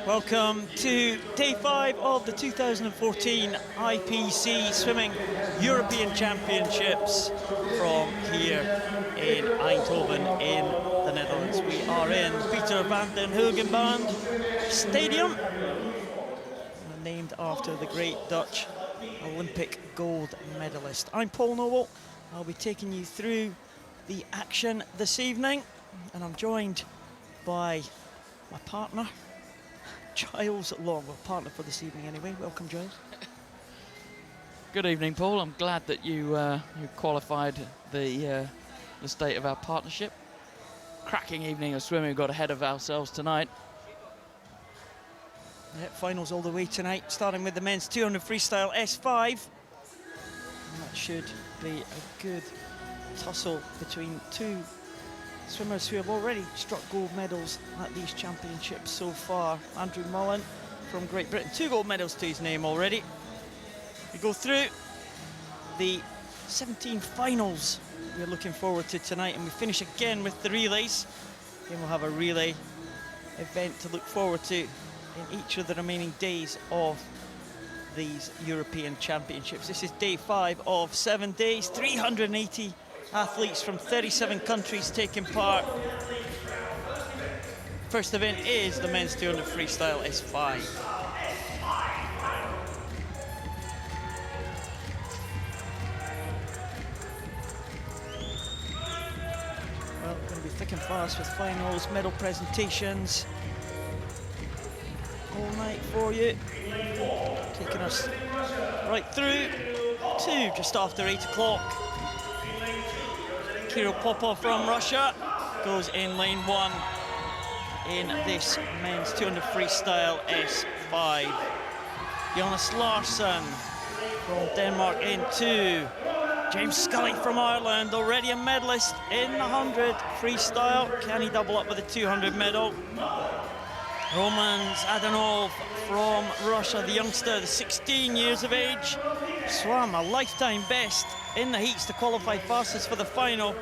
Welcome to day 5 of the 2014 IPC Swimming European Championships from here in Eindhoven in the Netherlands. We are in Peter van den Hoogenband Stadium, named after the great Dutch Olympic gold medalist. I'm Paul Noble. I'll be taking you through the action this evening, and I'm joined by my partner, Giles Long, well, partner for this evening anyway. Welcome, Giles. Good evening, Paul. I'm glad that you qualified the state of our partnership. Cracking evening of swimming we've got ahead of ourselves tonight. Yeah, finals all the way tonight, starting with the men's 200 freestyle S5. And that should be a good tussle between two swimmers who have already struck gold medals at these championships so far. Andrew Mullen from Great Britain, 2 gold medals to his name already. We go through the 17 finals we're looking forward to tonight, and we finish again with the relays. Then we'll have a relay event to look forward to in each of the remaining days of these European Championships. This is day 5 of 7 days, 380 athletes from 37 countries taking part. First event is the men's 200 freestyle S5. Well, going to be thick and fast with finals, medal presentations all night for you, taking us right through to just after 8 o'clock. Kirill Popov from Russia goes in lane 1 in this men's 200 freestyle S5. Jonas Larsson from Denmark in 2. James Scully from Ireland, already a medalist in the 100 freestyle. Can he double up with a 200 medal? Roman Zadanov from Russia, the youngster, the 16 years of age, swam a lifetime best in the heats to qualify fastest for the final.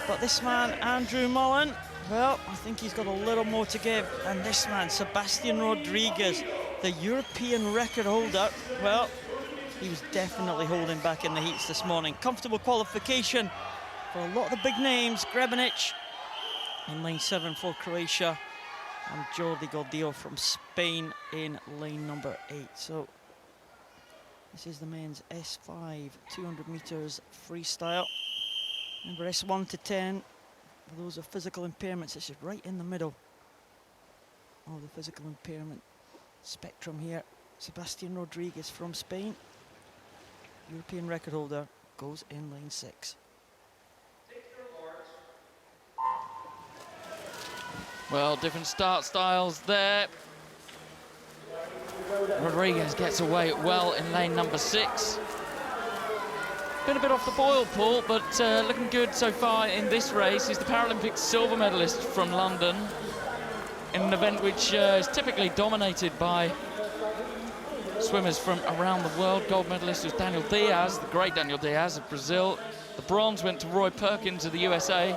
But this man, Andrew Mullen, well, I think he's got a little more to give. And this man, Sebastian Rodriguez, the European record holder, well, he was definitely holding back in the heats this morning. Comfortable qualification for a lot of the big names. Grebenic in lane 7 for Croatia, and Jordi Gordillo from Spain in lane number 8. So this is the men's S5 200 meters freestyle. Number S1 to 10, for those of physical impairments, this is right in the middle of the physical impairment spectrum here. Sebastian Rodriguez from Spain, European record holder, goes in lane 6. Well, different start styles there. Rodriguez gets away well in lane number 6. Been a bit off the boil, Paul, but looking good so far in this race. He's the Paralympic silver medalist from London in an event which is typically dominated by swimmers from around the world. Gold medalist was Daniel Diaz, the great Daniel Diaz of Brazil. The bronze went to Roy Perkins of the USA.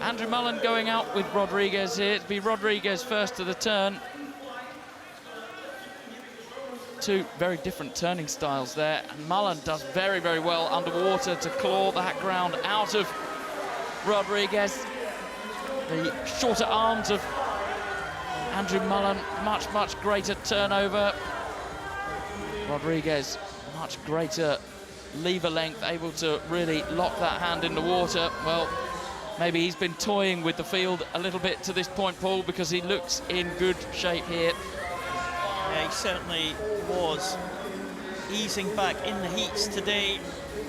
Andrew Mullen going out with Rodriguez here. It'll be Rodriguez first to the turn. 2 very different turning styles there, and Mullen does very, very well underwater to claw that ground out of Rodriguez. The shorter arms of Andrew Mullen, much greater turnover. Rodriguez, much greater lever length, able to really lock that hand in the water. Well, maybe he's been toying with the field a little bit to this point, Paul, because he looks in good shape here. Yeah, he certainly was easing back in the heats today.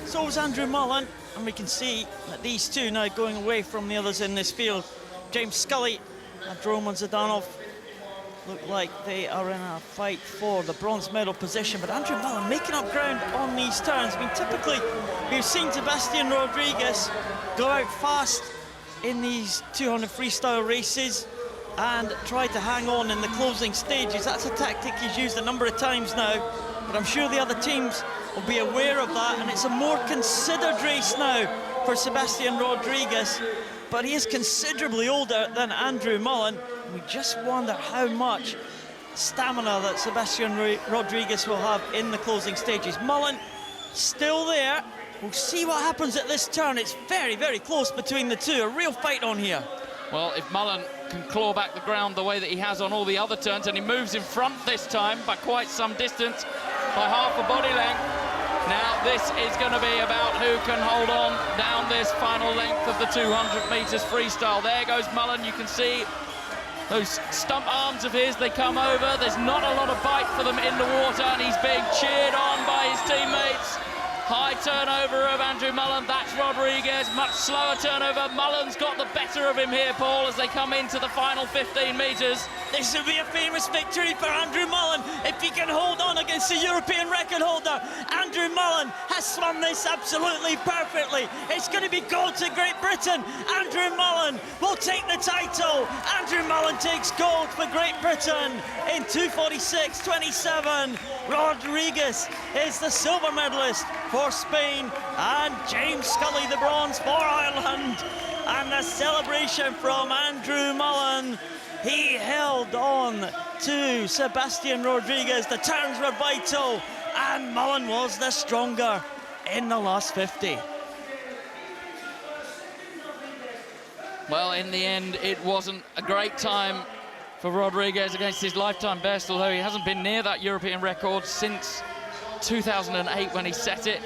So was Andrew Mullen, and we can see that these two now going away from the others in this field. James Scully and Roman Zdanov look like they are in a fight for the bronze medal position, but Andrew Mullen making up ground on these turns. I mean, typically we've seen Sebastian Rodriguez go out fast in these 200 freestyle races and try to hang on in the closing stages. That's a tactic he's used a number of times now, but I'm sure the other teams will be aware of that, and it's a more considered race now for Sebastian Rodriguez, but he is considerably older than Andrew Mullen. We just wonder how much stamina that Sebastian Rodriguez will have in the closing stages. Mullen still there. We'll see what happens at this turn. It's very close between the two. A real fight on here. Well, if Mullen can claw back the ground the way that he has on all the other turns, and he moves in front this time by quite some distance, by half a body length. Now this is going to be about who can hold on down this final length of the 200 meters freestyle. There goes Mullen. You can see those stump arms of his, they come over. There's not a lot of bite for them in the water, and he's being cheered on by his teammates. High turnover of Andrew Mullen, that's Rodriguez. Much slower turnover. Mullen's got the better of him here, Paul, as they come into the final 15 metres. This will be a famous victory for Andrew Mullen if he can hold on against the European record holder. Andrew Mullen has swum this absolutely perfectly. It's going to be gold to Great Britain. Andrew Mullen will take the title. Andrew Mullen takes gold for Great Britain in 2:46.27. Rodriguez is the silver medalist for Spain, and James Scully the bronze for Ireland. And the celebration from Andrew Mullen. He held on to Sebastian Rodriguez. The turns were vital, and Mullen was the stronger in the last 50. Well, in the end, it wasn't a great time for Rodriguez against his lifetime best, although he hasn't been near that European record since 2008 when he set it.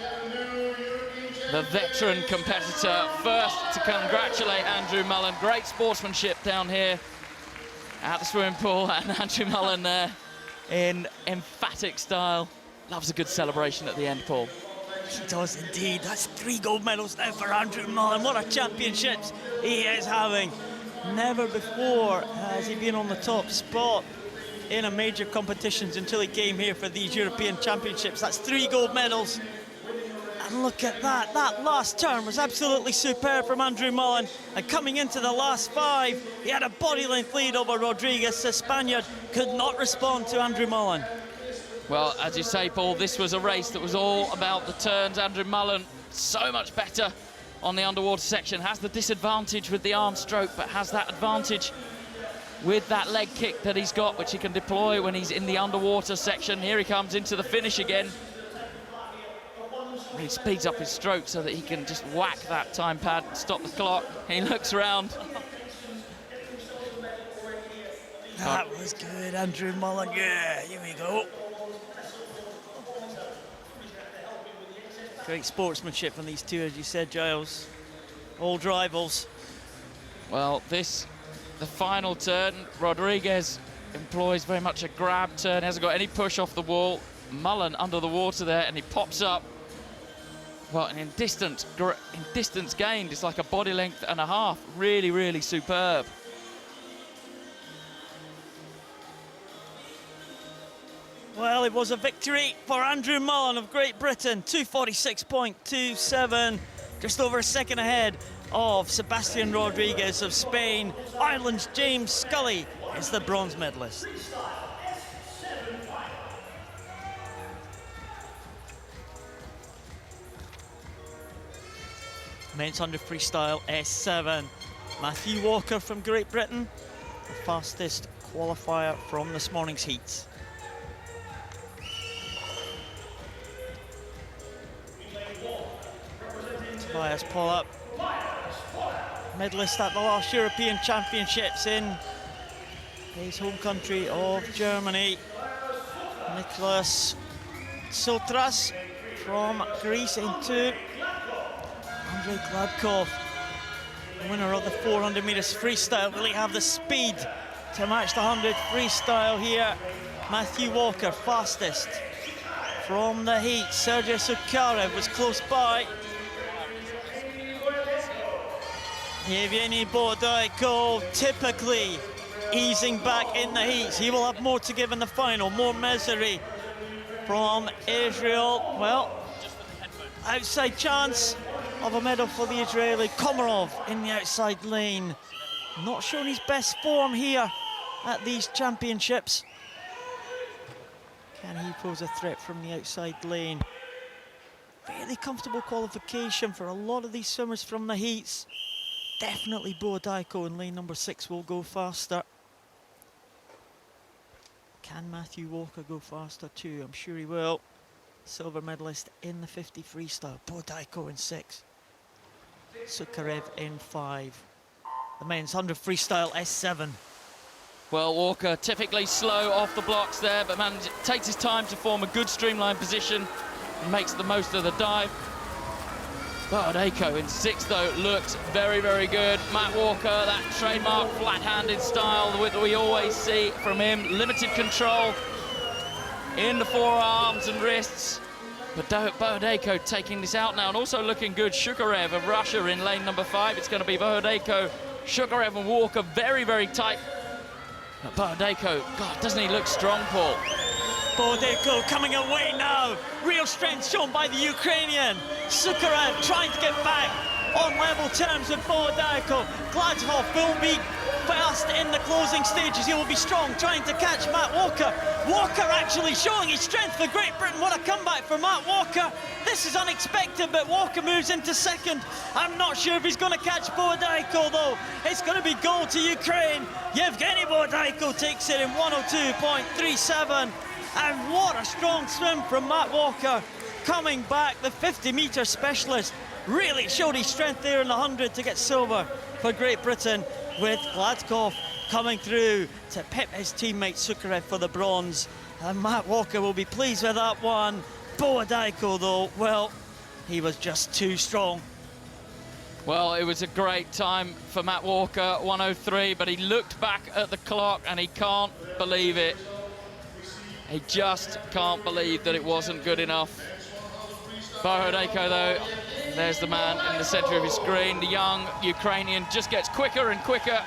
The veteran competitor first to congratulate Andrew Mullen. Great sportsmanship down here at the swimming pool, and Andrew Mullen there in emphatic style. Loves a good celebration at the end, Paul. He does indeed. That's 3 gold medals now for Andrew Mullen. What a championships he is having. Never before has he been on the top spot in a major competitions until he came here for these European Championships. That's 3 gold medals. And look at that. That last turn was absolutely superb from Andrew Mullen. And coming into the last 5, he had a body length lead over Rodriguez. The Spaniard could not respond to Andrew Mullen. Well, as you say, Paul, this was a race that was all about the turns. Andrew Mullen, so much better on the underwater section, has the disadvantage with the arm stroke, but has that advantage with that leg kick that he's got, which he can deploy when he's in the underwater section. Here he comes into the finish again. He speeds up his stroke so that he can just whack that time pad and stop the clock. He looks around. That was good, Andrew Mullen. Yeah, here we go. Great sportsmanship from these two, as you said, Giles. Old rivals. Well, the final turn, Rodriguez employs very much a grab turn, hasn't got any push off the wall. Mullen under the water there, and he pops up. Well, and in distance gained, it's like a body length and a half. Really superb. Well, it was a victory for Andrew Mullen of Great Britain, 2:46.27, just over a second ahead of Sebastian Rodriguez of Spain. Ireland's James Scully is the bronze medalist. Men's 100 freestyle S7. Matthew Walker from Great Britain, the fastest qualifier from this morning's heats. Tobias Pollap medalist at the last European Championships in his home country of Germany. Nicholas Sotras from Greece into Andrei Gladkov, winner of the 400 meters freestyle. Will he have the speed to match the 100 freestyle here? Matthew Walker, fastest from the heat. Sergei Sukarev was close by. Yevgeny Bodaiko typically easing back in the heats. He will have more to give in the final. More misery from Israel. Well, outside chance of a medal for the Israeli. Komarov in the outside lane. Not showing his best form here at these championships. Can he pose a threat from the outside lane? Fairly comfortable qualification for a lot of these swimmers from the heats. Definitely Bodaiko in lane number 6 will go faster. Can Matthew Walker go faster too? I'm sure he will. Silver medalist in the 50 freestyle. Bodaiko in 6. Sukarev in 5. The men's 100 freestyle S7. Well, Walker typically slow off the blocks there, but takes his time to form a good streamlined position and makes the most of the dive. Bodaiko in 6 though looks very, very good. Matt Walker, that trademark flat-handed style that we always see from him. Limited control in the forearms and wrists. But Bodaiko taking this out now, and also looking good. Shukarev of Russia in lane number 5. It's going to be Bodaiko, Shukarev and Walker, very, very tight. But Bodaiko, God, doesn't he look strong, Paul? Bodaiko coming away now. Real strength shown by the Ukrainian. Sukarev trying to get back on level terms with Bodaiko. Gladkov will be fast in the closing stages. He will be strong, trying to catch Matt Walker. Walker actually showing his strength for Great Britain. What a comeback for Matt Walker. This is unexpected, but Walker moves into second. I'm not sure if he's going to catch Bodaiko, though. It's going to be gold to Ukraine. Yevgeny Bodaiko takes it in 102.37. And what a strong swim from Matt Walker. Coming back, the 50-meter specialist really showed his strength there in the 100 to get silver for Great Britain, with Gladkov coming through to pip his teammate Sukarev for the bronze. And Matt Walker will be pleased with that one. Bodaiko, though, well, he was just too strong. Well, it was a great time for Matt Walker, 103, but he looked back at the clock and he can't believe it. He just can't believe that it wasn't good enough. Bodaiko, though, there's the man in the center of his screen. The young Ukrainian just gets quicker and quicker.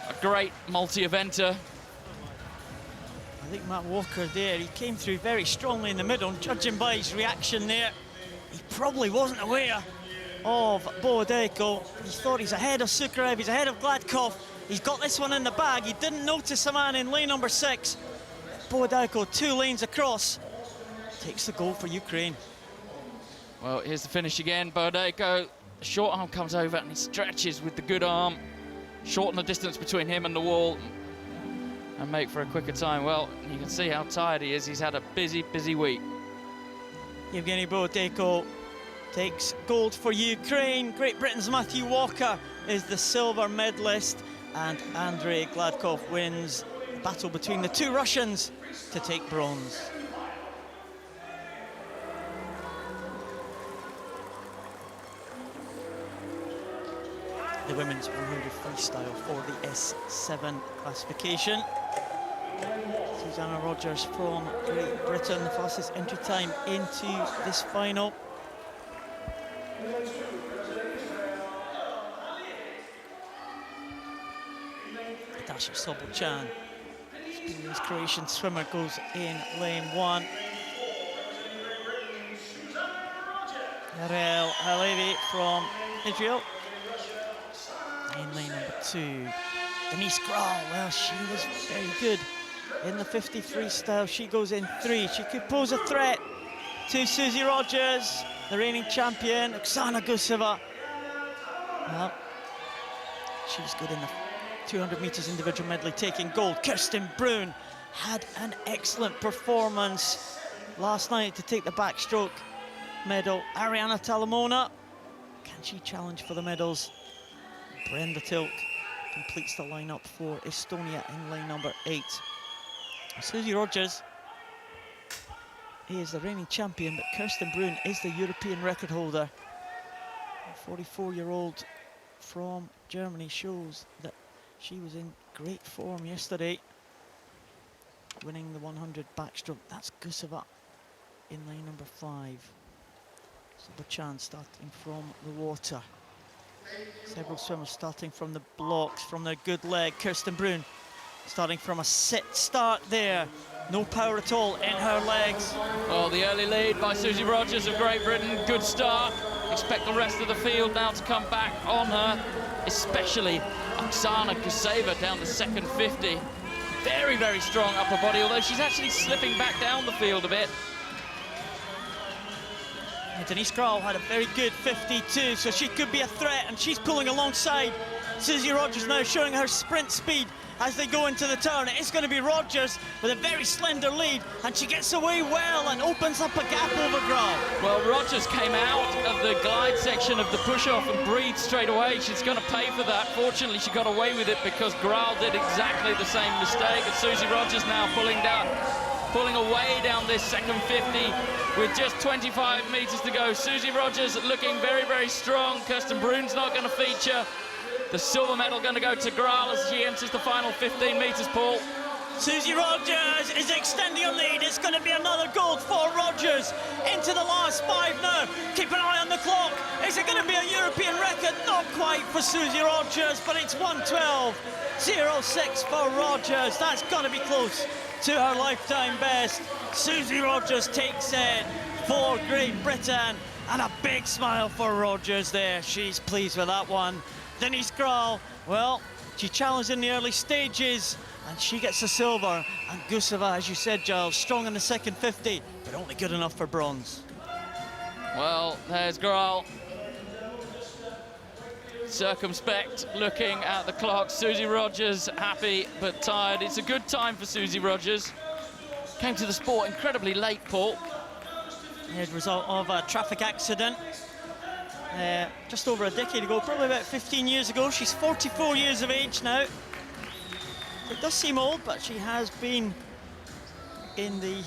A great multi-eventer. I think Matt Walker there, he came through very strongly in the middle, and judging by his reaction there, he probably wasn't aware of Bodaiko. He thought he's ahead of Sukarev, he's ahead of Gladkov. He's got this one in the bag. He didn't notice a man in lane number 6. Bodaiko, 2 lanes across, takes the gold for Ukraine. Well, here's the finish again. Bodaiko, short arm comes over and he stretches with the good arm, shorten the distance between him and the wall and make for a quicker time. Well, you can see how tired he is. He's had a busy, busy week. Yevgeny Bodaiko takes gold for Ukraine. Great Britain's Matthew Walker is the silver medalist, and Andrei Gladkov wins the battle between the 2 Russians to take bronze. The women's 100 freestyle for the S7 classification. Susanna Rogers from Great Britain, the fastest entry time into this final. Dasha Sobelchan, experienced Croatian swimmer, goes in lane 1. Yarel Halevi from Israel in lane number 2. Denise Grahl, well, she was very good in the 50 freestyle. She goes in 3. She could pose a threat to Susie Rogers, the reigning champion, Oksana Guseva. Well, she was good in the 200 meters individual medley, taking gold. Kirsten Brun had an excellent performance last night to take the backstroke medal. Ariana Talamona, can she challenge for the medals? Brenda Tilk completes the lineup for Estonia in lane number 8. Susie Rogers is the reigning champion, but Kirsten Brun is the European record holder. The 44-year-old from Germany shows that she was in great form yesterday, winning the 100 backstroke. That's Guseva in lane number 5. Subachan starting from the water. Several swimmers starting from the blocks, from their good leg. Kirsten Brun starting from a sit start there. No power at all in her legs. Well, the early lead by Susie Rogers of Great Britain. Good start. Expect the rest of the field now to come back on her, especially Oksana Guseva down the second 50. Very, very strong upper body, although she's actually slipping back down the field a bit. Denise Kral had a very good 52, so she could be a threat, and she's pulling alongside. Susie Rogers now showing her sprint speed as they go into the turn. It's going to be Rogers with a very slender lead, and she gets away well and opens up a gap over Kral. Well, Rogers came out of the glide section of the push-off and breathed straight away. She's going to pay for that. Fortunately, she got away with it because Kral did exactly the same mistake, and Susie Rogers now pulling away down this second 50 with just 25 meters to go. Susie Rogers looking very, very strong. Kirsten Brun's not going to feature. The silver medal going to go to Kral as she enters the final 15 meters, Paul. Susie Rogers is extending a lead. It's going to be another gold for Rogers. Into the last 5 now. Keep an eye on the clock. Is it going to be a European record? Not quite for Susie Rogers, but it's 1:12.06 for Rogers. That's got to be close to her lifetime best. Susie Rogers takes it for Great Britain, and a big smile for Rogers there. She's pleased with that one. Denise Kral, well, she challenged in the early stages, and she gets the silver. And Guseva, as you said, Giles, strong in the second 50, but only good enough for bronze. Well, there's Kral. Circumspect, looking at the clock. Susie Rogers happy but tired. It's a good time for Susie Rogers. Came to the sport incredibly late, Paul. As a result of a traffic accident just over a decade ago, probably about 15 years ago. She's 44 years of age now. It does seem old, but she has been in the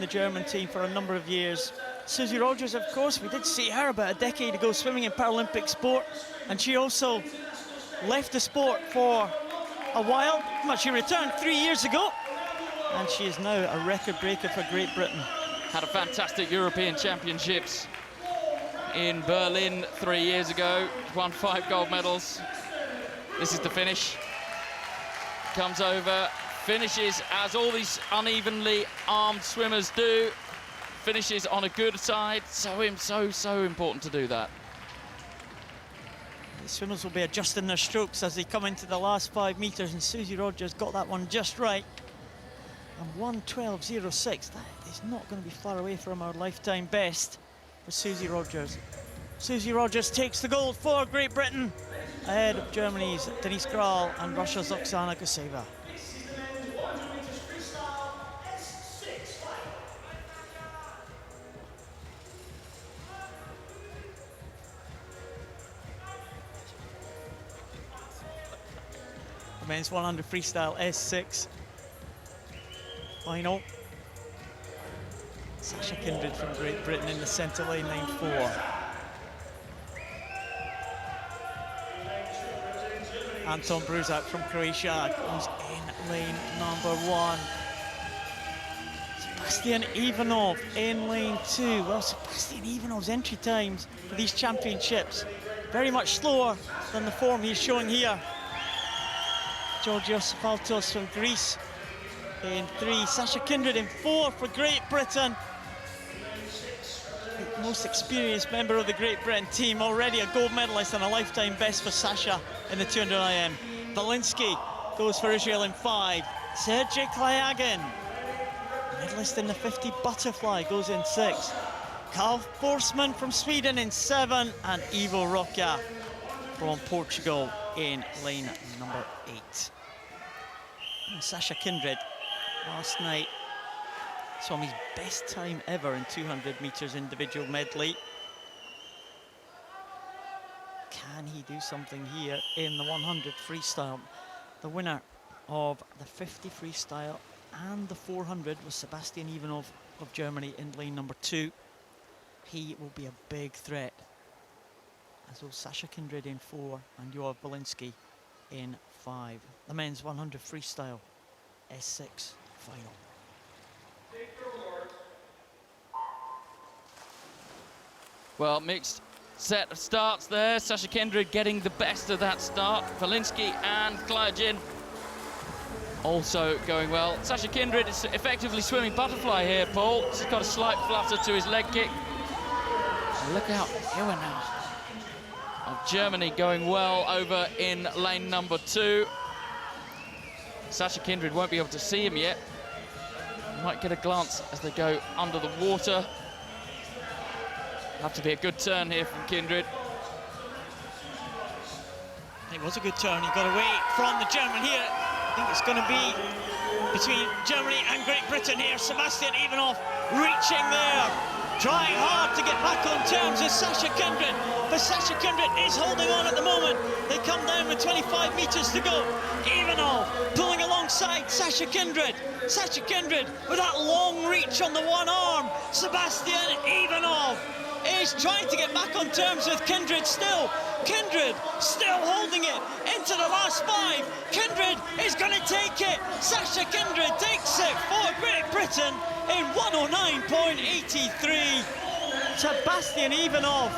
German team for a number of years. Susie Rogers, of course, we did see her about a decade ago swimming in Paralympic sport, and she also left the sport for a while, but she returned 3 years ago, and she is now a record breaker for Great Britain. Had a fantastic European Championships in Berlin 3 years ago, won 5 gold medals. This is the finish. Comes over, finishes as all these unevenly armed swimmers do. Finishes on a good side. So important to do that. The swimmers will be adjusting their strokes as they come into the last 5 meters, and Susie Rogers got that one just right. And 1:12.06, that is not going to be far away from our lifetime best for Susie Rogers. Susie Rogers takes the gold for Great Britain, ahead of Germany's Denise Kral and Russia's Oksana Guseva. The men's 100 freestyle S6 final. Sasha Kindred from Great Britain in the centre lane, lane 4. Anton Bruzak from Croatia comes in lane number 1. Sebastian Ivanov in lane 2. Well, Sebastian Ivanov's entry times for these championships very much slower than the form he's showing here. Georgios Valtos from Greece in 3. Sasha Kindred in 4 for Great Britain. The most experienced member of the Great Britain team, already a gold medalist and a lifetime best for Sasha in the 200 IM. Valinsky goes for Israel in 5. Sergej Klayagin, medalist in the 50 butterfly, goes in 6. Carl Forsman from Sweden in 7, and Ivo Roca from Portugal in lane number 8. And Sasha Kindred last night saw his best time ever in 200 meters individual medley. can he do something here in the 100 freestyle? The winner of the 50 freestyle and the 400 was Sebastian Ivanov of Germany in lane number 2. He will be a big threat, as will Sasha Kindred in 4 and Joab Belinsky in 5. The men's 100 freestyle S6 final. Well, mixed set of starts there. Sasha Kindred getting the best of that start. Belinsky and Klajen also going well. Sasha Kindred is effectively swimming butterfly here, Paul. He's got a slight flutter to his leg kick. Look out, here we now. Of Germany going well over in lane number 2. Sasha Kindred won't be able to see him yet. Might get a glance as they go under the water. Have to be a good turn here from Kindred. It was a good turn. He got away from the German here. I think it's going to be between Germany and Great Britain here. Sebastian Ivanov reaching there, trying hard to get back on terms with Sasha Kindred. But Sasha Kindred is holding on at the moment. They come down with 25 meters to go. Ivanov pulling alongside Sasha Kindred. Sasha Kindred with that long reach on the one arm. Sebastian Ivanov is trying to get back on terms with Kindred still. Kindred still holding it into the last 5. Kindred is going to take it. Sasha Kindred takes it for Great Britain in 109.83. Sebastian Ivanov,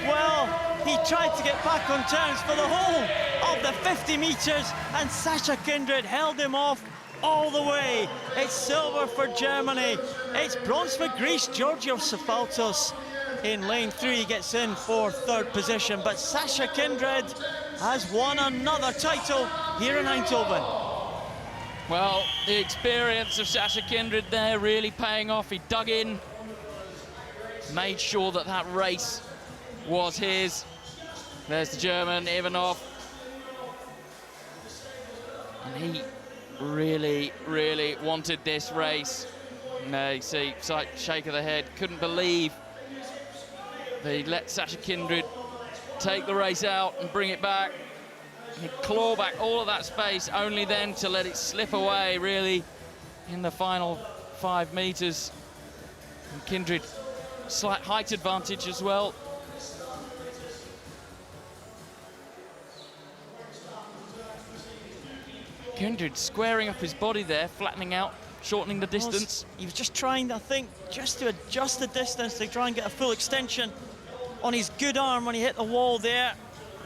well, he tried to get back on terms for the whole of the 50 meters, and Sasha Kindred held him off all the way. It's silver for Germany. It's bronze for Greece. Georgios Sefaltos in lane 3 gets in for 3rd position, but Sasha Kindred has won another title here in Eindhoven. Well, the experience of Sasha Kindred there really paying off. He dug in, made sure that that race was his. There's the German, Ivanov. And he really, really wanted this race. There you see, slight shake of the head, couldn't believe they let Sasha Kindred take the race out and bring it back. He'd claw back all of that space, only then to let it slip away, really, in the final 5 meters. And Kindred, slight height advantage as well. Kindred squaring up his body there, flattening out, shortening the distance. He was just trying, I think, just to adjust the distance to try and get a full extension on his good arm when he hit the wall there,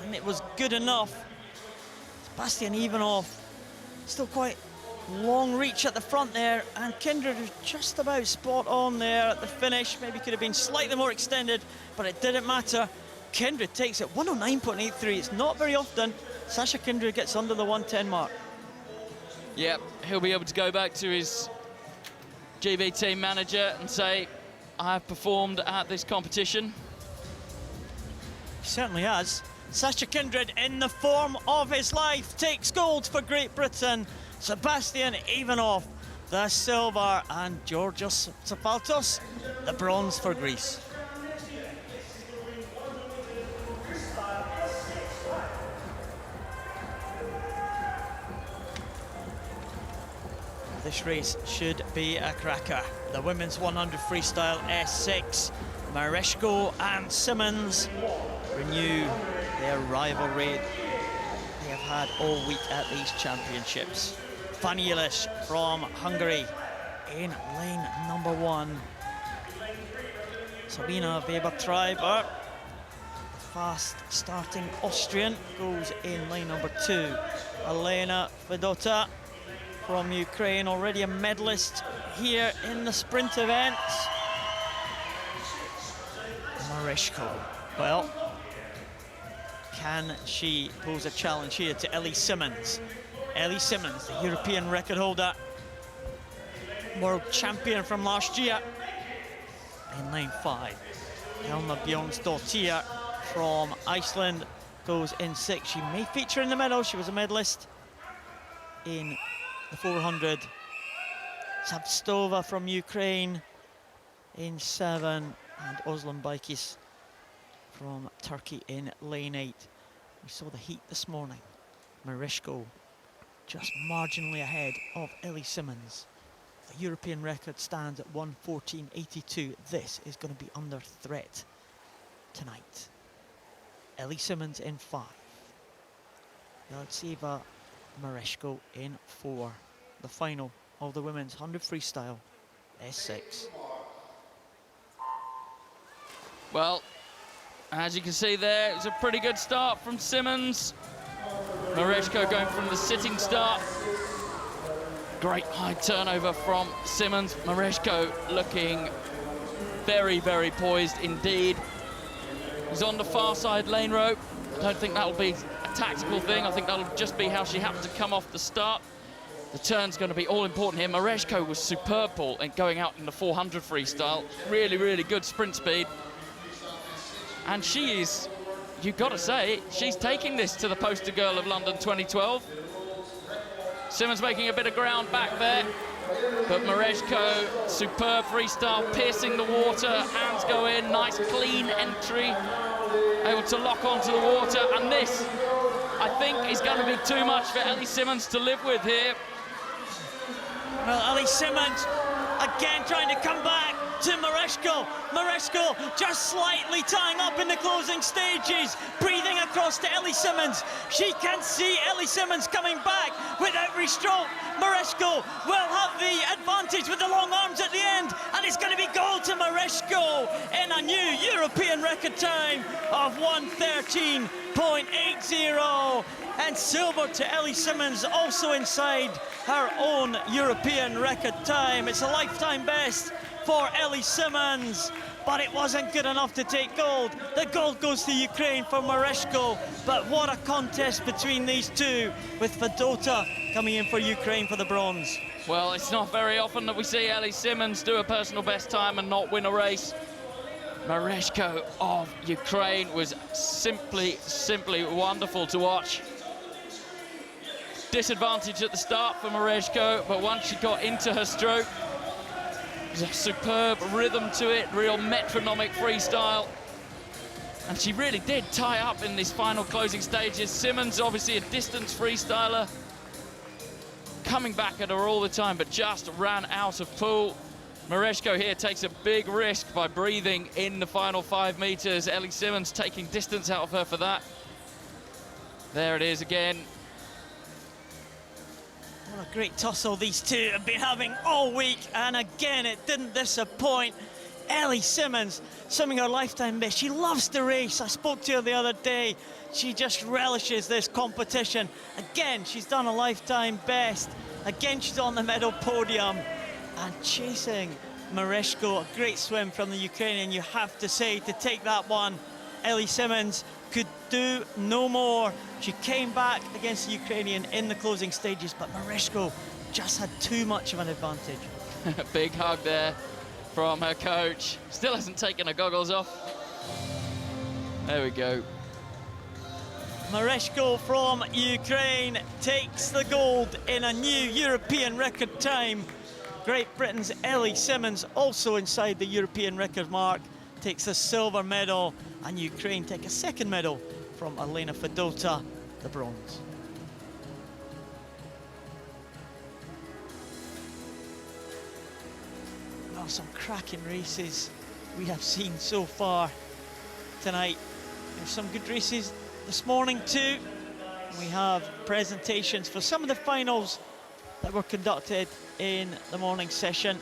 and it was good enough. Sebastian Ivanov, still quite long reach at the front there, and Kindred was just about spot on there at the finish. Maybe could have been slightly more extended, but it didn't matter. Kindred takes it 109.83. It's not very often Sasha Kindred gets under the 110 mark. Yep, he'll be able to go back to his GB team manager and say, I have performed at this competition. He certainly has. Sasha Kindred, in the form of his life, takes gold for Great Britain. Sebastian Ivanov, the silver, and Georgios Sefaltos, the bronze for Greece. This race should be a cracker. The women's 100 freestyle S6, Mareshko and Simmons renew their rivalry they have had all week at these championships. Fanny Illich from Hungary in lane number 1. Sabina Weber-Treiber, the fast starting Austrian, goes in lane number 2. Elena Fedota from Ukraine, already a medalist here in the sprint events. Mareshko, well, can she pose a challenge here to Ellie Simmons? Ellie Simmons, the European record holder, world champion from last year. In lane 5, Helma Bjornsdottir from Iceland goes in 6. She may feature in the medal. She was a medalist in the 400. Sabstova from Ukraine in 7, and Özlem Baykis from Turkey in lane 8. We saw the heat this morning. Mereshko just marginally ahead of Ellie Simmons. The European record stands at 1:14.82. This is going to be under threat tonight. Ellie Simmons in 5. Yeltsieva Mereshko in 4. The final of the women's 100 freestyle S6. Well, as you can see there, it's a pretty good start from Simmons. Mereshko going from the sitting start. Great high turnover from Simmons. Mereshko looking very, very poised indeed. He's on the far side lane rope. I don't think that'll be a tactical thing. I think that'll just be how she happened to come off the start. The turn's going to be all important here. Mereshko was superb, Paul, in going out in the 400 freestyle. Really, really good sprint speed. And she is, you've got to say, she's taking this to the poster girl of London 2012. Simmons making a bit of ground back there, but Mereshko, superb freestyle, piercing the water, hands go in, nice clean entry, able to lock onto the water, and this, I think, is going to be too much for Ellie Simmons to live with here. Well, Ellie Simmons, again trying to come back to Mereshko. Mereshko just slightly tying up in the closing stages, breathing across to Ellie Simmons. She can see Ellie Simmons coming back with every stroke. Mereshko will have the advantage with the long arms at the end, and it's going to be gold to Mereshko in a new European record time of 1:13.80. And silver to Ellie Simmons, also inside her own European record time. It's a lifetime best for Ellie Simmons, but it wasn't good enough to take gold. The gold goes to Ukraine for Mereshko, but what a contest between these two, with Fedota coming in for Ukraine for the bronze. Well, it's not very often that we see Ellie Simmons do a personal best time and not win a race. Mereshko of Ukraine was simply wonderful to watch. Disadvantage at the start for Mereshko, but once she got into her stroke, there's a superb rhythm to it, real metronomic freestyle. And she really did tie up in these final closing stages. Simmons, obviously a distance freestyler, coming back at her all the time, but just ran out of pool. Mereshko here takes a big risk by breathing in the final 5 meters. Ellie Simmons taking distance out of her for that. There it is again. What a great tussle these two have been having all week, and again it didn't disappoint. Ellie Simmons, swimming her lifetime best. She loves the race. I spoke to her the other day. She just relishes this competition. Again, she's done a lifetime best. Again, she's on the medal podium and chasing Mereshko. A great swim from the Ukrainian, you have to say, to take that one. Ellie Simmons could do no more. She came back against the Ukrainian in the closing stages, but Mereshko just had too much of an advantage. Big hug there from her coach. Still hasn't taken her goggles off. There we go. Mereshko from Ukraine takes the gold in a new European record time. Great Britain's Ellie Simmons, also inside the European record mark, takes the silver medal, and Ukraine take a second medal from Elena Fedota, the bronze. Well, some cracking races we have seen so far tonight. There's some good races this morning too. We have presentations for some of the finals that were conducted in the morning session.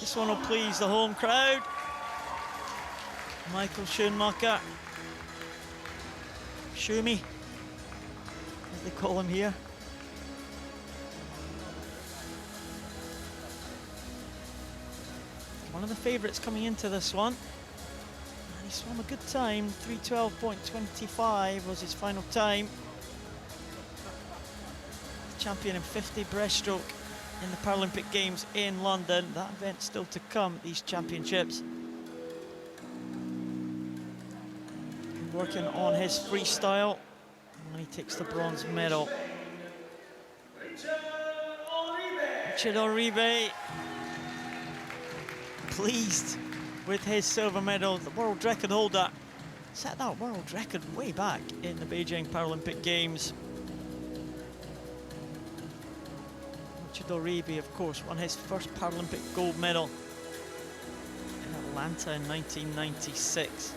This one will please the home crowd. Michael Schoenmaker. Schumi, as they call him here. One of the favourites coming into this one. And he swam a good time, 3:12.25 was his final time. Champion in 50 breaststroke in the Paralympic Games in London. That event still to come, these championships. working on his freestyle, and he takes the bronze medal. Richard Oribe, pleased with his silver medal. The world record holder set that world record way back in the Beijing Paralympic Games. Richard Oribe, of course, won his first Paralympic gold medal in Atlanta in 1996.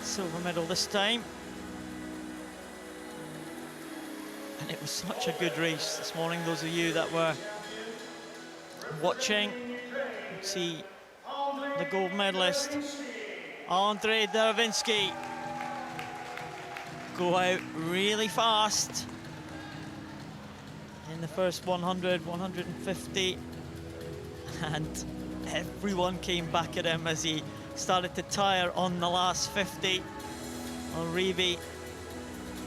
Silver medal this time. And it was such a good race this morning. Those of you that were watching would see the gold medalist, Andrei Dervinsky, go out really fast in the first 100, 150. And everyone came back at him as he started to tire on the last 50. Oribe,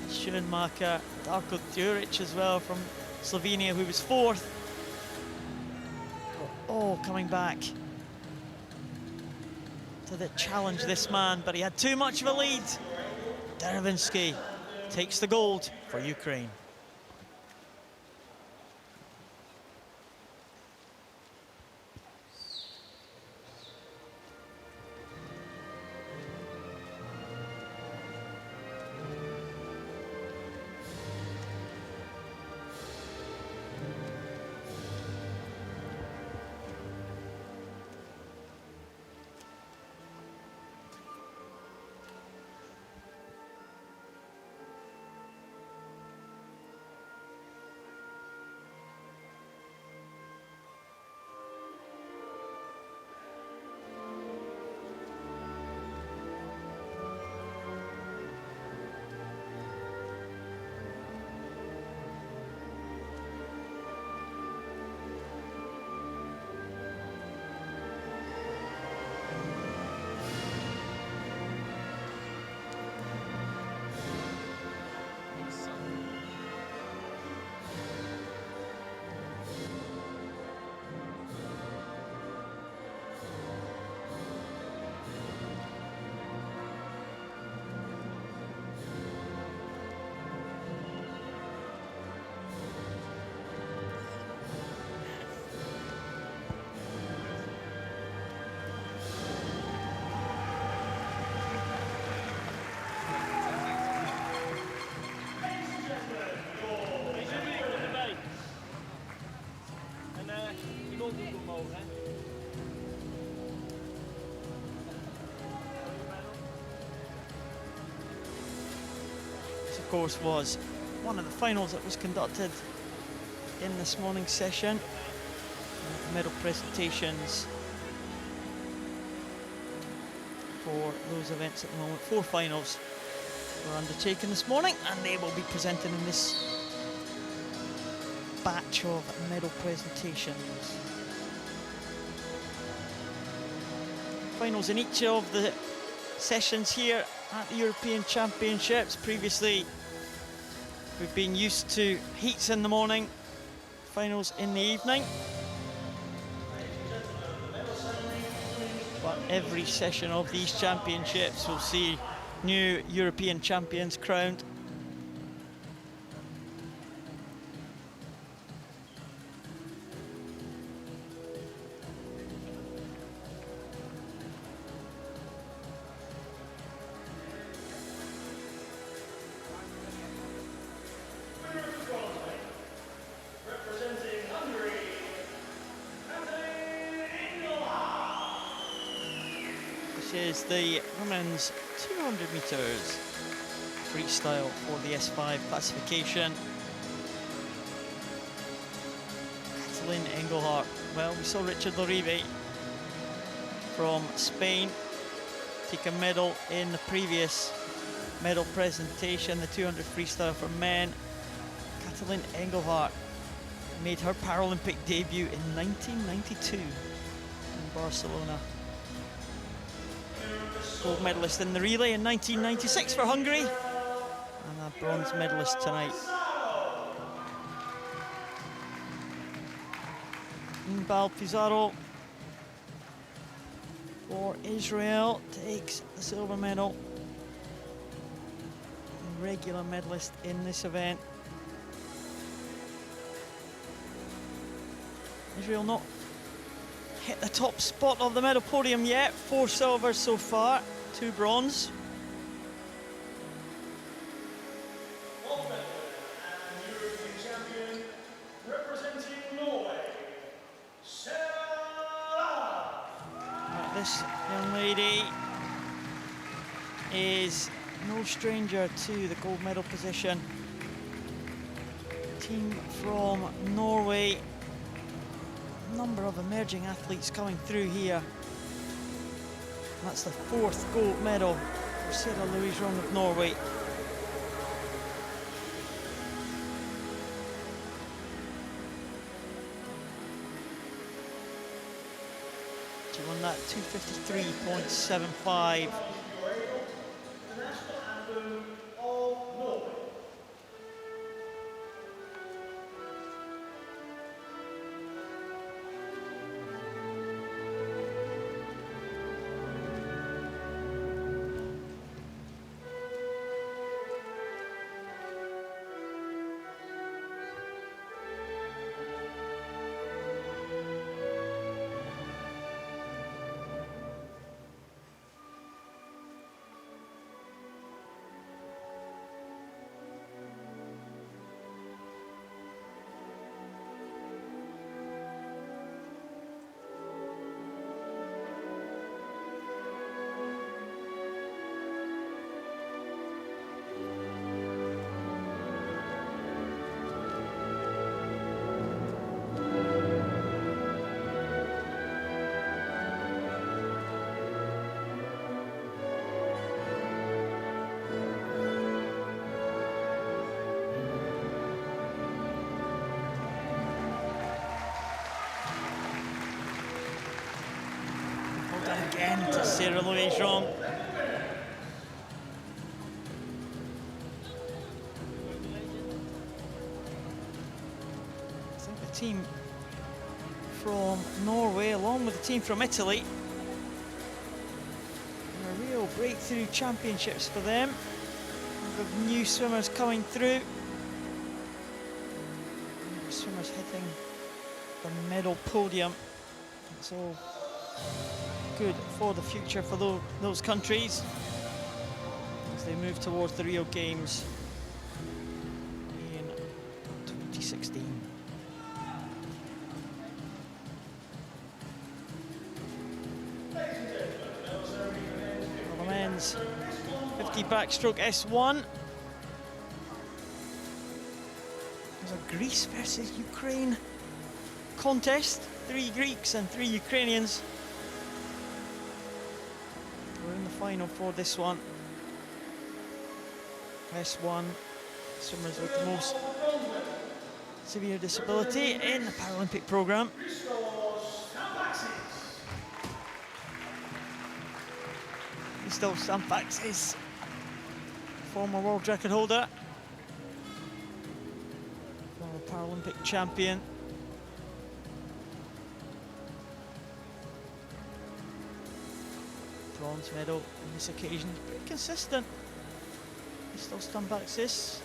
Schoenmaker, Darko Djuric as well from Slovenia, who was fourth. Oh, coming back to challenge this man, but he had too much of a lead. Dervinsky takes the gold for Ukraine. Of course, was one of the finals that was conducted in this morning's session. Medal presentations for those events at the moment. 4 finals were undertaken this morning, and they will be presented in this batch of medal presentations. Finals in each of the sessions here at the European Championships. Previously, we've been used to heats in the morning, finals in the evening. But every session of these championships will see new European champions crowned. Is the women's 200 meters freestyle for the S5 classification. Kathleen Engelhardt. Well, we saw Richard Oribe from Spain take a medal in the previous medal presentation, the 200 freestyle for men. Kathleen Engelhardt made her Paralympic debut in 1992 in Barcelona. Gold medalist in the relay in 1996 for Hungary, and a bronze medalist tonight. Inbal Pizarro for Israel takes the silver medal. Regular medalist in this event. Israel not hit the top spot of the medal podium yet. 4 silvers so far, 2 bronze. This young lady is no stranger to the gold medal position. Team from Norway. Number of emerging athletes coming through here. That's the 4th gold medal for Sarah Louise Rong of Norway. She won that 253.75. Again to Sarah Louise Rong. I think the team from Norway, along with the team from Italy, a real breakthrough championships for them. With new swimmers coming through. New swimmers hitting the medal podium. It's all good for the future for those countries as they move towards the Rio Games in 2016. For the men's 50 backstroke S1. There's a Greece versus Ukraine contest. 3 Greeks and 3 Ukrainians. We're in the final for this one. S1, swimmers with the most severe disability in the Paralympic programme. Still Stampaxis, former world record holder, former Paralympic champion. Bronze medal on this occasion. Pretty consistent. Still Stampaxis.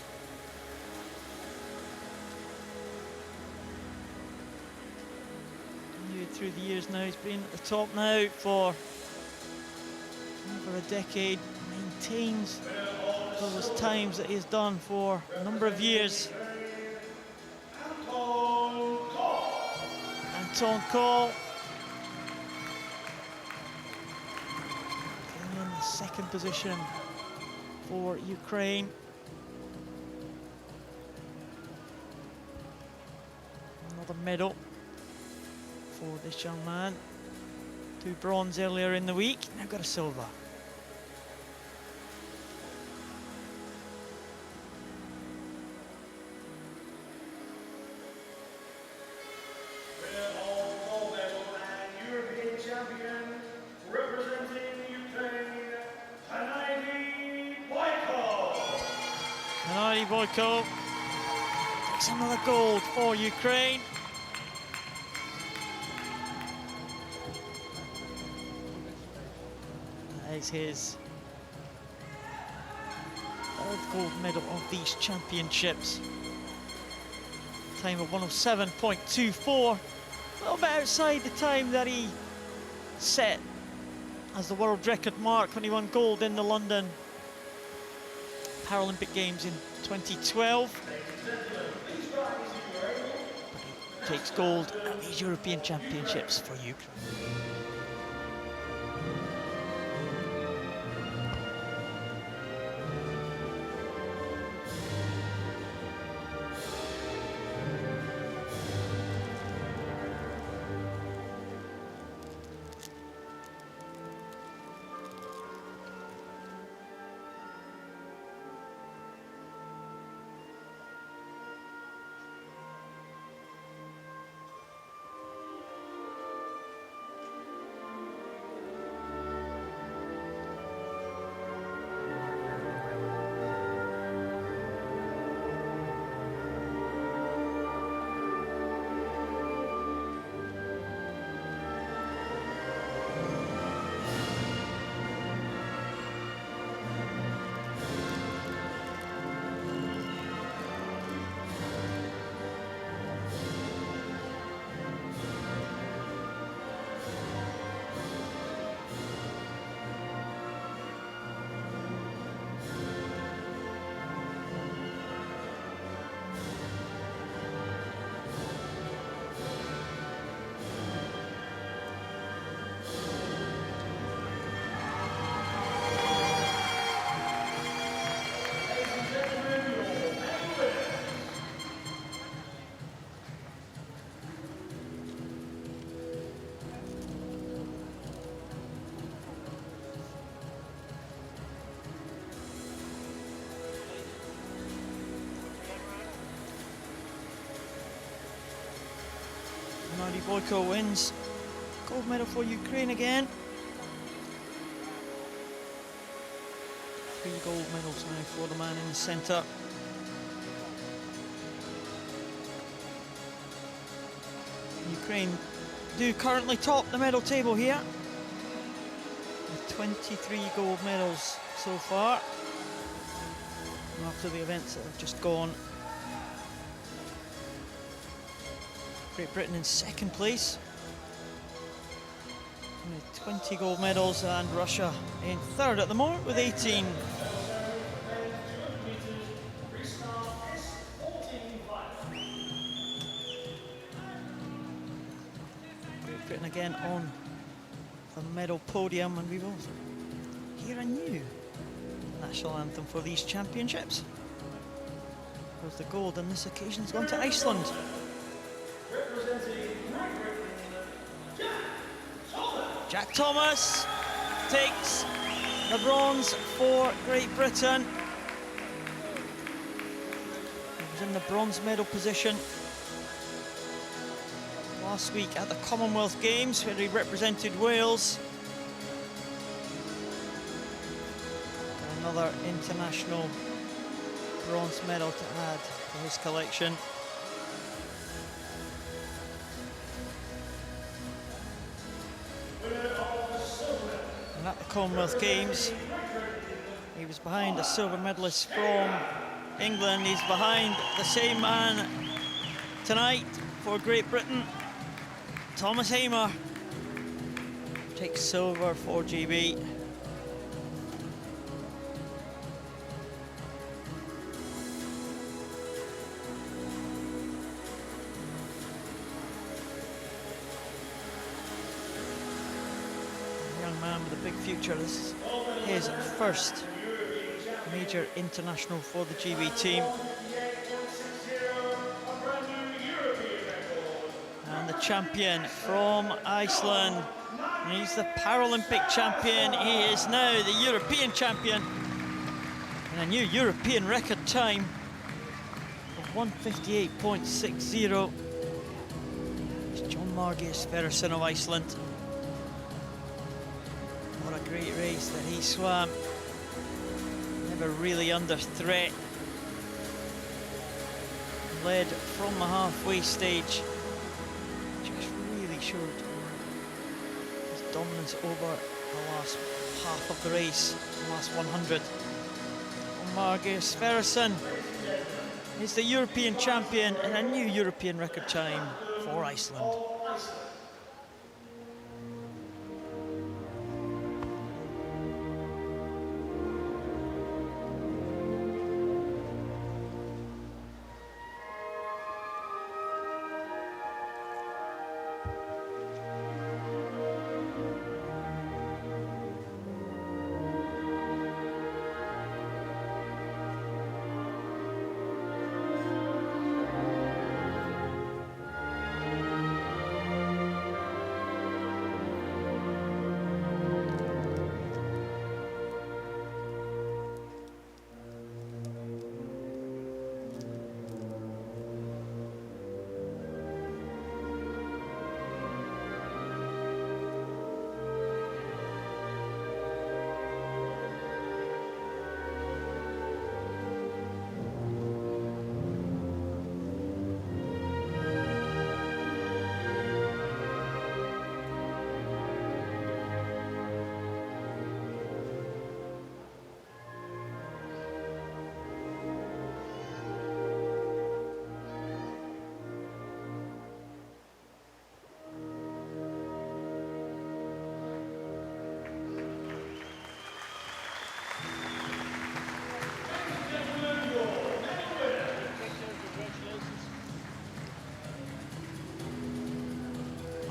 Through the years now, he's been at the top now for over a decade. Maintains those times that he's done for a number of years. Anton Kohl. In the 2nd position for Ukraine. Another medal for this young man. 2 bronze earlier in the week, now got a silver. Boyko takes another gold for Ukraine. is his third gold medal of these championships. Time of 107.24, a little bit outside the time that he set as the world record mark when he won gold in the London Paralympic Games in 2012. But he takes gold at these European Championships for Ukraine. Boyko wins gold medal for Ukraine again. 3 gold medals now for the man in the centre. Ukraine do currently top the medal table here with 23 gold medals so far after the events that have just gone. Great Britain in second place with 20 gold medals, and Russia in third at the moment with 18. Great Britain again on the medal podium, and we will hear a new national anthem for these championships. Because the gold on this occasion has gone to Iceland. Jack Thomas takes the bronze for Great Britain. He was in the bronze medal position last week at the Commonwealth Games where he represented Wales. Another international bronze medal to add to his collection. And at the Commonwealth Games, he was behind a silver medalist from England. He's behind the same man tonight for Great Britain. Thomas Hamer takes silver for GB. With a big future. This is his first major international for the GB team. And the champion from Iceland. He's the Paralympic champion. He is now the European champion. And a new European record time of 1:58.60. It's John Margius Sverrisson of Iceland. What a great race that he swam. Never really under threat. Led from the halfway stage. Just really showed his dominance over the last half of the race, the last 100. Margus Sverrisson is the European champion and a new European record time for Iceland.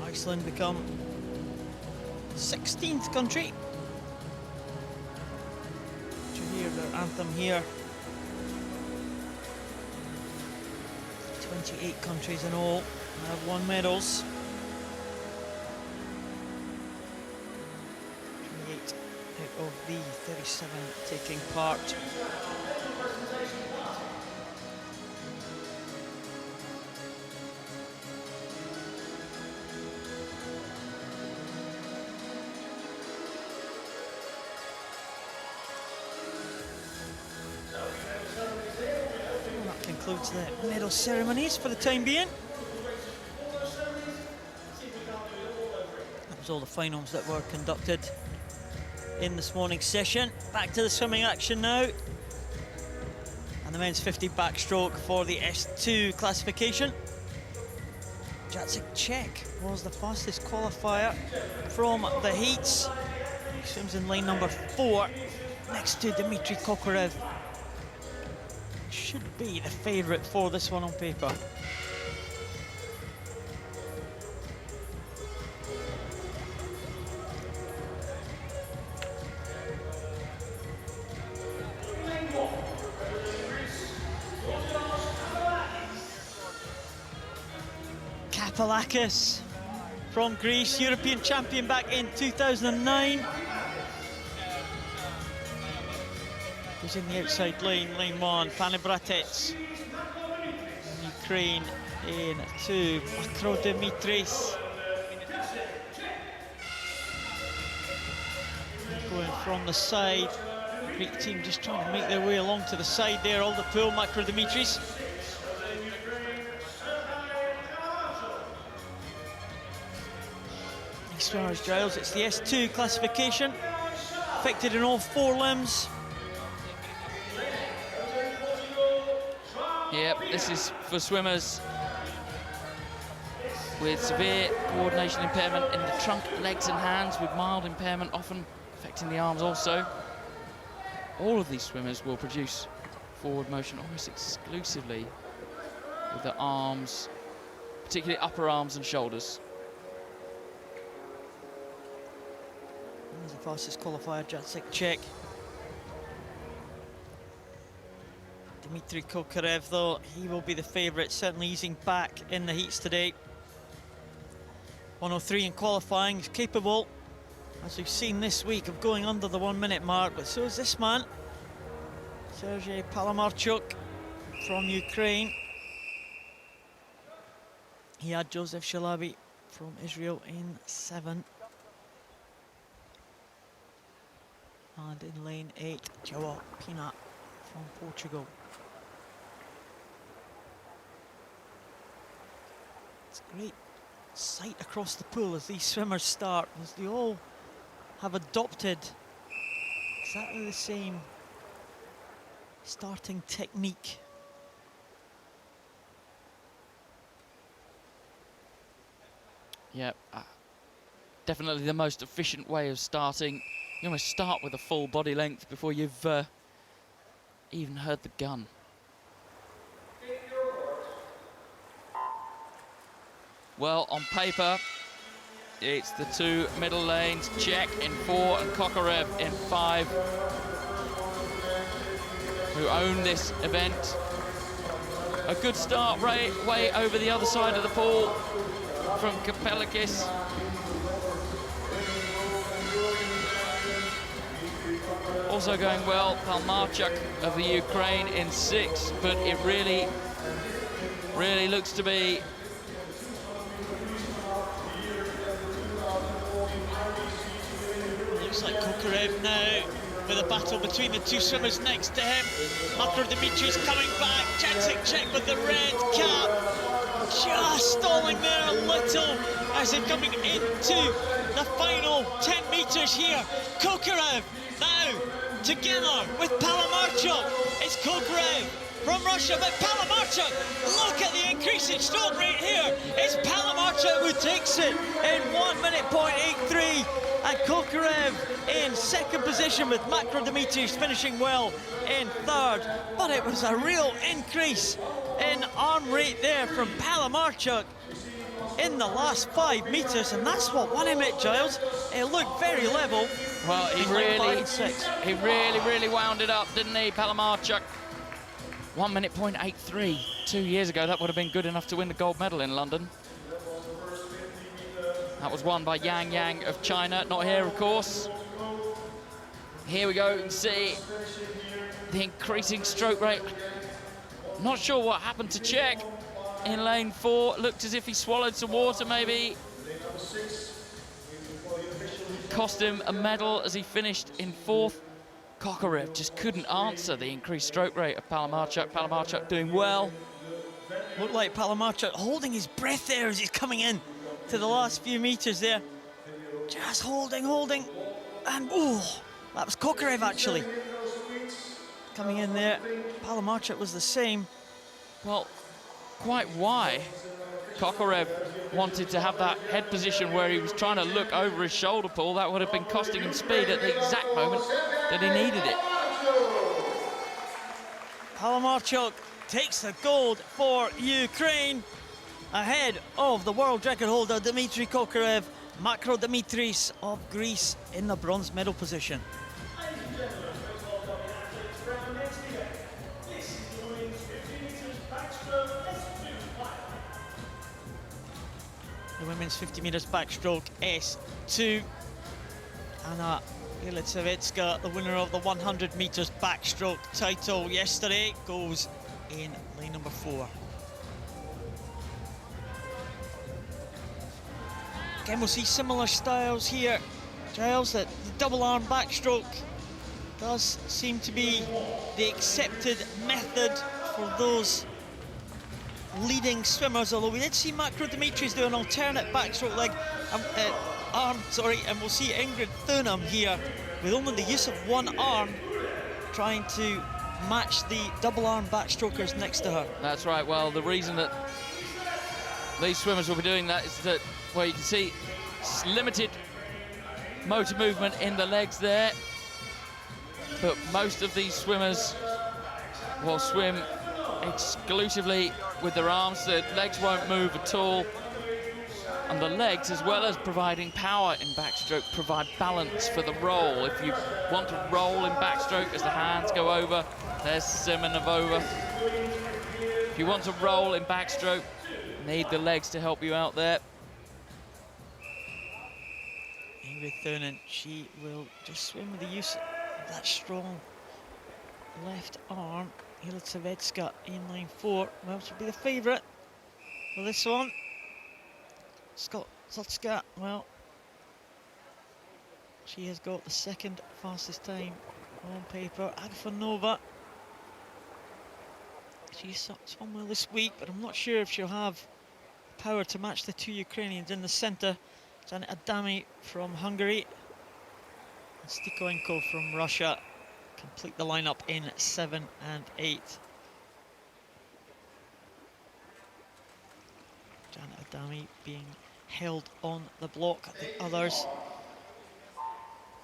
Iceland become 16th country to hear their anthem here. 28 countries in all have won medals. 28 out of the 37 taking part. Concludes the medal ceremonies for the time being. That was all the finals that were conducted in this morning's session. Back to the swimming action now. And the men's 50 backstroke for the S2 classification. Jacek Czech was the fastest qualifier from the heats. He swims in lane number 4 next to Dmitry Kokorev. Should be the favourite for this one on paper. Kapalakis from Greece, European champion back in 2009. He's in the outside lane, lane 1, Panibratets. Ukraine in 2, Makro Dimitris. Going from the side, Greek team just trying to make their way along to the side there, all the pool, Makro Dimitris. As far as Giles, it's the S2 classification, affected in all 4 limbs. Yep, this is for swimmers with severe coordination impairment in the trunk, legs and hands, with mild impairment often affecting the arms also. All of these swimmers will produce forward motion almost exclusively with their arms, particularly upper arms and shoulders. He's the fastest qualifier, Jacek Czech. Dmitry Kokorev, though, he will be the favourite, certainly easing back in the heats today. 103 in qualifying, he's capable, as we've seen this week, of going under the 1 minute mark, but so is this man, Sergei Palamarchuk from Ukraine. He had Joseph Shalabi from Israel in 7. And in lane 8, Joao Pina from Portugal. It's a great sight across the pool as these swimmers start, as they all have adopted exactly the same starting technique. Yeah, definitely the most efficient way of starting. You almost start with a full body length before you've even heard the gun. Well, on paper, it's the two middle lanes, Czech in 4 and Kokorev in 5, who own this event. A good start way over the other side of the pool from Kapelakis. Also going well, Palmarchuk of the Ukraine in 6, but it really looks to be looks like Kokorev now with a battle between the two swimmers next to him. Makro Dimitri's coming back, Jacek with the red cap, just stalling there a little as they're coming into the final 10 meters here. Kokorev now together with Palmarchuk. It's Kokorev from Russia, but Palmarchuk, look at the increase in stroke rate here. It's Palmarchuk who takes it in 1:83, and Kokorev in second position with Makro Dimitris finishing well in third. But it was a real increase in arm rate there from Palmarchuk in the last 5 meters, and that's what won him it, Giles. It looked very level. Well, he really wound it up, didn't he, Palmarchuk? 1:83. 2 years ago, that would have been good enough to win the gold medal in London. That was won by Yang of China, not here, of course. Here we go, you can see the increasing stroke rate. Not sure what happened to Czech in lane 4. Looked as if he swallowed some water, maybe. Cost him a medal as he finished in 4th. Kokorev just couldn't answer the increased stroke rate of Palmarchuk. Palmarchuk doing well. Looked like Palmarchuk holding his breath there as he's coming in to the last few meters there. Just holding, and oh, that was Kokorev actually. Coming in there, Palmarchuk was the same. Well, quite why Kokorev wanted to have that head position where he was trying to look over his shoulder pull. That would have been costing him speed at the exact moment that he needed it. Palmarchuk takes the gold for Ukraine ahead of the world record holder Dmitry Kokorev. Makro Dimitris of Greece in the bronze medal position. The women's 50 metres backstroke S2. Anna Ilitsevitska, the winner of the 100 metres backstroke title yesterday, goes in lane number 4. Again, we'll see similar styles here, Giles, that the double arm backstroke does seem to be the accepted method for those leading swimmers, although we did see Makro Dimitris do an alternate backstroke leg arm, and we'll see Ingrid Thunum here with only the use of one arm trying to match the double arm backstrokers next to her. That's right. Well, the reason that these swimmers will be doing that is that, well, you can see limited motor movement in the legs there, but most of these swimmers will swim exclusively with their arms. The legs won't move at all, and the legs, as well as providing power in backstroke, provide balance for the roll. If you want to roll in backstroke as the hands go over, there's Simonova. If you want to roll in backstroke, need the legs to help you out there. Ingrid Thunen, she will just swim with the use of that strong left arm. Ilitsevitska in lane 4. Well, she'll be the favourite for this one. Scott Zotska, well, she has got the second fastest time on paper. Agafonova, she swam well this week, but I'm not sure if she'll have power to match the two Ukrainians in the centre. Janet Adami from Hungary. Stikoenko from Russia complete the lineup in 7 and 8. Jan Adami being held on the block. The others,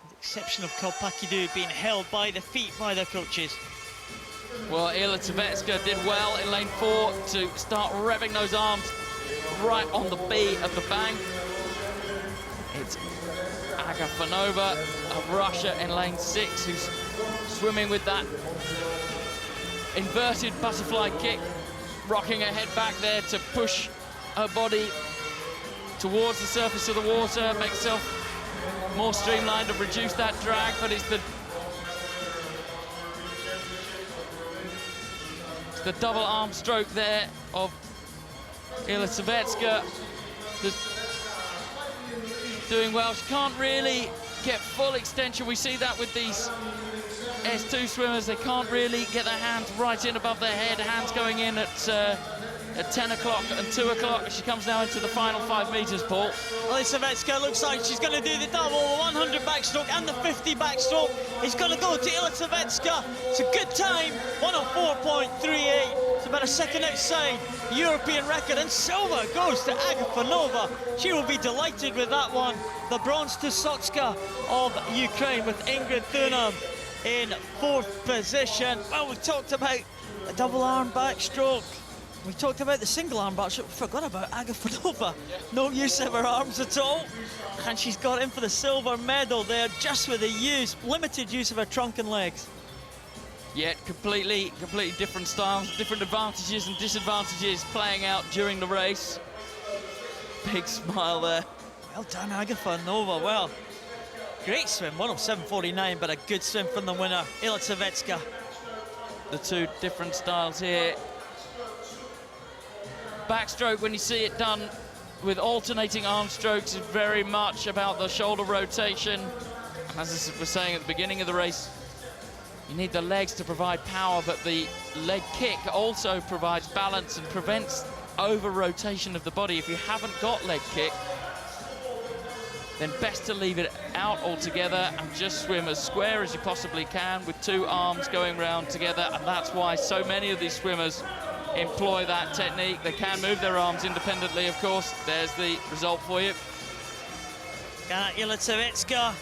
with the exception of Kalpakidou, being held by the feet by their coaches. Well, Ila Tvetka did well in lane 4 to start revving those arms right on the B of the bang. It's Agafonova of Russia in lane 6 who's swimming with that inverted butterfly kick, rocking her head back there to push her body towards the surface of the water, make herself more streamlined and reduce that drag, but it's the double arm stroke there of Ila Tvetka that's doing well. She can't really get full extension. We see that with these S2 swimmers. They can't really get their hands right in above their head. Hands going in at 10 o'clock and 2 o'clock. She comes now into the final 5 meters, Paul. Ila Tvetka looks like she's going to do the double, the 100 backstroke and the 50 backstroke. It's going to go to Ila Tvetka. It's a good time, 104.38. It's about a second outside European record, and silver goes to Agafonova. She will be delighted with that one. The bronze to Sotska of Ukraine, with Ingrid Thunam in 4th position. Well, we talked about the double arm backstroke. We talked about the single arm backstroke. We forgot about Agafonova. No use of her arms at all. And she's got in for the silver medal there, just with the limited use of her trunk and legs. Yeah, completely different styles, different advantages and disadvantages playing out during the race. Big smile there. Well done, Agafonova. Well, great swim, 107.49, but a good swim from the winner, Ila Tvetka. The two different styles here. Backstroke, when you see it done with alternating arm strokes, is very much about the shoulder rotation. As I was saying at the beginning of the race, you need the legs to provide power, but the leg kick also provides balance and prevents over-rotation of the body. If you haven't got leg kick, then best to leave it out altogether and just swim as square as you possibly can with 2 arms going round together, and that's why so many of these swimmers employ that technique. They can move their arms independently, of course. There's the result for you. Ila Tvetka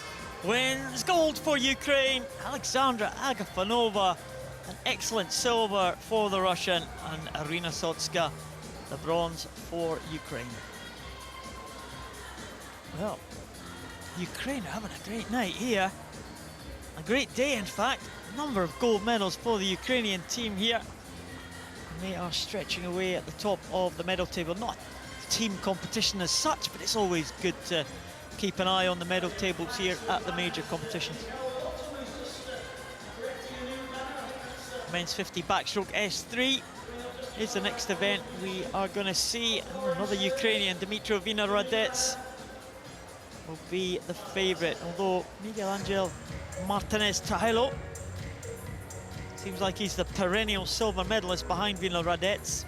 wins gold for Ukraine. Alexandra Agafonova, an excellent silver for the Russian, and Irina Sotska, the bronze for Ukraine. Well, Ukraine are having a great night here. A great day, in fact. A number of gold medals for the Ukrainian team here. And they are stretching away at the top of the medal table. Not team competition as such, but it's always good to keep an eye on the medal tables here at the major competitions. Men's 50 backstroke S3 is the next event we are going to see. Another Ukrainian, Dmytro Vinohradets, will be the favourite, although Miguel Angel Martinez Trujillo seems like he's the perennial silver medalist behind Vinohradets.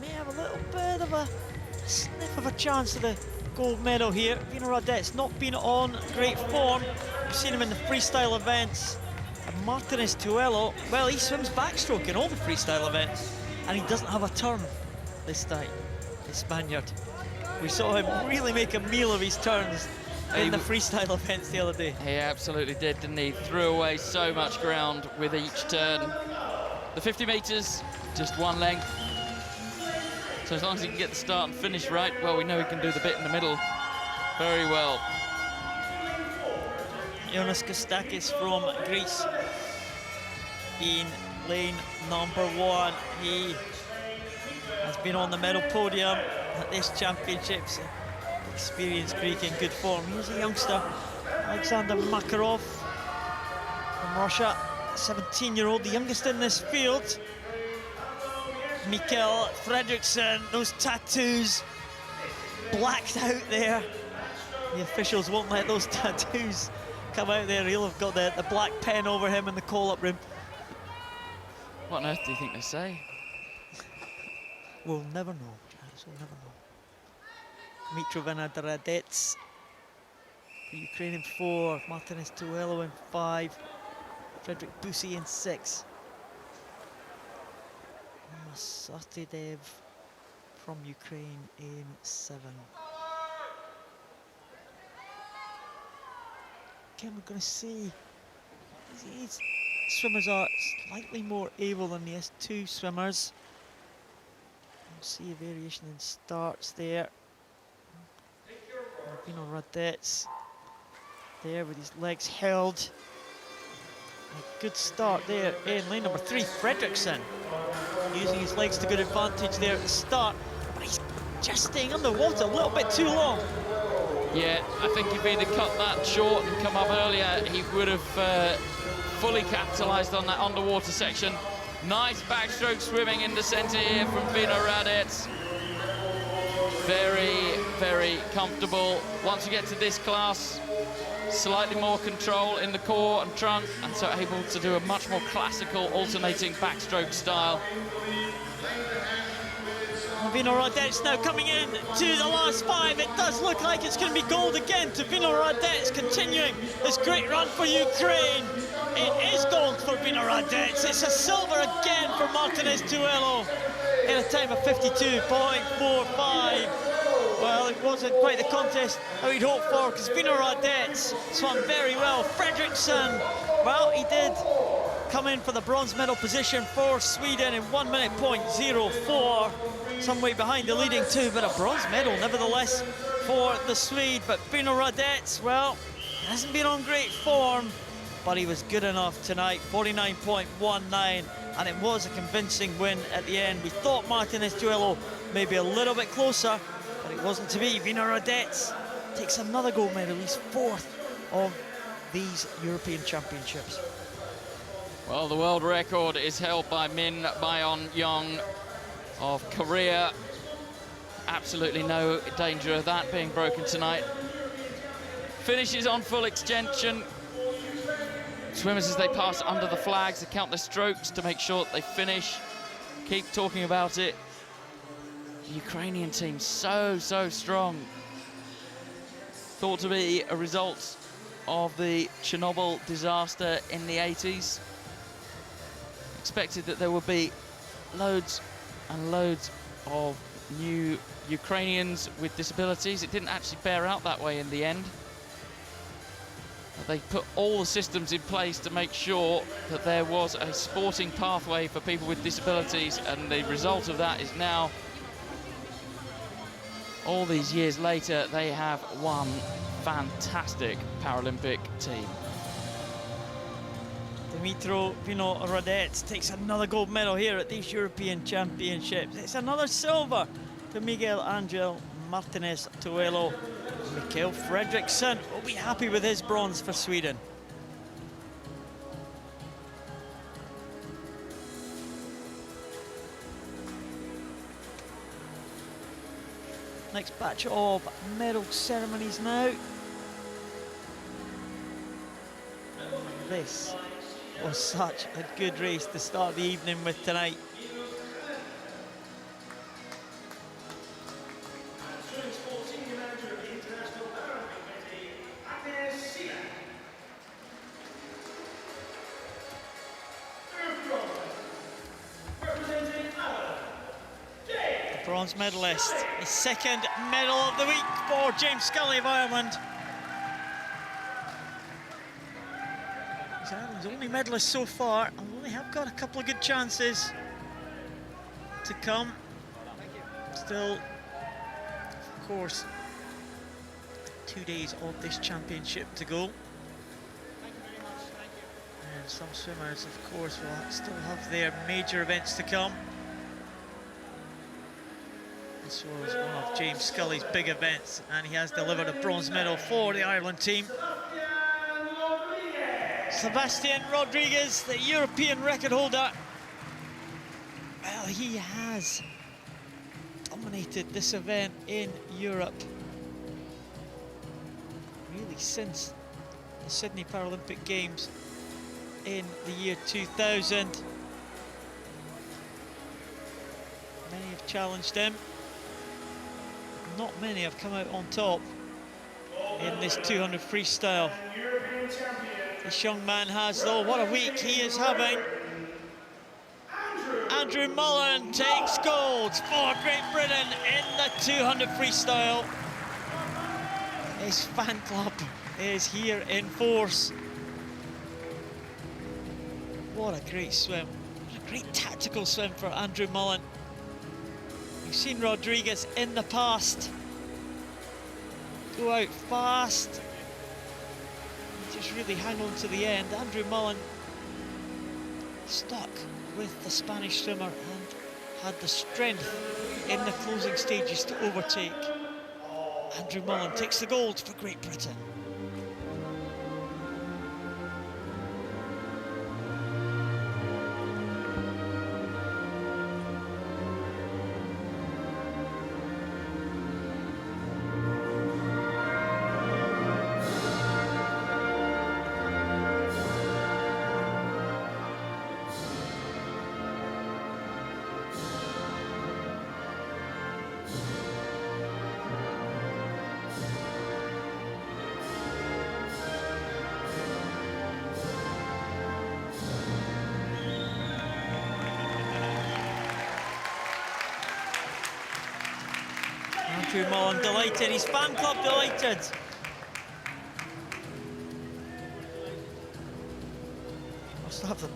May have a little bit of a sniff of a chance of the gold medal here. Vinohradets not been on great form. We've seen him in the freestyle events. And Martinez Trujillo, well, he swims backstroke in all the freestyle events, and he doesn't have a turn this time, the Spaniard. We saw him really make a meal of his turns in the freestyle events the other day. He absolutely did, didn't he? Threw away so much ground with each turn. The 50 meters, just one length. So as long as he can get the start and finish right, well, we know he can do the bit in the middle very well. Jonas Kostakis from Greece in lane number 1. He has been on the medal podium at this championships. Experienced Greek in good form. He's a youngster, Alexander Makarov from Russia, 17-year-old, the youngest in this field. Mikael Fredriksson, those tattoos blacked out there. The officials won't let those tattoos come out there. He'll have got the black pen over him in the call-up room. What on earth do you think they say? We'll never know, Jazz, we'll never know. Dmytro Vinohradets The Ukraine in 4, Martinez Tuelo in 5, Frederick Bussy in 6. Masatidev from Ukraine in 7. Again, we're going to see these swimmers are slightly more able than the S2 swimmers. We'll see a variation in starts there. Vino Radets there with his legs held. A good start there in lane number 3, Fredriksson, using his legs to good advantage there at the start, but he's just staying underwater a little bit too long. Yeah, I think if he'd have cut that short and come up earlier, he would have fully capitalised on that underwater section. Nice backstroke swimming in the centre here from Vino Radets. Very, very comfortable. Once you get to this class, slightly more control in the core and trunk, and so able to do a much more classical alternating backstroke style. Vino Radets now coming in to the last 5. It does look like it's going to be gold again to Vino Radets, continuing this great run for Ukraine. It is gold for Vino Radets. It's a silver again for Martinez Tuelo in a time of 52.45. Well, it wasn't quite the contest that we'd hoped for, because Vino Radets swam very well. Fredriksson, well, he did come in for the bronze medal position for Sweden in 1:04, some way behind the leading 2, but a bronze medal nevertheless for the Swede. But Vino Radets, well, he hasn't been on great form, but he was good enough tonight, 49.19, and it was a convincing win at the end. We thought Martinez Tuelo maybe a little bit closer, but it wasn't to be. Vino Radets takes another gold medal, he's 4th of these European Championships. Well, the world record is held by Min Bayon-Young of Korea. Absolutely no danger of that being broken tonight. Finishes on full extension. Swimmers, as they pass under the flags, they count their strokes to make sure that they finish. Keep talking about it. The Ukrainian team so strong. Thought to be a result of the Chernobyl disaster in the 80s. Expected that there would be loads and loads of new Ukrainians with disabilities. It didn't actually bear out that way in the end. They put all the systems in place to make sure that there was a sporting pathway for people with disabilities, and the result of that is now, all these years later, they have one fantastic Paralympic team. Dimitro Vino Radets takes another gold medal here at these European Championships. It's another silver to Miguel Angel Martinez Tuelo. Mikael Fredriksson will be happy with his bronze for Sweden. Next batch of medal ceremonies now. This was such a good race to start the evening with tonight. The bronze medalist, his 2nd medal of the week for James Scully of Ireland. Ireland's only medalist so far, and they have got a couple of good chances to come. Still, of course, 2 days of this championship to go. And some swimmers, of course, will still have their major events to come. This was one of James Scully's big events, and he has delivered a bronze medal for the Ireland team. Sebastian Rodriguez, the European record holder. Well, he has dominated this event in Europe really since the Sydney Paralympic Games in the year 2000. Many have challenged him. Not many have come out on top. in this 200 freestyle. This young man has, though, what a week he is having. Andrew Mullen takes gold for Great Britain in the 200 freestyle. His fan club is here in force. What a great swim. What a great tactical swim for Andrew Mullen. We've seen Rodriguez in the past go out fast, just really hang on to the end. Andrew Mullen stuck with the Spanish swimmer and had the strength in the closing stages to overtake. Andrew Mullen takes the gold for Great Britain. Andrew Mullen delighted, his fan club delighted. Must have the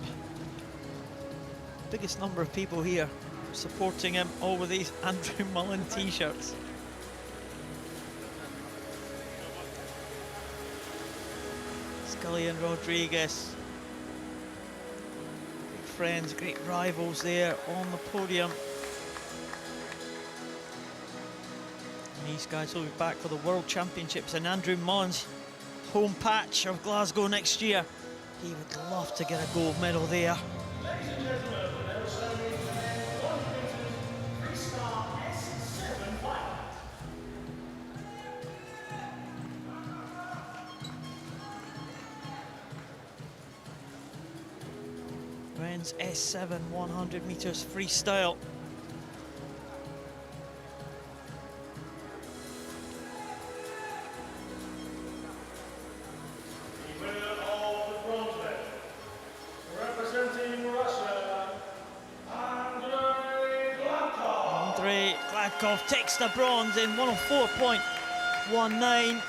biggest number of people here supporting him, all with these Andrew Mullen t-shirts. Scully and Rodriguez, great friends, great rivals there on the podium. These guys will be back for the World Championships in Andrew Mullen's home patch of Glasgow next year. He would love to get a gold medal there. Men's S7 100 meters freestyle. Takes the bronze in 104.19.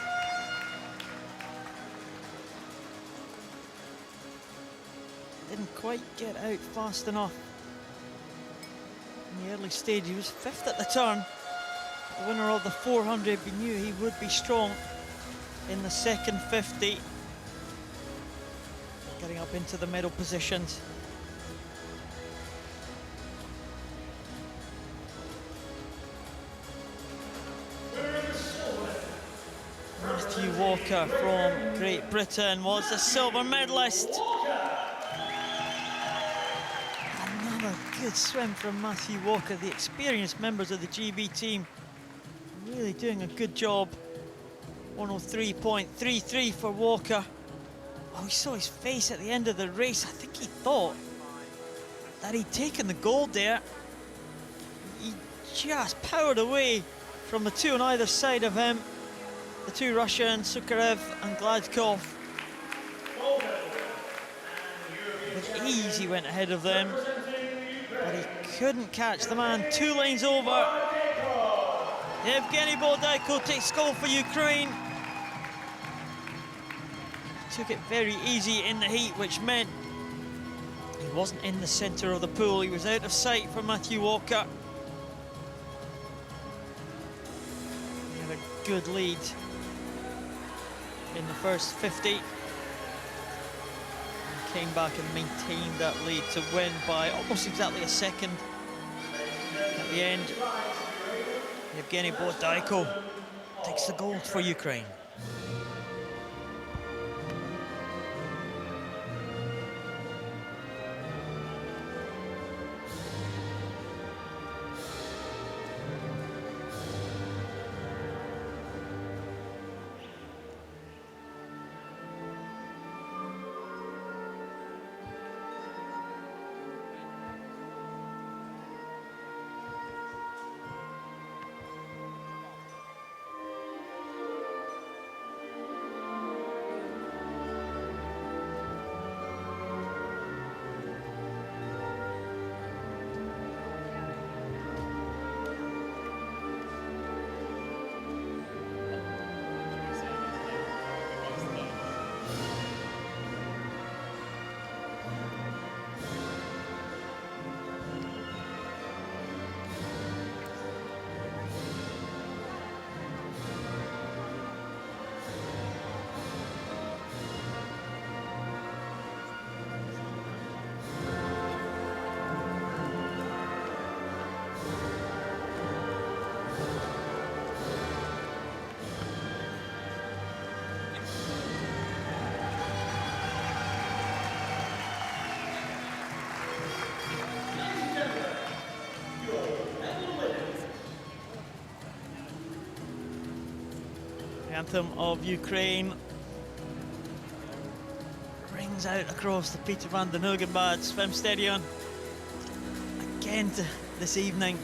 Didn't quite get out fast enough in the early stage. He was fifth at the turn. The winner of the 400, we knew he would be strong in the second 50. Getting up into the medal positions. Matthew Walker from Great Britain was the silver medalist. Another good swim from Matthew Walker. The experienced members of the GB team really doing a good job. 103.33 for Walker. Oh, we saw his face at the end of the race. I think he thought that he'd taken the gold there. He just powered away from the two on either side of him. The two Russians, Sukarev and Gladkov. With ease he went ahead of them, but he couldn't catch the man 2 lanes over. Evgeny Bordaiko takes gold for Ukraine. He took it very easy in the heat, which meant he wasn't in the centre of the pool. He was out of sight for Matthew Walker. He had a good lead in the first 50. And came back and maintained that lead to win by almost exactly a second. At the end, Evgeny Bordaiko takes the gold for Ukraine. anthem of Ukraine rings out across the Peter van den Hoogenbad Zwemstadion again this evening.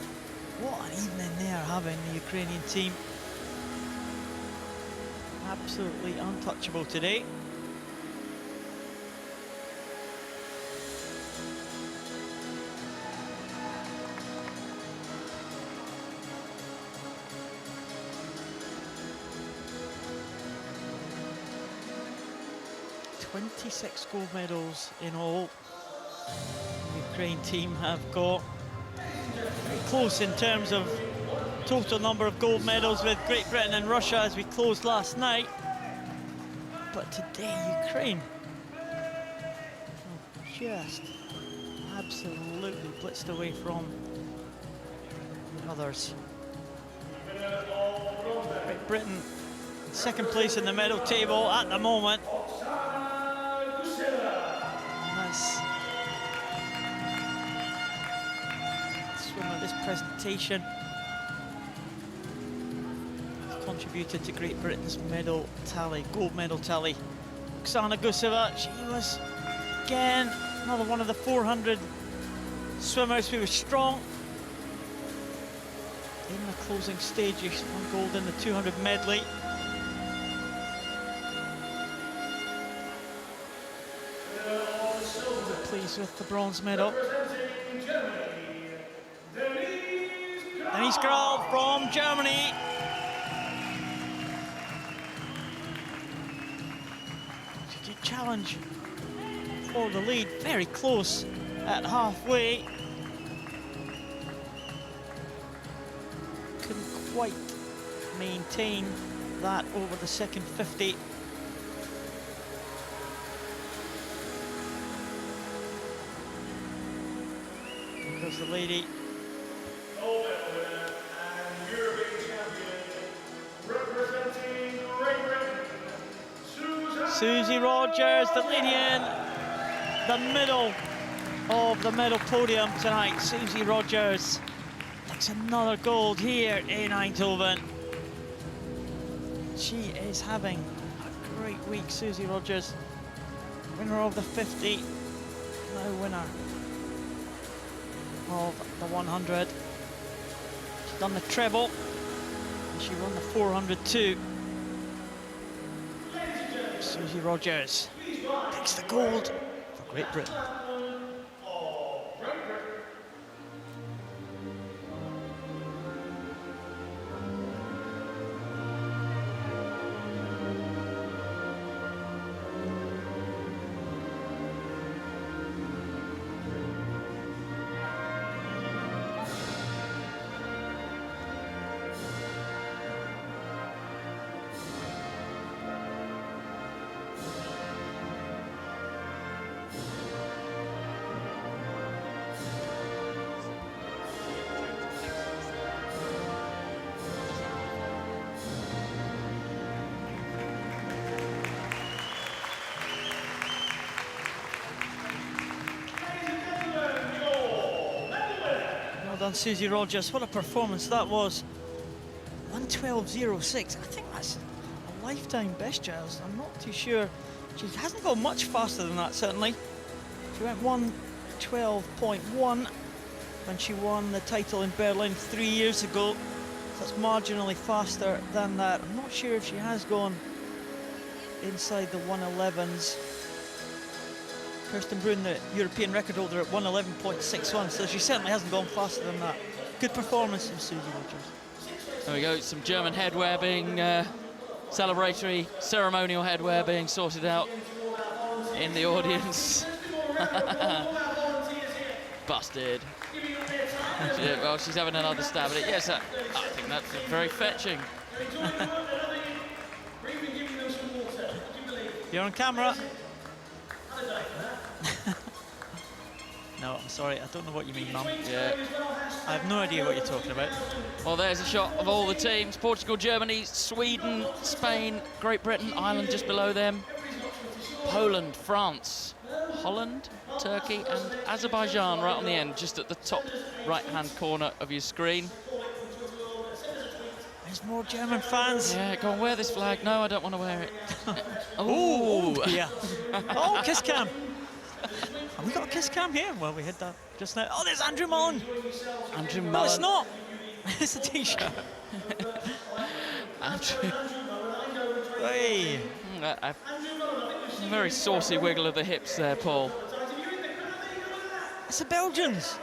What an evening they are having, the Ukrainian team. Absolutely untouchable today. "26 gold medals in all the Ukraine team have got. Very close in terms of total number of gold medals with Great Britain and Russia as we closed last night. But today, Ukraine just absolutely blitzed away from the others. Great Britain in second place in the medal table at the moment. This presentation has contributed to Great Britain's medal tally, gold medal tally. Oksana Guseva, she was again another one of the 400 swimmers who was strong in the closing stages. Won gold in the 200 medley. We're pleased with the bronze medal. Denise Graal from Germany. She did challenge for the lead, very close at halfway. Couldn't quite maintain that over the second 50. There's the lady. Susie Rogers, the lady in the middle of the medal podium tonight. Susie Rogers takes another gold here in Eindhoven. She is having a great week, Susie Rogers. Winner of the 50, now winner of the 100. She's done the treble, and she won the 400 too. Susie Rogers takes the gold for Great Britain. Well done, Susie Rogers. What a performance that was. 1:12.06. I think that's a lifetime best, Giles. I'm not too sure. She hasn't gone much faster than that, certainly. She went 1:12.1 when she won the title in Berlin 3 years ago. So that's marginally faster than that. I'm not sure if she has gone inside the 1:11s. Kirsten Brun, the European record holder, at 1:11.61, so she certainly hasn't gone faster than that. Good performance from Susie Rogers. There we go, some German headwear being, celebratory, ceremonial headwear being sorted out in the audience. Busted. Well, she's having another stab at it. Yes, I think that's very fetching. You're on camera. No, I'm sorry, I don't know what you mean, Mum. Yeah. I have no idea what you're talking about. Well, there's a shot of all the teams. Portugal, Germany, Sweden, Spain, Great Britain, Ireland just below them. Poland, France, Holland, Turkey and Azerbaijan right on the end, just at the top right-hand corner of your screen. There's more German fans. Yeah, go on, wear this flag. No, I don't want to wear it. Oh, yeah. Oh, kiss cam. Have we got a kiss cam here? Well, we had that just now. Oh, there's Andrew Mullen. Andrew Mullen. No, it's not. It's a t-shirt. Andrew. Hey. A very saucy wiggle of the hips there, Paul. It's the Belgians.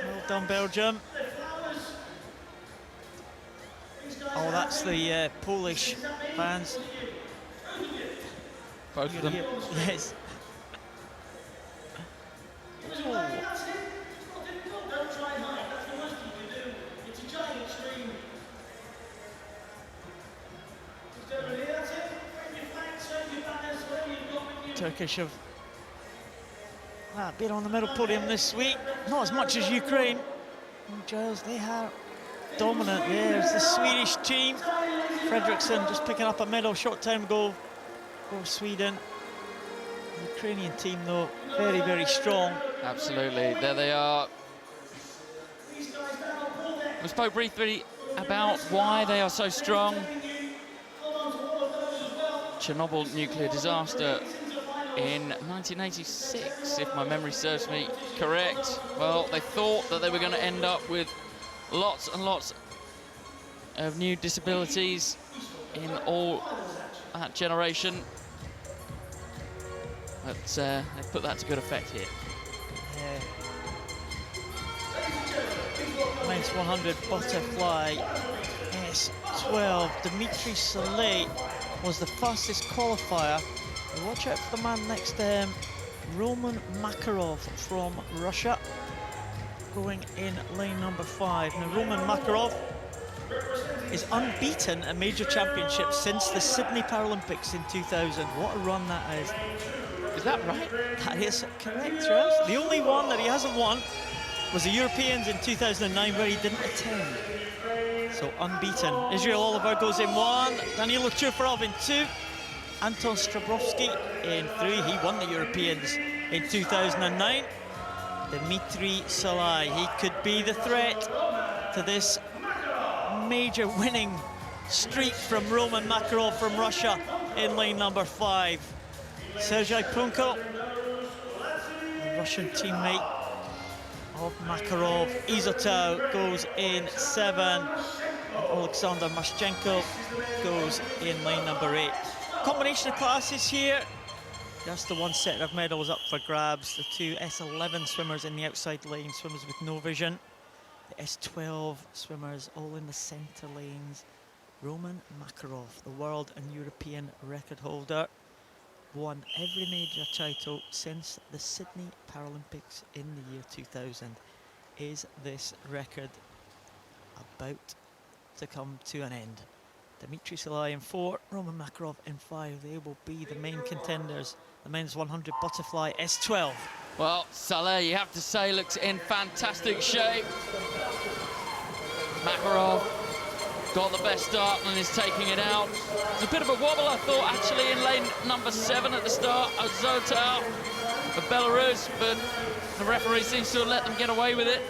Well done, Belgium. Oh, that's the Polish fans. Both of them. Yes. Turkish have been on the medal podium this week. Not as much as Ukraine. Giles, they are dominant. There's the Swedish team. Fredriksson just picking up a medal short time ago for Sweden. The Ukrainian team, though, very, very strong. Absolutely, there they are. We spoke briefly about why they are so strong. Chernobyl nuclear disaster in 1986, if my memory serves me correct. Well, they thought that they were going to end up with lots and lots of new disabilities in all that generation. But they've put that to good effect here. Yeah. Men's 100 butterfly S12. Dmitry Saleh was the fastest qualifier. Watch out for the man next to him, Roman Makarov from Russia, going in lane number 5. Now, Roman Makarov is unbeaten at major championships since the Sydney Paralympics in 2000. What a run that is. Is that right? That is correct, Raz. The only one that he hasn't won was the Europeans in 2009, where he didn't attend. So unbeaten. Israel Oliver goes in 1, Danilo Chufarov in 2, Anton Strabrowski in 3. He won the Europeans in 2009. Dmitry Saleh, he could be the threat to this major winning streak from Roman Makarov from Russia in lane number 5. Sergei Prunko, the Russian teammate of Makarov. Izotov goes in 7. And Alexander Mashchenko goes in lane number 8. Combination of classes here. Just the one set of medals up for grabs. The 2 S11 swimmers in the outside lane, swimmers with no vision. The S12 swimmers all in the centre lanes. Roman Makarov, the world and European record holder, won every major title since the Sydney Paralympics in the year 2000. Is this record about to come to an end? Dmitry Saleh in 4, Roman Makarov in 5. They will be the main contenders. The men's 100 butterfly S12. Well, Saleh, you have to say, looks in fantastic shape. Makarov got the best start and is taking it out. It's a bit of a wobble, I thought, actually, in lane number 7 at the start. Azotov of Belarus, but the referee seems to have let them get away with it.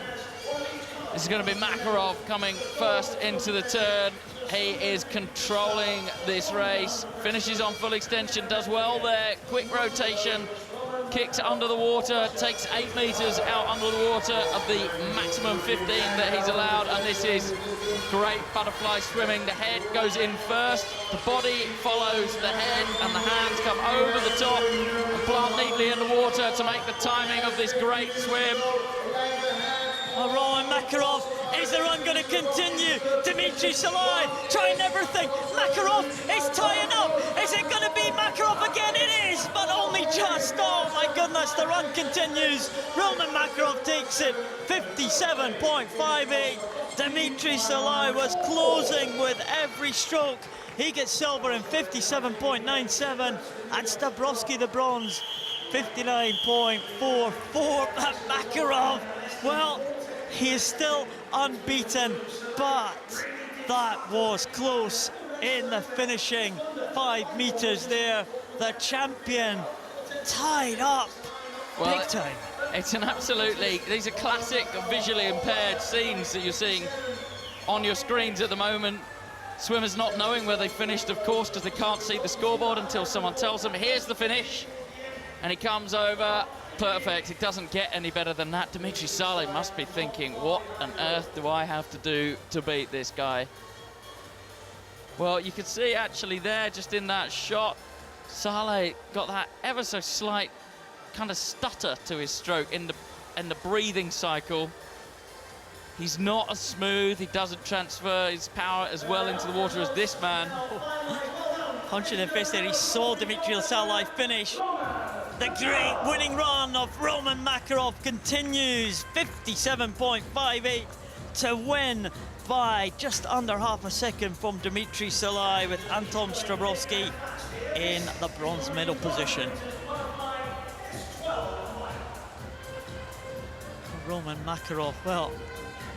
This is going to be Makarov coming first into the turn. He is controlling this race, finishes on full extension, does well there, quick rotation, kicks under the water, takes 8 meters out under the water of the maximum 15 that he's allowed, and this is great butterfly swimming. The head goes in first, the body follows the head, and the hands come over the top and plant neatly in the water to make the timing of this great swim. Roman Makarov, is the run going to continue? Dmitry Saleh trying everything. Makarov is tying up. Is it going to be Makarov again? It is, but only just. Oh my goodness, the run continues. Roman Makarov takes it, 57.58. Dmitry Saleh was closing with every stroke. He gets silver in 57.97, and Stabrowski the bronze, 59.44. Makarov, well, he is still unbeaten, but that was close in the finishing 5 meters there. The champion tied up big time. It's an absolutely, these are classic visually impaired scenes that you're seeing on your screens at the moment. Swimmers not knowing where they finished, of course, because they can't see the scoreboard until someone tells them, here's the finish. And he comes over, perfect. It doesn't get any better than that. Dimitri Saleh must be thinking, what on earth do I have to do to beat this guy? Well, you can see actually there, just in that shot, Saleh got that ever so slight kind of stutter to his stroke in the breathing cycle. He's not as smooth, he doesn't transfer his power as well into the water as this man. Punching in the face there, he saw Dimitri Saleh finish. The great winning run of Roman Makarov continues, 57.58 to win by just under half a second from Dimitri Saleh, with Anton Strabrowski in the bronze medal position. Roman Makarov, well,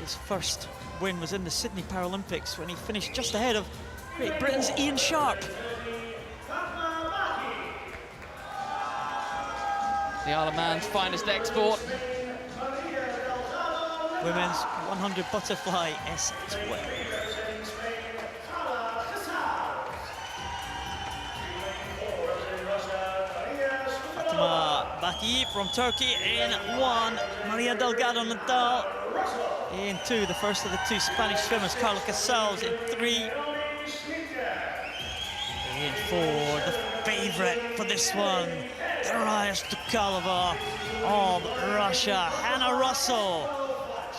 his first win was in the Sydney Paralympics when he finished just ahead of Great Britain's Ian Sharp. The Isle of Man's finest export. Women's 100 butterfly S12. Fatima Baki from Turkey in 1. Maria Delgado Nadal in 2. The first of the two Spanish swimmers, Carla Casals, in 3. In 4, the favourite for this one, Darya Stukalova of Russia, Hannah Russell.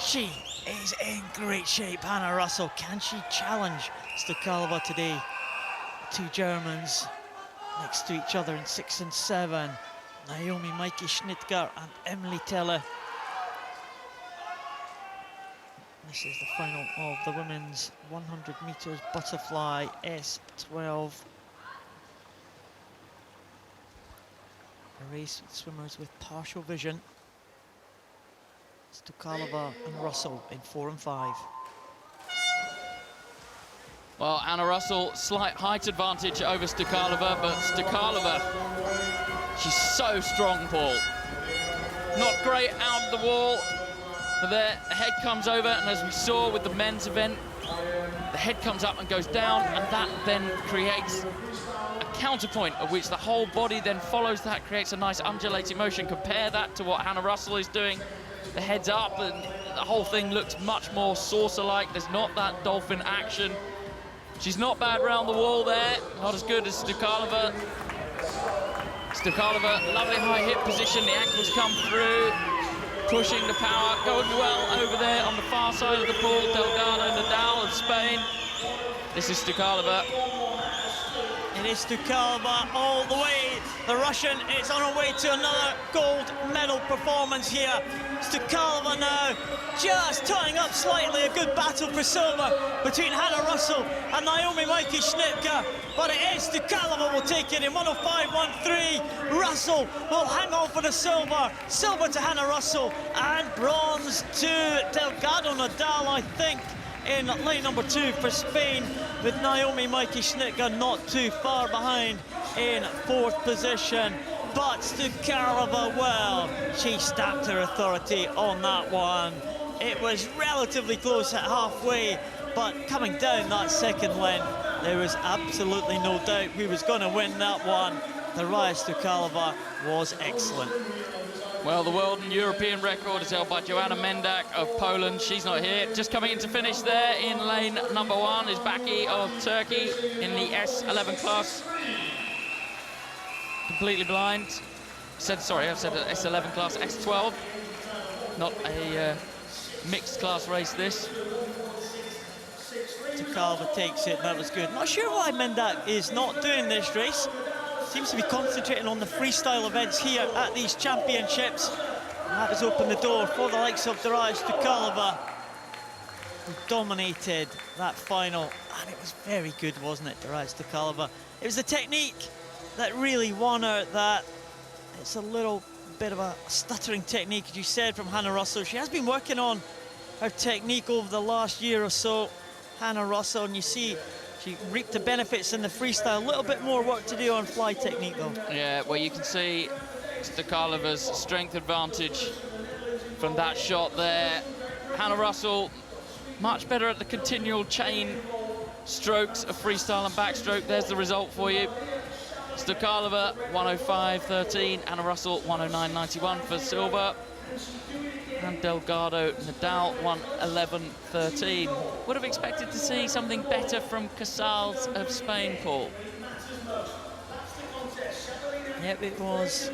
She is in great shape, Hannah Russell. Can she challenge Stukalova today? Two Germans next to each other in 6 and 7. Naomi Mikey Schnittger and Emily Teller. This is the final of the women's 100 meters butterfly S12. A race with swimmers with partial vision. Stukalova and Russell in 4 and 5. Well, Anna Russell, slight height advantage over Stukalova, but Stukalova, she's so strong, Paul. Not great out of the wall, but there, the head comes over, and as we saw with the men's event, the head comes up and goes down, and that then creates a counterpoint of which the whole body then follows that, creates a nice undulating motion. Compare that to what Hannah Russell is doing. The head's up, and the whole thing looks much more saucer-like. There's not that dolphin action. She's not bad round the wall there, not as good as Stukalova. Stukalova, lovely high hip position, the ankles come through, pushing the power, going well over there on the far side of the pool. Delgado Nadal of Spain. This is Stukalova. It is Stukalova all the way. The Russian is on her way to another gold medal performance here. Stukalova now just tying up slightly. A good battle for silver between Hannah Russell and Naomi Mikey Schnittger. But it is Stukalova will take it in 105.13. Russell will hang on for the silver. Silver to Hannah Russell and bronze to Delgado Nadal, I think, in lane number 2 for Spain, with Naomi Mikey Schnittger not too far behind in 4th position. But Stukalova, well, she stamped her authority on that one. It was relatively close at halfway, but coming down that second length, there was absolutely no doubt who was going to win that one. Darya Stukalova was excellent. Well, the world and European record is held by Joanna Mendak of Poland. She's not here. Just coming in to finish there in lane number 1 is Baki of Turkey in the S11 class. Completely blind. Sorry, I've said S11 class, S12. Not a mixed class race, this. Stukalova takes it, that was good. Not sure why Mendak is not doing this race. Seems to be concentrating on the freestyle events here at these championships. And that has opened the door for the likes of Darya Stukalova, who dominated that final. And it was very good, wasn't it, Darya Stukalova? It was the technique that really won her. That it's a little bit of a stuttering technique, as you said, from Hannah Russell. She has been working on her technique over the last year or so, Hannah Russell, and you see she reaped the benefits in the freestyle. A little bit more work to do on fly technique, though. Yeah, well, you can see Stukalova's strength advantage from that shot there. Hannah Russell much better at the continual chain strokes of freestyle and backstroke. There's the result for you. Stokalova 105.13, Anna Russell 109.91 for silver, and Delgado Nadal 111.13. Would have expected to see something better from Casals of Spain, Paul. Yep, it was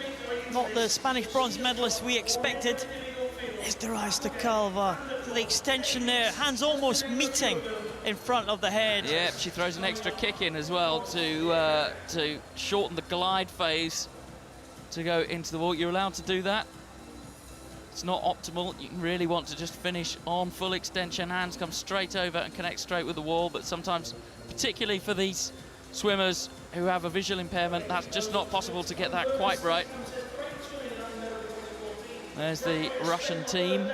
not the Spanish bronze medalist we expected. There's Stokalova. The extension there, hands almost meeting in front of the head. Yep, she throws an extra kick in as well to shorten the glide phase to go into the wall. You're allowed to do that. It's not optimal. You really want to just finish on full extension. Hands come straight over and connect straight with the wall, but sometimes, particularly for these swimmers who have a visual impairment, that's just not possible to get that quite right. There's the Russian team.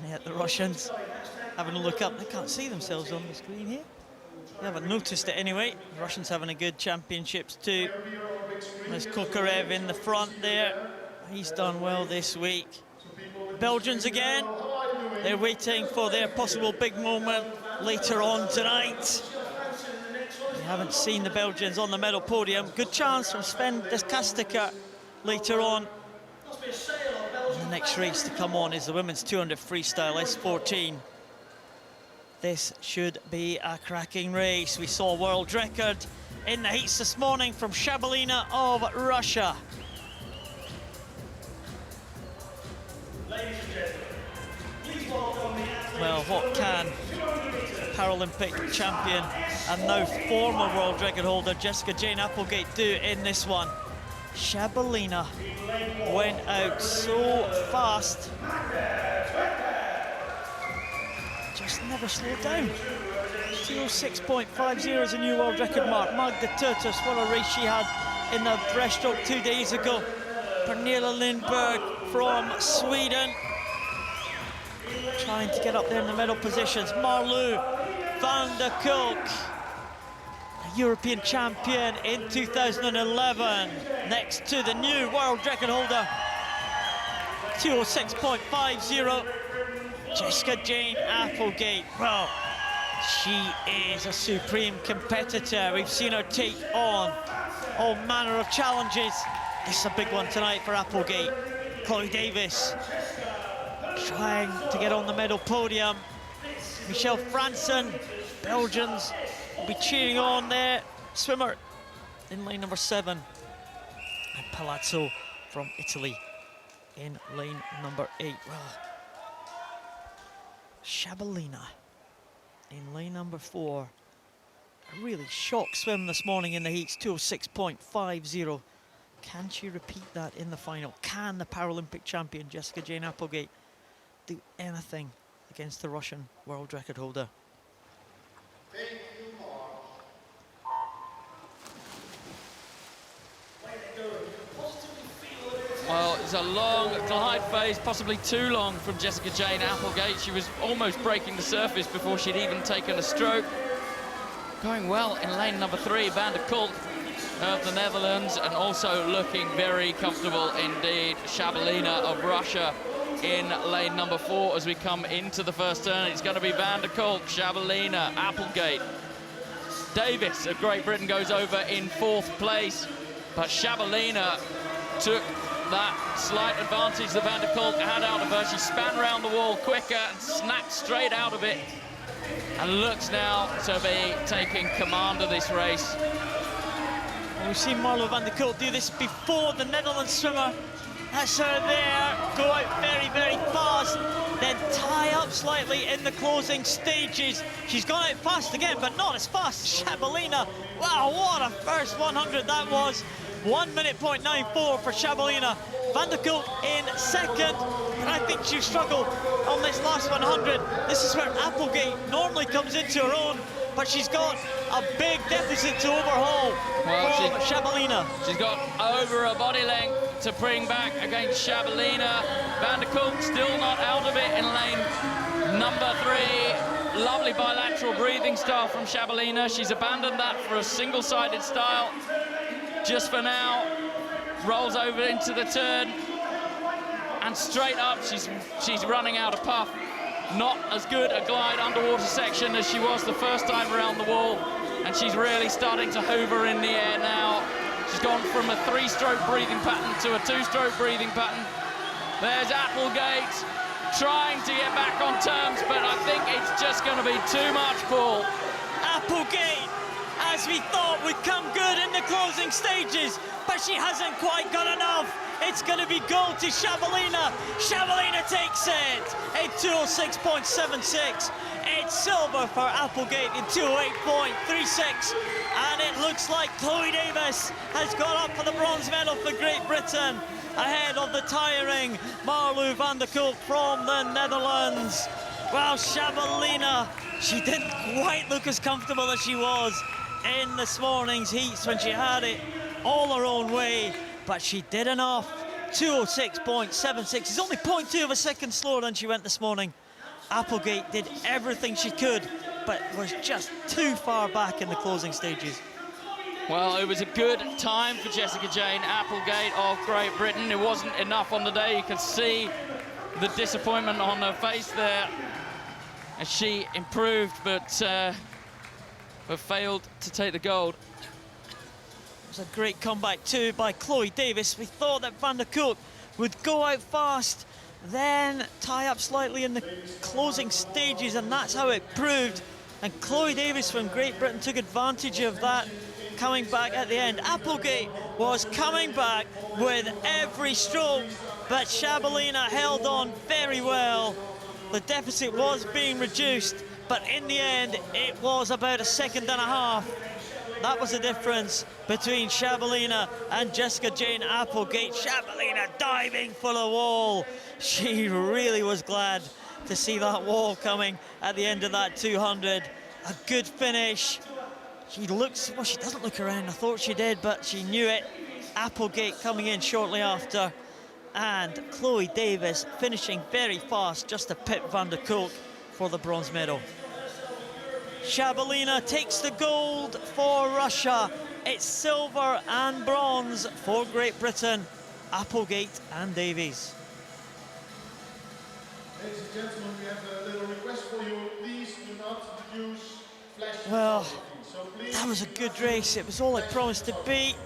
Yeah, the Russians having a look up. They can't see themselves on the screen here. They haven't noticed it anyway. The Russians having a good championships too. There's Kokarev in the front there. He's done well this week. Belgians again. They're waiting for their possible big moment later on tonight. We haven't seen the Belgians on the medal podium. Good chance from Sven Deskastika later on. And the next race to come on is the women's 200 freestyle S14. This should be a cracking race. We saw a world record in the heats this morning from Shabalina of Russia. Well, what can Paralympic champion and now former world record holder Jessica Jane Applegate do in this one? Shabalina went out so fast, just never slowed down. 206.50 is a new world record mark. Magda Turtus, what a race she had in the breaststroke 2 days ago. Pernilla Lindberg from Sweden, trying to get up there in the medal positions. Marlou van der Kolk, a European champion in 2011, next to the new world record holder, 206.50, Jessica Jane Applegate. Well, she is a supreme competitor. We've seen her take on all manner of challenges. This is a big one tonight for Applegate. Chloe Davis trying to get on the medal podium. Michelle Franson, Belgians will be cheering on there. Swimmer in lane number 7. And Palazzo from Italy in lane number 8. Well, Shabalina in lane number 4. A really shock swim this morning in the heats, 206.50. Can she repeat that in the final? Can the Paralympic champion Jessica Jane Applegate do anything against the Russian world record holder? Well, it's a long glide phase, possibly too long from Jessica Jane Applegate. She was almost breaking the surface before she'd even taken a stroke. Going well in lane number 3, Van der Kolk of the Netherlands, and also looking very comfortable indeed, Shabalina of Russia in lane number 4 as we come into the first turn. It's going to be Van der Kolk, Shabalina, Applegate. Davis of Great Britain goes over in 4th place, but Shabalina took that slight advantage that Van der Kolk had out of her. She span around the wall quicker and snapped straight out of it, and looks now to be taking command of this race. We've seen Marlo van der Kolk do this before. The Netherlands swimmer, that's her there, go out very, very fast, then tie up slightly in the closing stages. She's gone out fast again, but not as fast as Shabalina. Wow, what a first 100 that was. 1:94 for Shabalina. Van der Kolk in 2nd, and I think she struggled on this last 100. This is where Applegate normally comes into her own, but she's got a big deficit to overhaul from Shabalina. She's got over a body length to bring back against Shabalina. Van der Kolk still not out of it in lane number 3. Lovely bilateral breathing style from Shabalina. She's abandoned that for a single-sided style just for now. Rolls over into the turn and straight up. She's running out of puff. Not as good a glide underwater section as she was the first time around the wall, and she's really starting to hover in the air now. She's gone from a 3-stroke breathing pattern to a 2-stroke breathing pattern. There's Applegate trying to get back on terms, but I think it's just going to be too much, Paul. Applegate, as we thought, would come good in the closing stages, but she hasn't quite got enough. It's going to be gold to Shabalina. Shabalina takes it in 206.76. It's silver for Applegate in 208.36. And it looks like Chloe Davis has got up for the bronze medal for Great Britain, ahead of the tiring Marlou van der Kolk from the Netherlands. Well, Shabalina, she didn't quite look as comfortable as she was in this morning's heats when she had it all her own way, but she did enough. 206.76. It's only 0.2 of a second slower than she went this morning. Applegate did everything she could, but was just too far back in the closing stages. Well, it was a good time for Jessica Jane Applegate of Great Britain. It wasn't enough on the day. You could see the disappointment on her face there as she improved, but failed to take the gold. It was a great comeback too by Chloe Davis. We thought that van der Kolk would go out fast, then tie up slightly in the closing stages, and that's how it proved. And Chloe Davis from Great Britain took advantage of that, coming back at the end. Applegate was coming back with every stroke, but Shabalina held on very well. The deficit was being reduced, but in the end, it was about a second and a half. That was the difference between Shabalina and Jessica Jane Applegate. Shabalina diving for the wall. She really was glad to see that wall coming at the end of that 200. A good finish. She looks, well, she doesn't look around. I thought she did, but she knew it. Applegate coming in shortly after. And Chloe Davis finishing very fast, just to pip van der Kolk for the bronze medal. Shabalina takes the gold for Russia. It's silver and bronze for Great Britain, Applegate and Davies. Ladies and gentlemen, we have a little request for you. Please do not use flash. Well, so please, that was a good race. It was all it promised to be.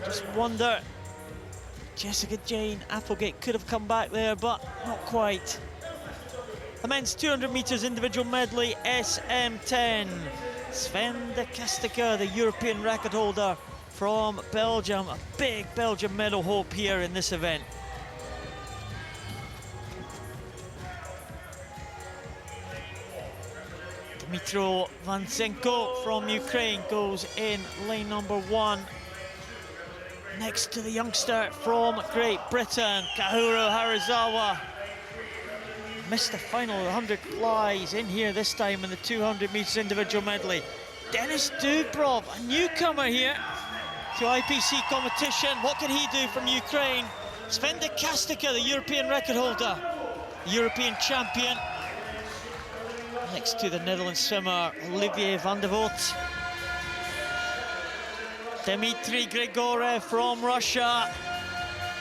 Just wonder, Jessica Jane Applegate could have come back there, but not quite. The men's 200 metres individual medley, SM10. Sven de Castecker, the European record holder from Belgium. A big Belgian medal hope here in this event. Dmytro Vansenko from Ukraine goes in lane number 1. Next to the youngster from Great Britain, Kahuro Harizawa. Missed the final 100 flies in here this time in the 200 metres individual medley. Denis Dubrov, a newcomer here to IPC competition. What can he do from Ukraine? Sven de Castecker, the European record holder, European champion. Next to the Netherlands swimmer, Olivier van der Voort. Dmitry Grigorev from Russia.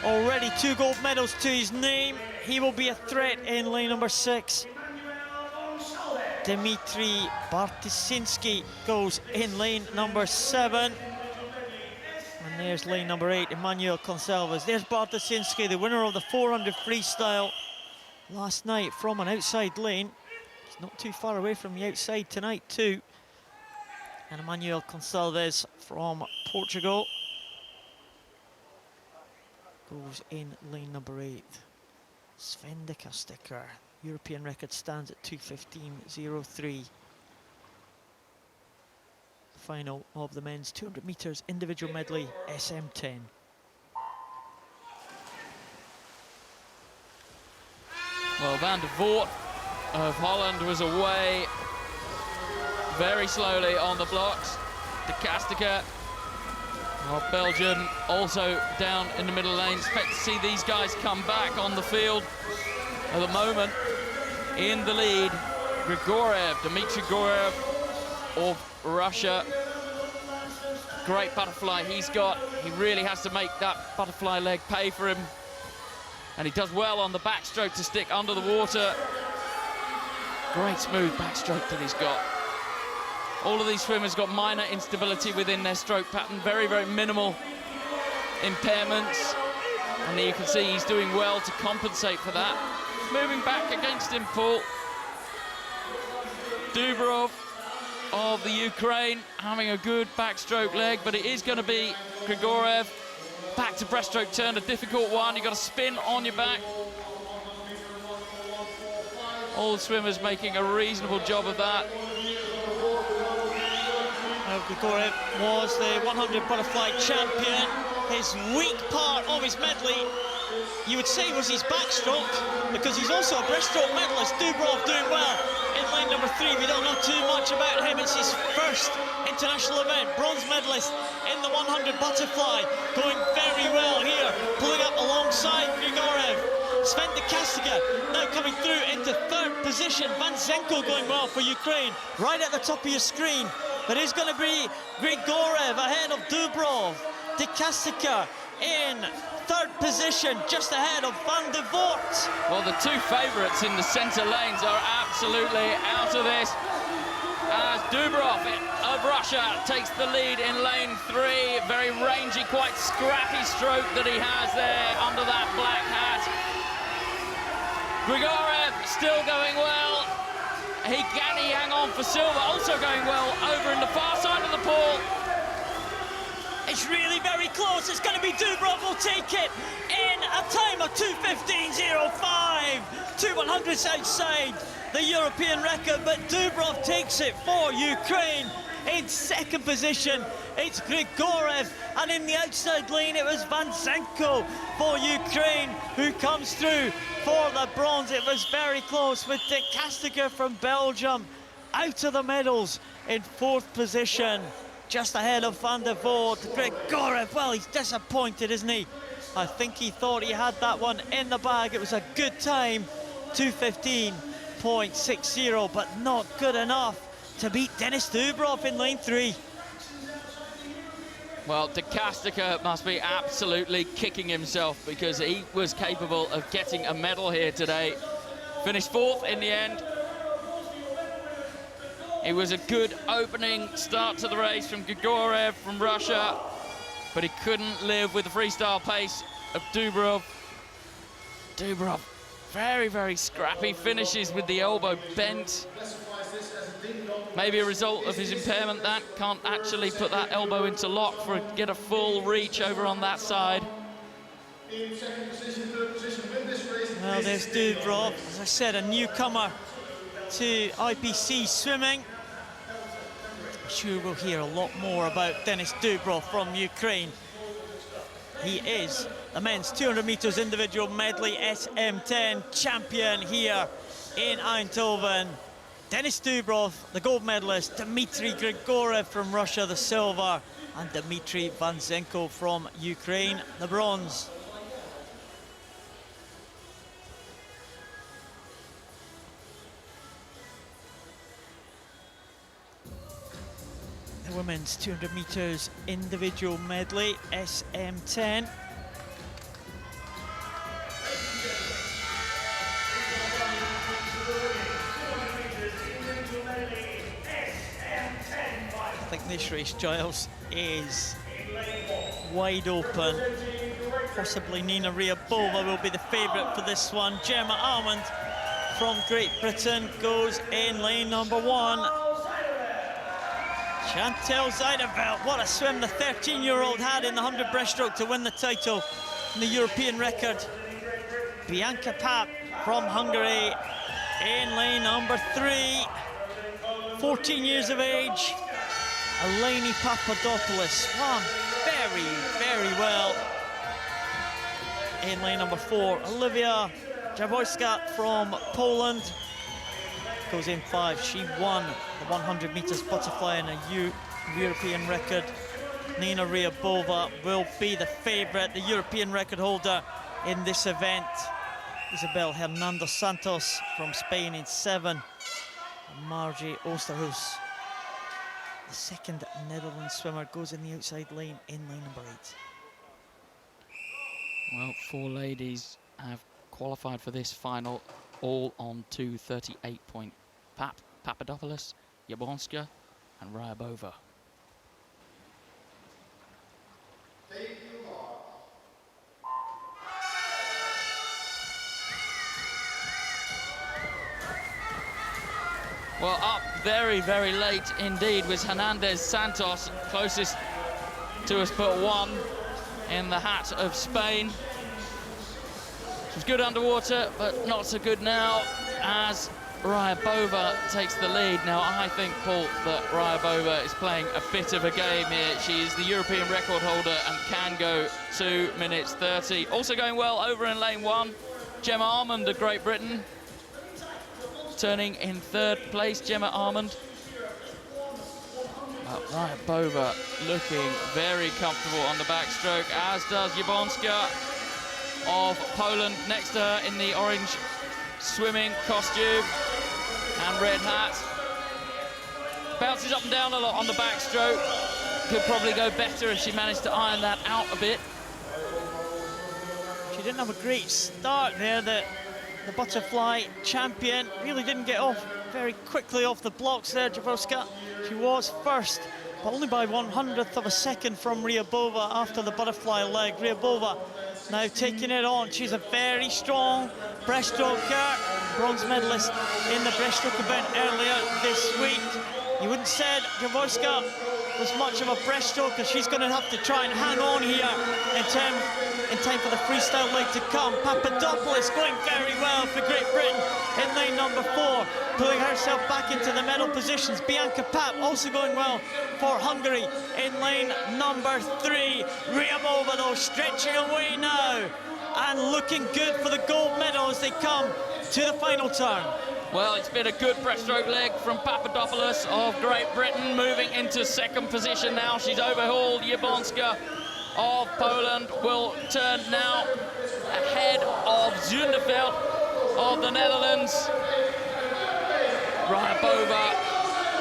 Already 2 gold medals to his name. He will be a threat in lane number 6. Dmitry Bartysinski goes in lane number 7. And there's lane number 8, Emmanuel Consalves. There's Bartysinski, the winner of the 400 freestyle last night from an outside lane. He's not too far away from the outside tonight too. And Emmanuel Consalves from Portugal goes in lane number 8. Sven de Castecker, European record stands at 2:15.03. Final of the men's 200 metres individual medley, SM10. Well, Van der Voort of Holland was away very slowly on the blocks. De Castecker of Belgium also down in the middle lane. Expect to see these guys come back on the field. At the moment, in the lead, Grigorev, Dmitry Grigorev of Russia. Great butterfly he's got. He really has to make that butterfly leg pay for him. And he does well on the backstroke to stick under the water. Great smooth backstroke that he's got. All of these swimmers got minor instability within their stroke pattern, very, very minimal impairments. And you can see he's doing well to compensate for that. Moving back against him, Paul. Dubrov of the Ukraine having a good backstroke leg, but it is going to be Grigorev. Back to breaststroke turn, a difficult one. You've got to spin on your back. All swimmers making a reasonable job of that. Grigorev was the 100 butterfly champion. His weak part of his medley, you would say, was his backstroke, because he's also a breaststroke medalist. Dubrov doing well in lane number 3. We don't know too much about him. It's his first international event. Bronze medalist in the 100 butterfly, going very well here, pulling up alongside Grigorev. Sven de Castiga now coming through into 3rd position. Vanzenko going well for Ukraine, right at the top of your screen. But it's going to be Grigorev ahead of Dubrov. De Castiga in 3rd position, just ahead of Van der Voort. Well, the two favourites in the centre lanes are absolutely out of this, as Dubrov of Russia takes the lead in lane 3. Very rangy, quite scrappy stroke that he has there under that black hat. Grigorev still going well. He hang on for silver, also going well over in the far side of the pool. It's really very close. It's going to be Dubrov will take it in a time of 2:15.05. 2/100ths outside the European record, but Dubrov takes it for Ukraine. In 2nd position, it's Grigorev, and in the outside lane, it was Vanzenko for Ukraine, who comes through for the bronze. It was very close, with De Castiga from Belgium out of the medals in 4th position, just ahead of Van der Voort. Grigorev, well, he's disappointed, isn't he? I think he thought he had that one in the bag. It was a good time, 2:15.60, but not good enough to beat Denis Dubrov in lane 3. Well, De Castiga must be absolutely kicking himself, because he was capable of getting a medal here today. Finished 4th in the end. It was a good opening start to the race from Grigorev from Russia, but he couldn't live with the freestyle pace of Dubrov. Dubrov, very, very scrappy, finishes with the elbow bent. Maybe a result of his impairment, that can't actually put that elbow into lock for get a full reach over on that side. Well, there's Dubrov, as I said, a newcomer to IPC swimming. I'm sure we'll hear a lot more about Denis Dubrov from Ukraine. He is the men's 200 meters individual medley SM10 champion here in Eindhoven. Denis Dubrov, the gold medalist, Dmitry Grigorev from Russia, the silver, and Dmitry Vanzenko from Ukraine, the bronze. The women's 200 meters individual medley, SM10. I think this race, Giles, is wide open. Possibly Nina Ryabova will be the favourite for this one. Gemma Almond from Great Britain goes in lane number 1. Chantal Zuiderveld, what a swim the 13-year-old had in the 100 breaststroke to win the title in the European record. Bianca Pap from Hungary in lane number 3. 14 years of age. Eleni Papadopoulos swam very, very well in lane number 4. Olivia Jaworska from Poland goes in 5. She won the 100 meters butterfly in a European record. Nina Ryabova will be the favorite, the European record holder in this event. Isabel Hernando Santos from Spain in 7. Margie Oosterhuis, the second Netherlands swimmer, goes in the outside lane in lane number 8. Well, 4 ladies have qualified for this final all on 2:38 point. Papadopoulos, Jablonska and Ryabova. Well, up very, very late indeed was Hernandez Santos, closest to us but one in the hat of Spain. She was good underwater, but not so good now as Ryabova takes the lead. Now, I think, Paul, that Ryabova is playing a bit of a game here. She is the European record holder and can go 2 minutes 30. Also going well over in lane 1, Gemma Armand of Great Britain. Turning in 3rd place, Gemma Armand. Ryabova looking very comfortable on the backstroke, as does Jablonska of Poland next to her in the orange swimming costume and red hat. Bounces up and down a lot on the backstroke. Could probably go better if she managed to iron that out a bit. She didn't have a great start there. The butterfly champion really didn't get off very quickly off the blocks there, Jablonska. She was first, but only by 1/100th of a second from Ryabova after the butterfly leg. Ryabova now taking it on. She's a very strong breaststroker, bronze medalist in the breaststroke event earlier this week. You wouldn't say Jablonska was much of a breaststroker. She's going to have to try and hang on here in time for the freestyle leg to come. Papadopoulos going very well for Great Britain in lane number 4, pulling herself back into the medal positions. Bianca Pap also going well for Hungary in lane number 3. Ryabova, though, stretching away now and looking good for the gold medal as they come to the final turn. Well, it's been a good breaststroke leg from Papadopoulos of Great Britain, moving into 2nd position now. She's overhauled Jablonska of Poland, will turn now ahead of Zundeveld of the Netherlands. Ryabova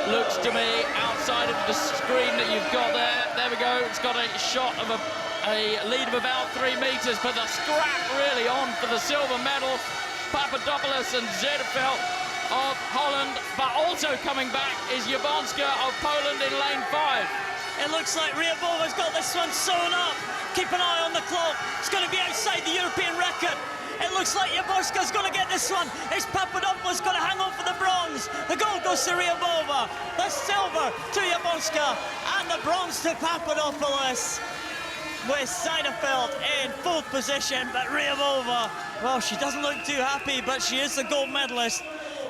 looks to me outside of the screen that you've got there. There we go, it's got a shot of a lead of about 3 meters, but the scrap really on for the silver medal. Papadopoulos and Zundeveld of Holland, but also coming back is Jablonska of Poland in lane 5. It looks like Ryabova's got this one sewn up. Keep an eye on the clock. It's going to be outside the European record. It looks like Jablonska's going to get this one. Is Papadopoulos going to hang on for the bronze? The gold goes to Ryabova. The silver to Jablonska. And the bronze to Papadopoulos. With Zundeveld in 4th position, but Ryabova, well, she doesn't look too happy, but she is the gold medalist.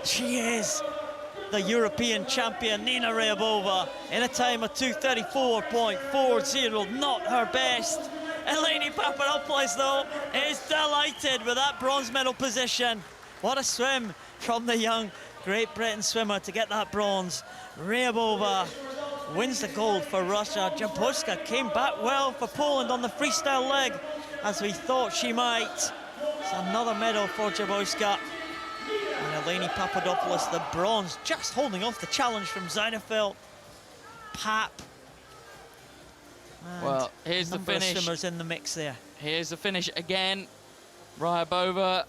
She is the European champion, Nina Ryabova, in a time of 2:34.40, not her best. Eleni Papadopoulos, though, is delighted with that bronze medal position. What a swim from the young Great Britain swimmer to get that bronze. Ryabova wins the gold for Russia. Jablonska came back well for Poland on the freestyle leg, as we thought she might. It's another medal for Jablonska. And Eleni Papadopoulos, the bronze, just holding off the challenge from Zundeveld. Pap. And well, here's the finish. Swimmers in the mix there. Here's the finish again. Ryabova,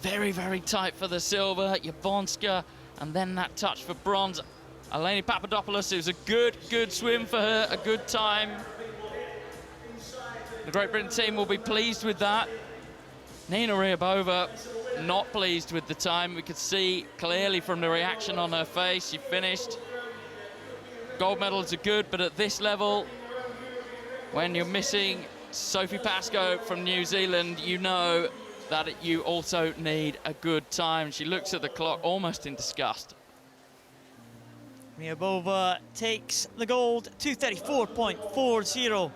very, very tight for the silver. Jablonska, and then that touch for bronze. Eleni Papadopoulos, it was a good swim for her, a good time. The Great Britain team will be pleased with that. Nina Ryabova, not pleased with the time. We could see clearly from the reaction on her face. She finished. Gold medals are good, but at this level, when you're missing Sophie Pascoe from New Zealand, you know that you also need a good time. She looks at the clock almost in disgust. Ryabova takes the gold, 2:34.40.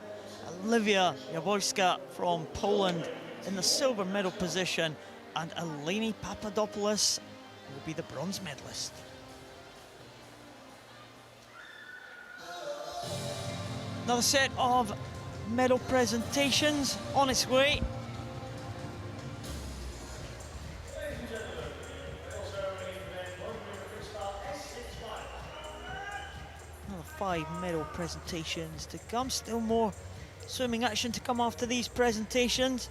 Olivia Jablonska from Poland in the silver medal position, and Eleni Papadopoulos will be the bronze medalist. Another set of medal presentations on its way. Another 5 medal presentations to come. Still more swimming action to come after these presentations.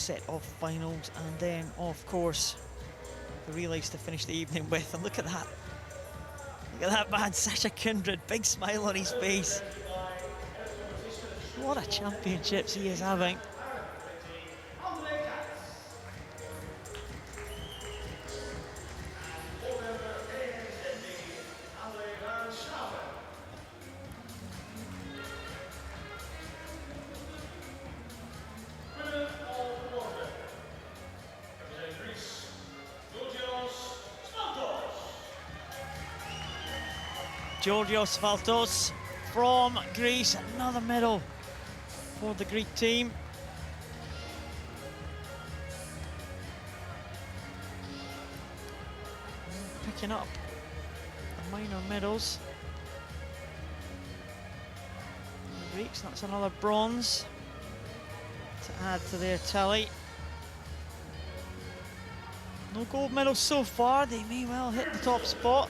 set of finals, and then of course the relays to finish the evening with. And look at that. Look at that man, Sasha Kindred, big smile on his face. What a championships he is having. Georgios Valtos from Greece, another medal for the Greek team. Picking up the minor medals. The Greeks, that's another bronze to add to their tally. No gold medals so far, they may well hit the top spot.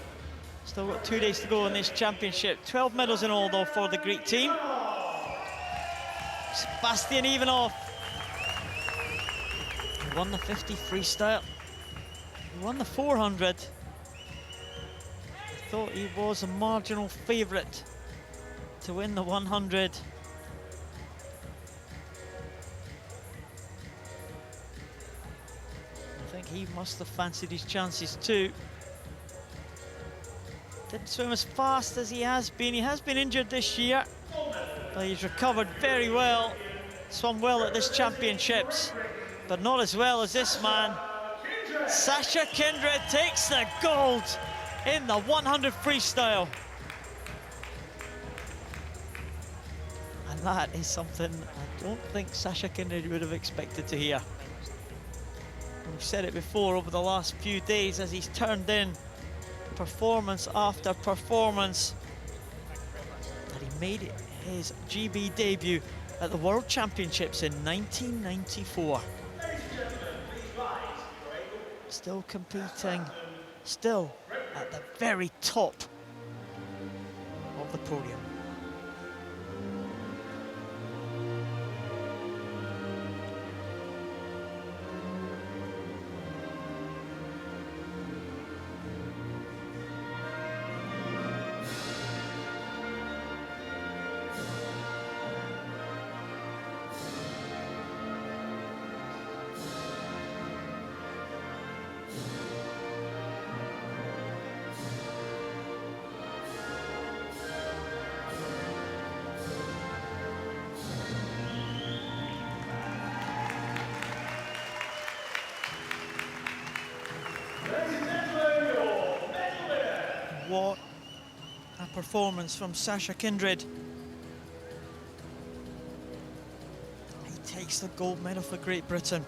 Still got 2 days to go in this championship. 12 medals in all, though, for the Greek team. Sebastian Ivanov. He won the 50 freestyle. He won the 400. I thought he was a marginal favourite to win the 100. I think he must have fancied his chances too. Didn't swim as fast as he has been. He has been injured this year, but he's recovered very well. Swum well at this championships, but not as well as this man. Sasha Kindred takes the gold in the 100 freestyle. And that is something I don't think Sasha Kindred would have expected to hear. We've said it before over the last few days as he's turned in performance after performance, that he made his GB debut at the World Championships in 1994. Still competing, still at the very top of the podium. What a performance from Sasha Kindred. He takes the gold medal for Great Britain.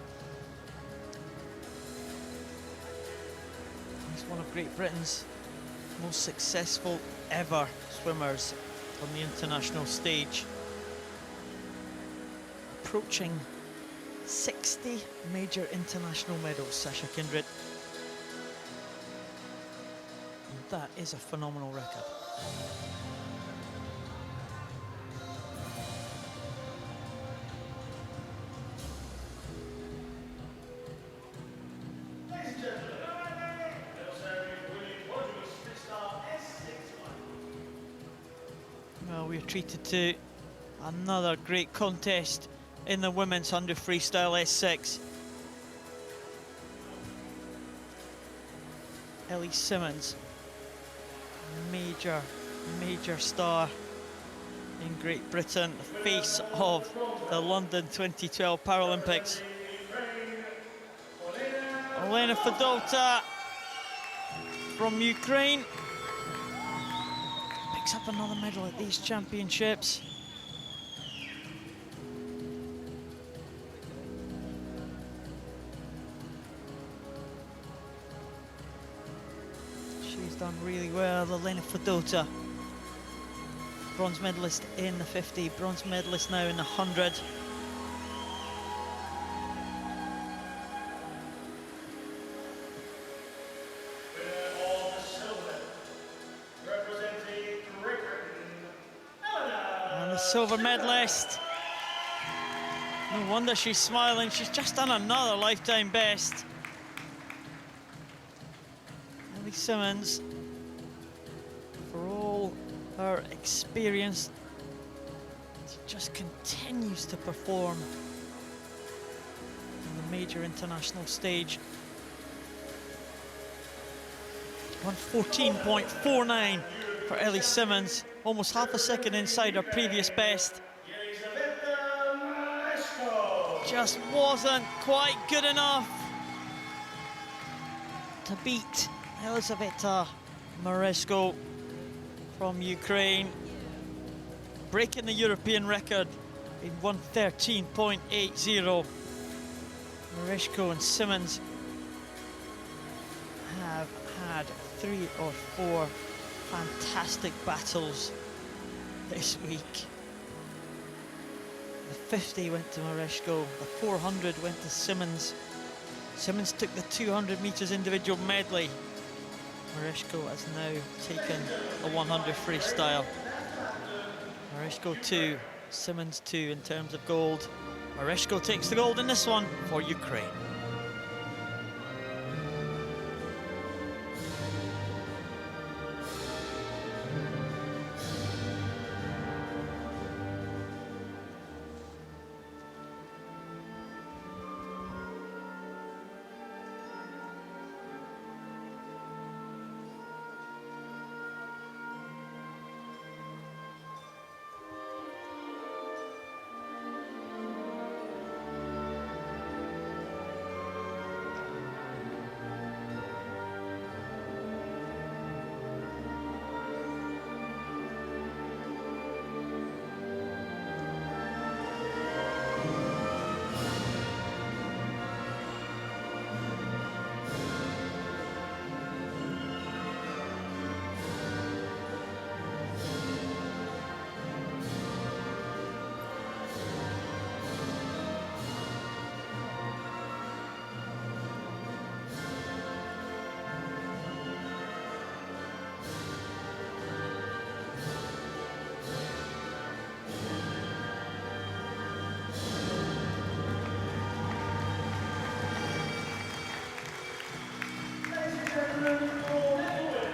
He's one of Great Britain's most successful ever swimmers on the international stage. Approaching 60 major international medals, Sasha Kindred. That is a phenomenal record. Well, we're treated to another great contest in the women's 100 freestyle S6. Ellie Simmonds, major star in Great Britain, the face of the London 2012 Paralympics. Elena Fedota from Ukraine picks up another medal at these championships. Done really well, Elena Fedota. Bronze medalist in the 50, bronze medalist now in the 100. And the silver medalist, No wonder she's smiling. She's just done another lifetime best. Ellie Simmonds, for all her experience, she just continues to perform on the major international stage. 1:14.49 for Ellie Simmonds, almost half a second inside her previous best. Just wasn't quite good enough to beat Elizaveta Maresko from Ukraine, breaking the European record in 1:13.80. Maresko and Simmonds have had 3 or 4 fantastic battles this week. The 50 went to Maresko, the 400 went to Simmonds. Simmonds took the 200 metres individual medley. Maresko has now taken the 100 freestyle. Maresko 2, Simmonds 2 in terms of gold. Maresko takes the gold in this one for Ukraine.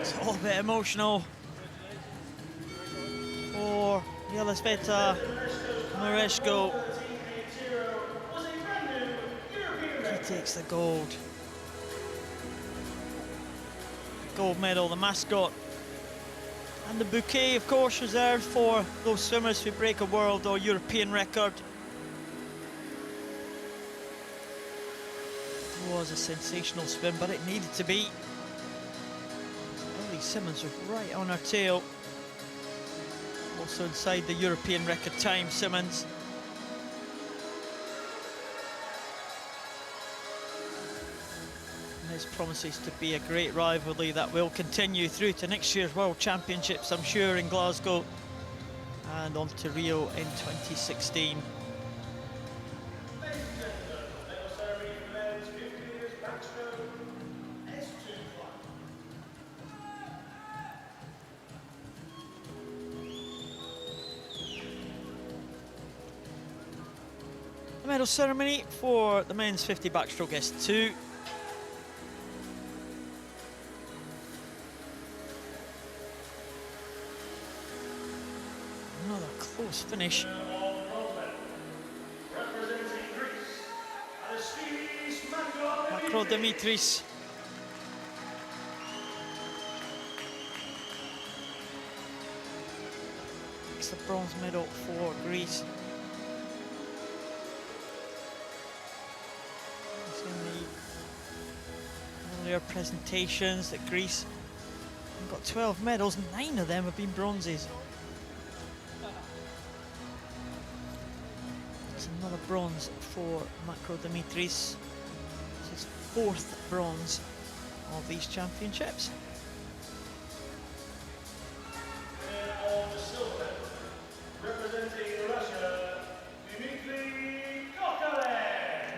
It's all a bit emotional for Elizaveta Maresko. She takes the gold. Gold medal, the mascot. And the bouquet, of course, reserved for those swimmers who break a world or European record. It was a sensational swim, but it needed to be. Ellie Simmonds was right on her tail. Also inside the European record time, Simmonds. And this promises to be a great rivalry that will continue through to next year's World Championships, I'm sure, in Glasgow, and on to Rio in 2016. The medal ceremony for the men's 50 backstroke S2. Another close finish. Makro Dimitris. It's the bronze medal for Greece. Earlier presentations that Greece have got 12 medals, 9 of them have been bronzes. It's another bronze for Makro Dimitris. It's his 4th bronze of these championships. Representing Russia,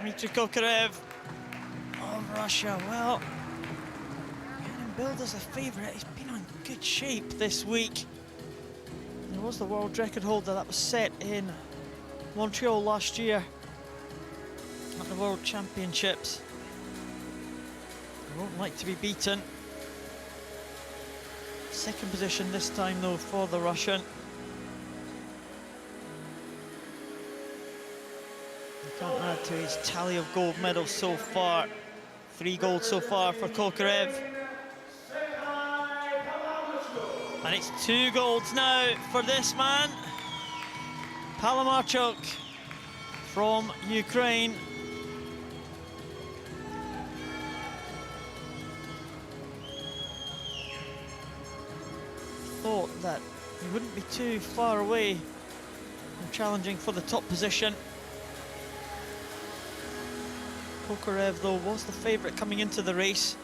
Dmitry Kokarev of Russia. Well, getting billed as a favourite. He's been on good shape this week. He was the world record holder that was set in Montreal last year. the World Championships. They won't like to be beaten. Second position this time though for the Russian. He can't add to his tally of gold medals so far. 3 golds so far for Kokorev. And it's 2 golds now for this man. Palamarchuk from Ukraine. Thought that he wouldn't be too far away from challenging for the top position. Kokorev, though, was the favourite coming into the race,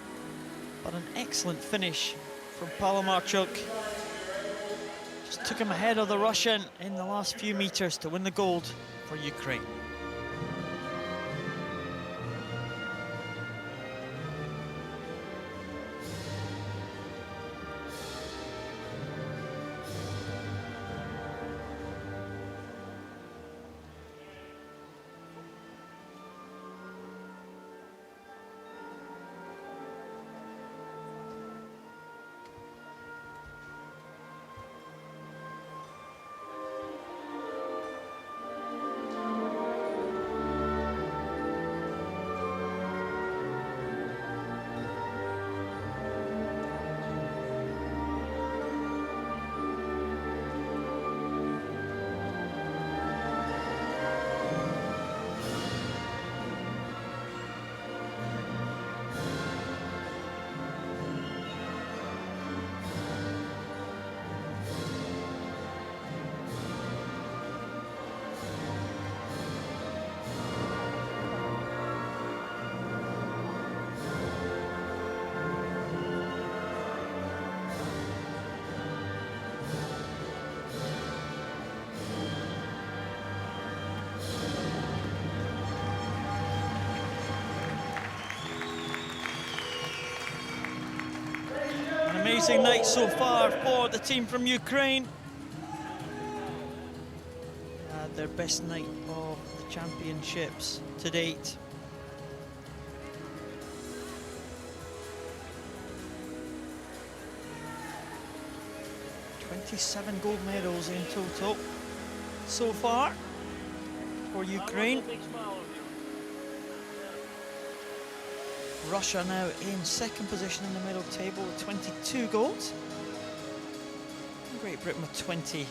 but an excellent finish from Palamarchuk. Just took him ahead of the Russian in the last few metres to win the gold for Ukraine. Amazing night so far for the team from Ukraine. Their best night of the championships to date. $27 gold medals in total so far for Ukraine. Russia now in second position in the medal table with 22 golds. Great Britain with 20.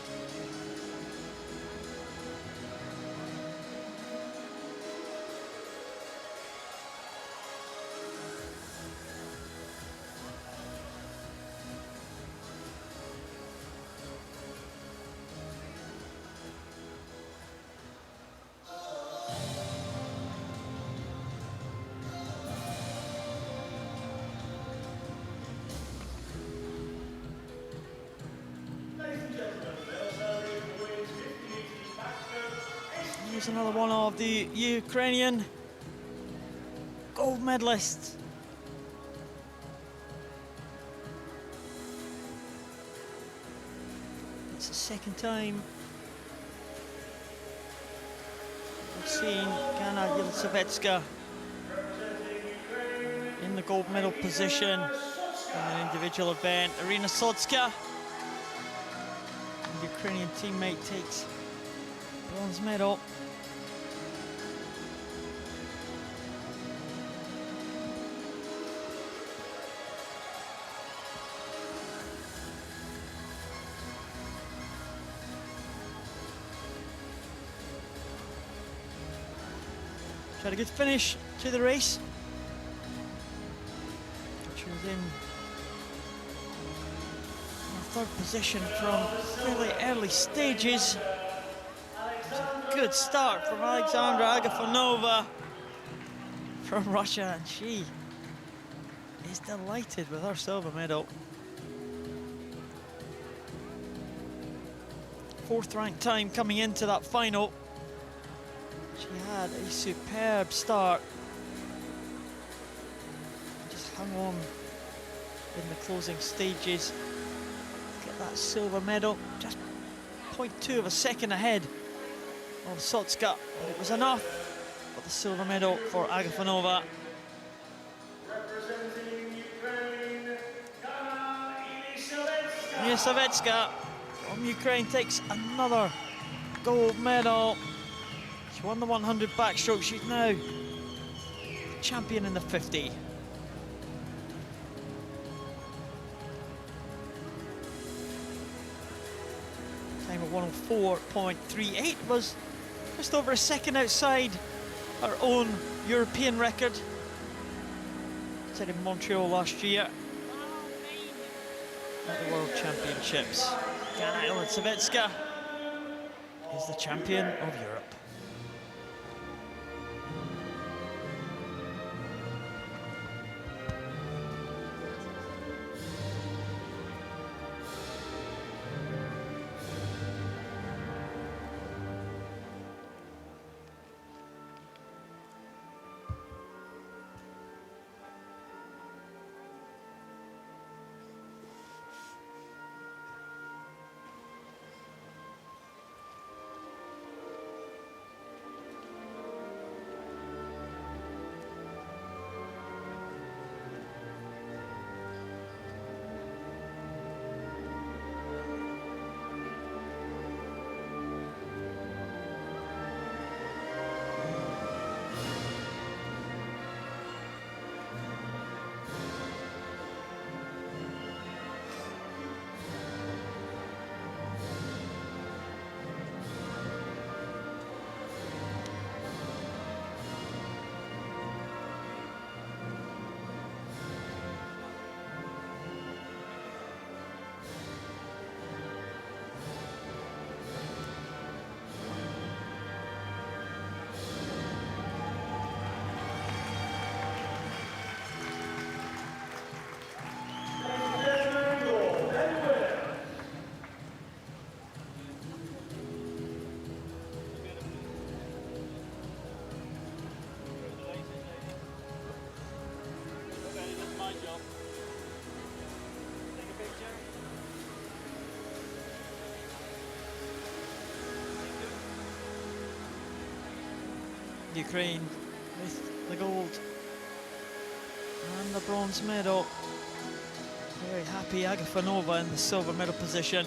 Here's another one of the Ukrainian gold medalists. It's the second time we've seen Gana Yelisavetska in the gold medal position in an individual event. Irina Sodska, the Ukrainian teammate, takes bronze medal. Had a good finish to the race. She was in third position from fairly early stages. It was a good start from Alexandra Agafonova from Russia, and she is delighted with her silver medal. 4th ranked time coming into that final. She had a superb start. Just hung on in the closing stages to get that silver medal. Just 0.2 of a second ahead of Sotska. But it was enough but the silver medal for Agafonova. Niesavetska from Ukraine takes another gold medal. She won the 100 backstroke. She's now champion in the 50. Time of 104.38 was just over a second outside her own European record set in Montreal last year at the World Championships. Gana Niesavetska is the champion of Europe. Ukraine with the gold and the bronze medal. Very happy Agafonova in the silver medal position.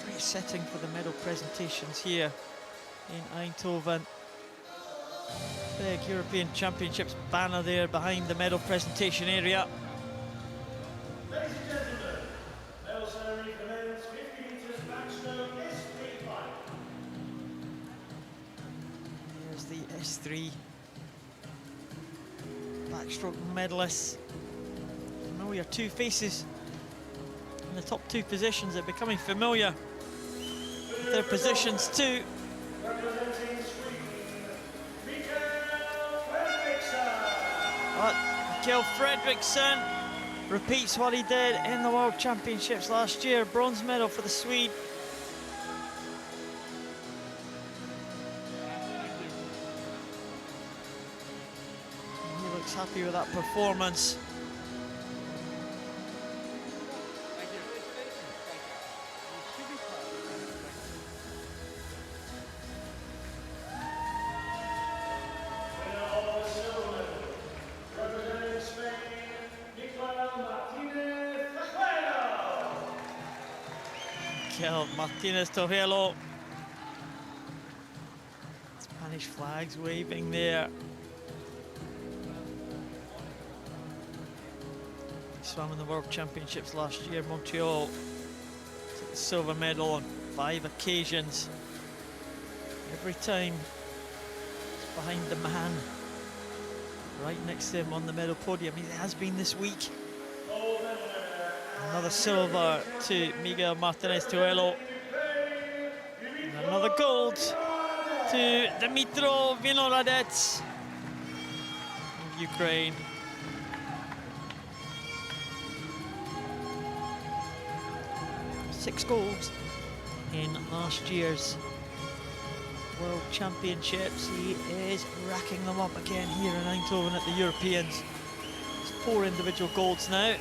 Great setting for the medal presentations here in Eindhoven. Big European Championships banner there behind the medal presentation area. S3 backstroke medalists. Familiar two faces in the top two positions. They're becoming familiar with their positions too. But Mikael Fredriksson repeats what he did in the World Championships last year. Bronze medal for the Swede. Happy with that performance. Miguel Martinez Torrello. Spanish flags waving there. Swam in the World Championships last year, Montreal. Took the silver medal on 5 occasions. Every time it's behind the man, right next to him on the medal podium. He has been this week. Another silver to Miguel Martinez Torrello. And another gold to Dmytro Vinohradets of Ukraine. Six golds in last year's World Championships. He is racking them up again here in Eindhoven at the Europeans. It's 4 individual golds now.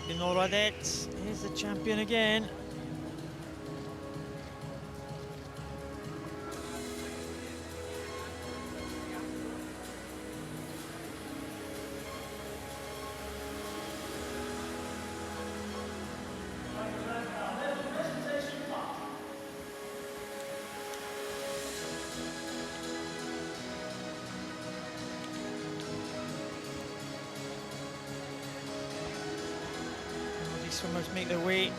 Benoradet is the champion again. Swimmers make their way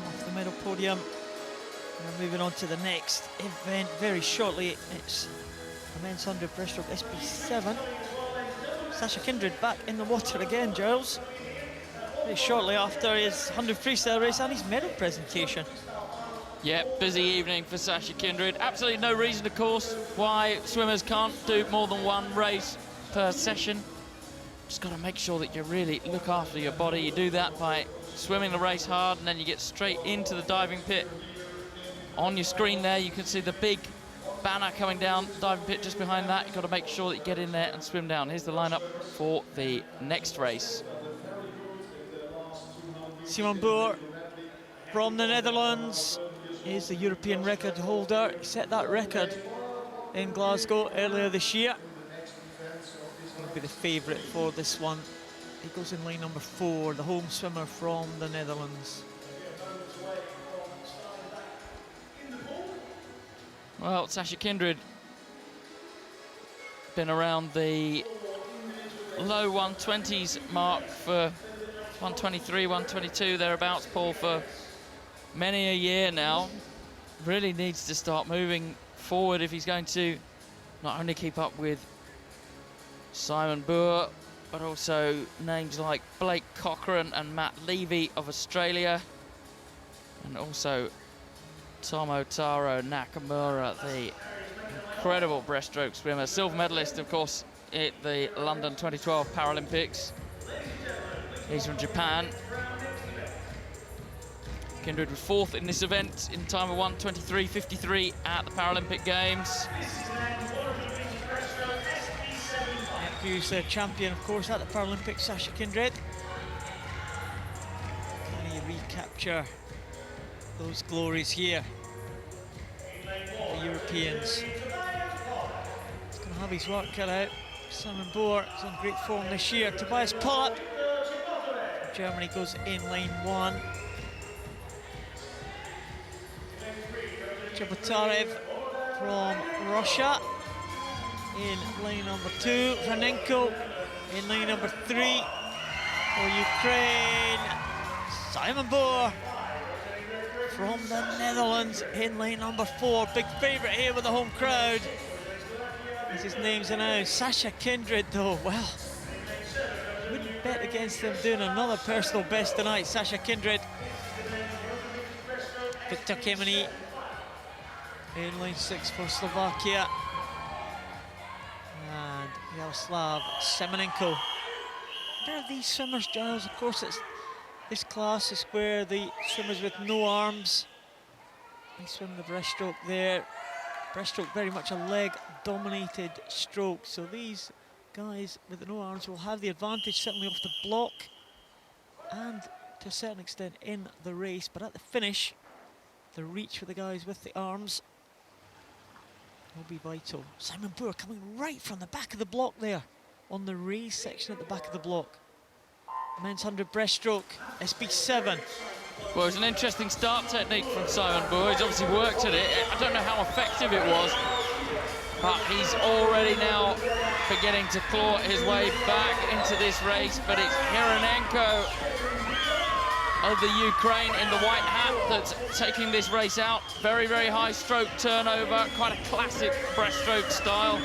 off the medal podium. We're moving on to the next event very shortly. It's the men's 100 breaststroke SP7. Sasha Kindred back in the water again, Giles. Very shortly after his 100 freestyle race and his medal presentation. Yeah, busy evening for Sasha Kindred. Absolutely no reason, of course, why swimmers can't do more than one race per session. Just got to make sure that you really look after your body. You do that by swimming the race hard, and then you get straight into the diving pit. On your screen there, you can see the big banner coming down the diving pit. Just behind that, you've got to make sure that you get in there and swim down. Here's the lineup for the next race. Simon Boer from the Netherlands is the European record holder. He set that record in Glasgow earlier this year. He'll be the favourite for this one. He goes in lane number 4, the home swimmer from the Netherlands. Well, Sasha Kindred been around the low 120s mark for 123, 122 thereabouts, Paul, for many a year now. Really needs to start moving forward if he's going to not only keep up with Simon Boer, but also names like Blake Cochran and Matt Levy of Australia, and also Tomotaro Nakamura, the incredible breaststroke swimmer, silver medalist, of course, at the London 2012 Paralympics. He's from Japan. Kindred was 4th in this event in time of 1:23.53 at the Paralympic Games. Who's the champion, of course, at the Paralympics, Sasha Kindred. Can he recapture those glories here? The Europeans. He's going to have his work cut out. Simon Boer is on great form this year. Tobias Pollard from Germany goes in lane 1. Chebotarev from Russia in lane number 2. Vanenko in lane number 3. For Ukraine, Simon Boer from the Netherlands in lane number 4. Big favourite here with the home crowd, as his name's announced. Sasha Kindred, though, well, wouldn't bet against him doing another personal best tonight. Sasha Kindred. Viktor Kemeny in lane 6 for Slovakia. And Yaroslav Semenenko. There are these swimmers, Giles. Of course, this class is where the swimmers with no arms, they swim the breaststroke there. Breaststroke very much a leg-dominated stroke, so these guys with no arms will have the advantage certainly off the block and to a certain extent in the race, but at the finish, the reach for the guys with the arms will be vital. Simon Boer coming right from the back of the block there on the raise section at the back of the block. Men's 100 breaststroke, SP7. Well, it's an interesting start technique from Simon Boer. He's obviously worked at it. I don't know how effective it was, but he's already now beginning to claw his way back into this race. But it's Hironenko of the Ukraine in the white hat that's taking this race out. Very, very high stroke turnover, quite a classic breaststroke style.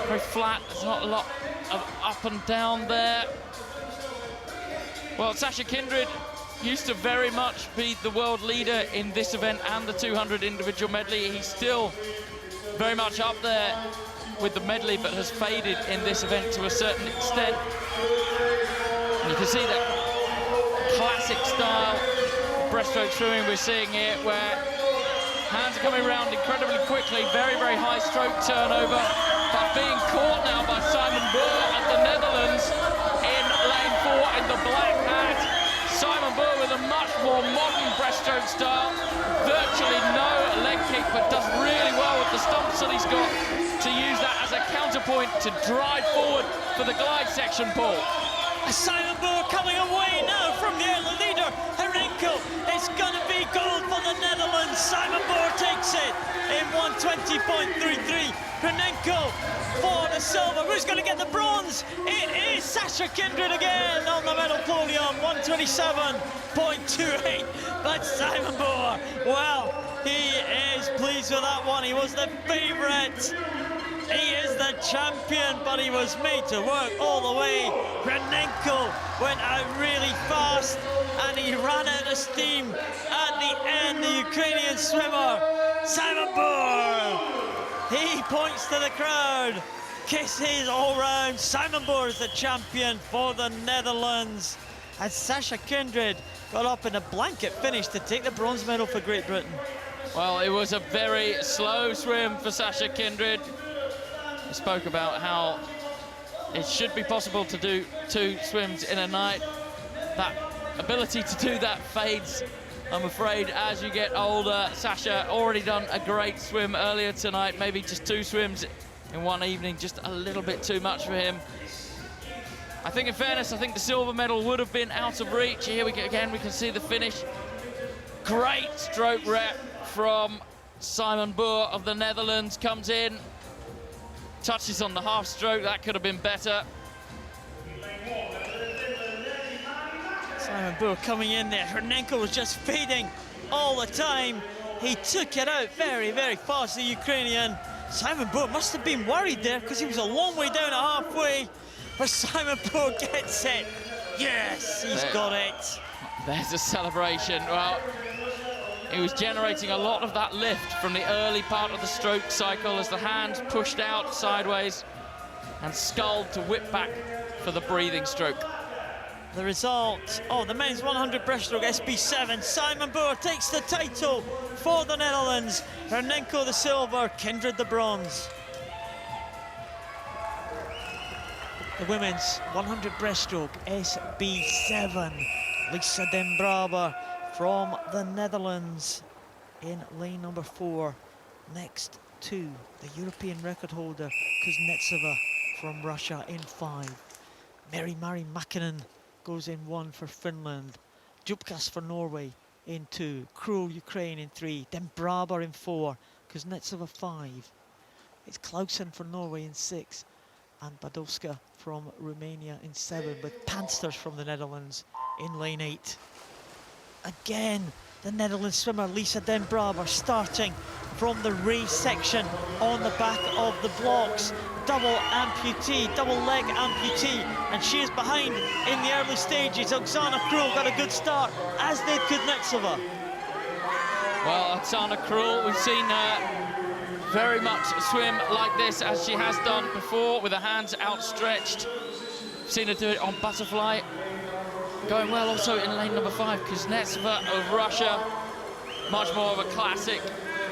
Very flat, there's not a lot of up and down there. Well, Sasha Kindred used to very much be the world leader in this event and the 200 individual medley. He's still very much up there with the medley, but has faded in this event to a certain extent. And you can see that classic style breaststroke swimming we're seeing here, where hands are coming around incredibly quickly, very, very high stroke turnover, but being caught now by Simon Boer at the Netherlands in lane 4 in the black hat. much more modern breaststroke style. Virtually no leg kick, but does really well with the stumps that he's got to use that as a counterpoint to drive forward for the glide section, Paul. Simon Boer coming away now from the early leader, Herenko. It's going to be gold for the Netherlands. Simon Boer takes it in 120.33. Herenko for the silver. Who's going to get the bronze? It is Sasha Kindred again on the medal podium, 127.28. But Simon Boer, well, he is pleased with that one. He was the favourite. He is the champion, but he was made to work all the way. Renenko went out really fast, and he ran out of steam at the end, the Ukrainian swimmer, Simon Boer. He points to the crowd, kisses all round. Simon Boer is the champion for the Netherlands. And Sasha Kindred got up in a blanket finish to take the bronze medal for Great Britain. Well, it was a very slow swim for Sasha Kindred. We spoke about how it should be possible to do 2 swims in a night. That ability to do that fades, I'm afraid, as you get older. Sasha already done a great swim earlier tonight, maybe just 2 swims in one evening, just a little bit too much for him. I think, in fairness, I think the silver medal would have been out of reach. Here we go again, we can see the finish. Great stroke rep from Simon Boer of the Netherlands, comes in. Touches on the half stroke, that could have been better. Simon Boer coming in there. Hernenko was just fading all the time. He took it out very, very fast, the Ukrainian. Simon Boer must have been worried there because he was a long way down at halfway. But Simon Boer gets it. Yes, he's got it. There's a celebration. Well, he was generating a lot of that lift from the early part of the stroke cycle as the hand pushed out sideways and sculled to whip back for the breathing stroke. The result, the men's 100 breaststroke SB7. Simon Boer takes the title for the Netherlands. Hernenko the silver, Kindred the bronze. The women's 100 breaststroke SB7. Lisa Den Braber from the Netherlands in lane number 4, next to the European record holder Kuznetsova from Russia in 5. Mari Mäkinen goes in 1 for Finland. Djupkas for Norway in 2. Krul, Ukraine in 3. Den Braber in 4. Kuznetsova 5. It's Clausen for Norway in 6. And Badowska from Romania in 7, with Pansters from the Netherlands in lane 8. Again, the Netherlands swimmer Lisa Den Braber starting from the race section on the back of the blocks. Double amputee, double leg amputee, and she is behind in the early stages. Oksana Krul got a good start, as did Kuznetsova. Well, Oksana Krul, we've seen her very much swim like this, as she has done before, with her hands outstretched. We've seen her do it on butterfly. Going well also in lane number 5, Kuznetsova of Russia. Much more of a classic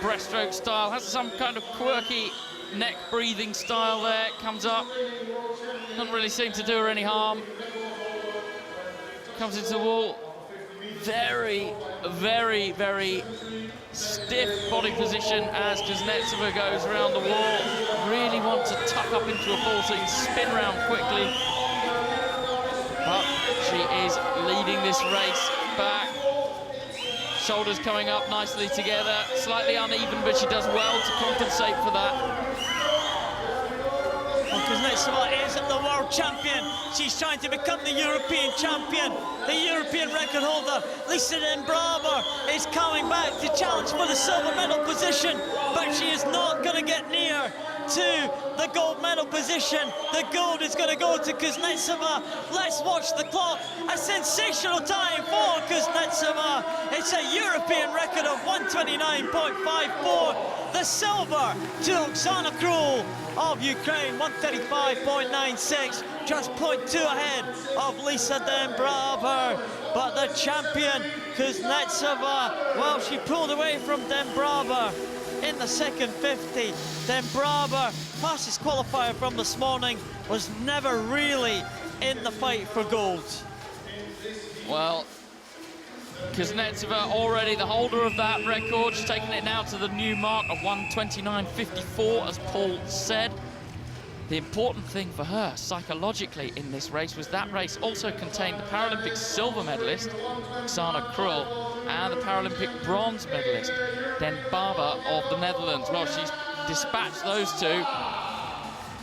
breaststroke style. Has some kind of quirky neck breathing style there. Comes up. Doesn't really seem to do her any harm. Comes into the wall. Very, very, very stiff body position as Kuznetsova goes around the wall. Really want to tuck up into a 14, spin round quickly. But she is leading this race back. Shoulders coming up nicely together. Slightly uneven, but she does well to compensate for that. Well, Kuznetsova is the world champion. She's trying to become the European champion, the European record holder. Lisa Den Braber is coming back to challenge for the silver medal position, but she is not going to get near to the gold medal position. The gold is going to go to Kuznetsova. Let's watch the clock. A sensational time for Kuznetsova. It's a European record of 129.54. The silver to Oksana Krul of Ukraine, 135.96, just 0.2 ahead of Lisa Den Braber. But the champion, Kuznetsova, well, she pulled away from Den Braber in the second 50. Den Braber, fastest qualifier from this morning, was never really in the fight for gold. Well, Kuznetsova already the holder of that record. She's taken it now to the new mark of 1:29.54, as Paul said. The important thing for her psychologically in this race was that race also contained the Paralympic silver medalist, Oksana Krul, and the Paralympic bronze medalist, Den Barber of the Netherlands. Well, she's dispatched those two,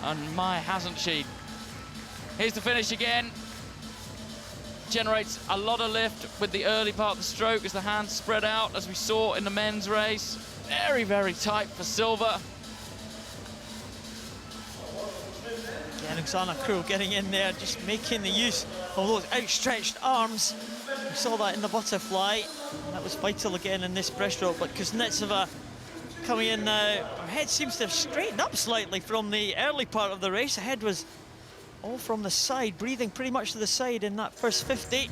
and my, hasn't she? Here's the finish again. Generates a lot of lift with the early part of the stroke as the hands spread out, as we saw in the men's race. Very, very tight for silver. And Oksana Krul getting in there, just making the use of those outstretched arms. We saw that in the butterfly. That was vital again in this breaststroke, but Kuznetsova coming in now. Her head seems to have straightened up slightly from the early part of the race. Her head was all from the side, breathing pretty much to the side in that first 50.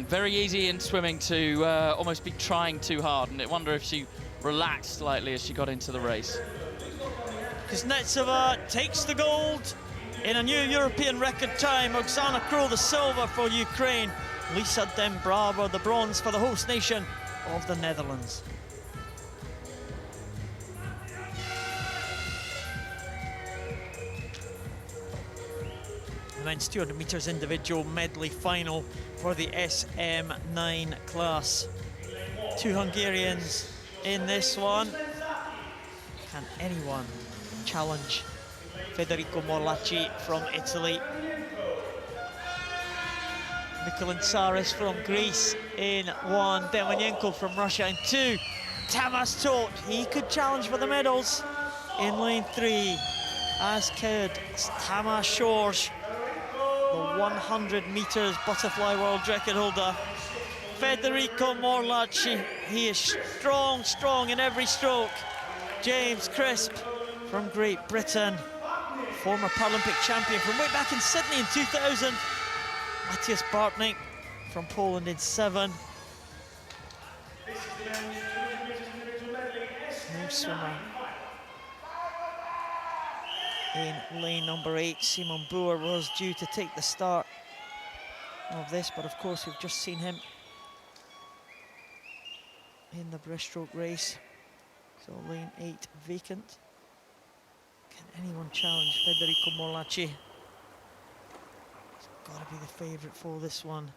Very easy in swimming to almost be trying too hard, and I wonder if she relaxed slightly as she got into the race. Kuznetsova takes the gold in a new European record time. Oksana Krul the silver for Ukraine. Lisa Den Braber the bronze for the host nation of the Netherlands. The men's 200 metres individual medley final for the SM9 class. Two Hungarians in this one. Can anyone challenge Federico Morlacci from Italy? Nikolin Tsaris from Greece in one. Demyanenko from Russia in two. Tamas Toth, he could challenge for the medals in lane 3, as could Tamas Shores, the 100 metres butterfly world record holder. Federico Morlacci, he is strong, strong in every stroke. James Crisp from Great Britain, former Paralympic champion from way back in Sydney in 2000. Matthias Bartnik from Poland in 7. No swimmer in lane number 8. Simon Boer was due to take the start of this, but of course we've just seen him in the breaststroke race. So lane 8 vacant. Can anyone challenge Federico Morlacci? He's got to be the favourite for this one.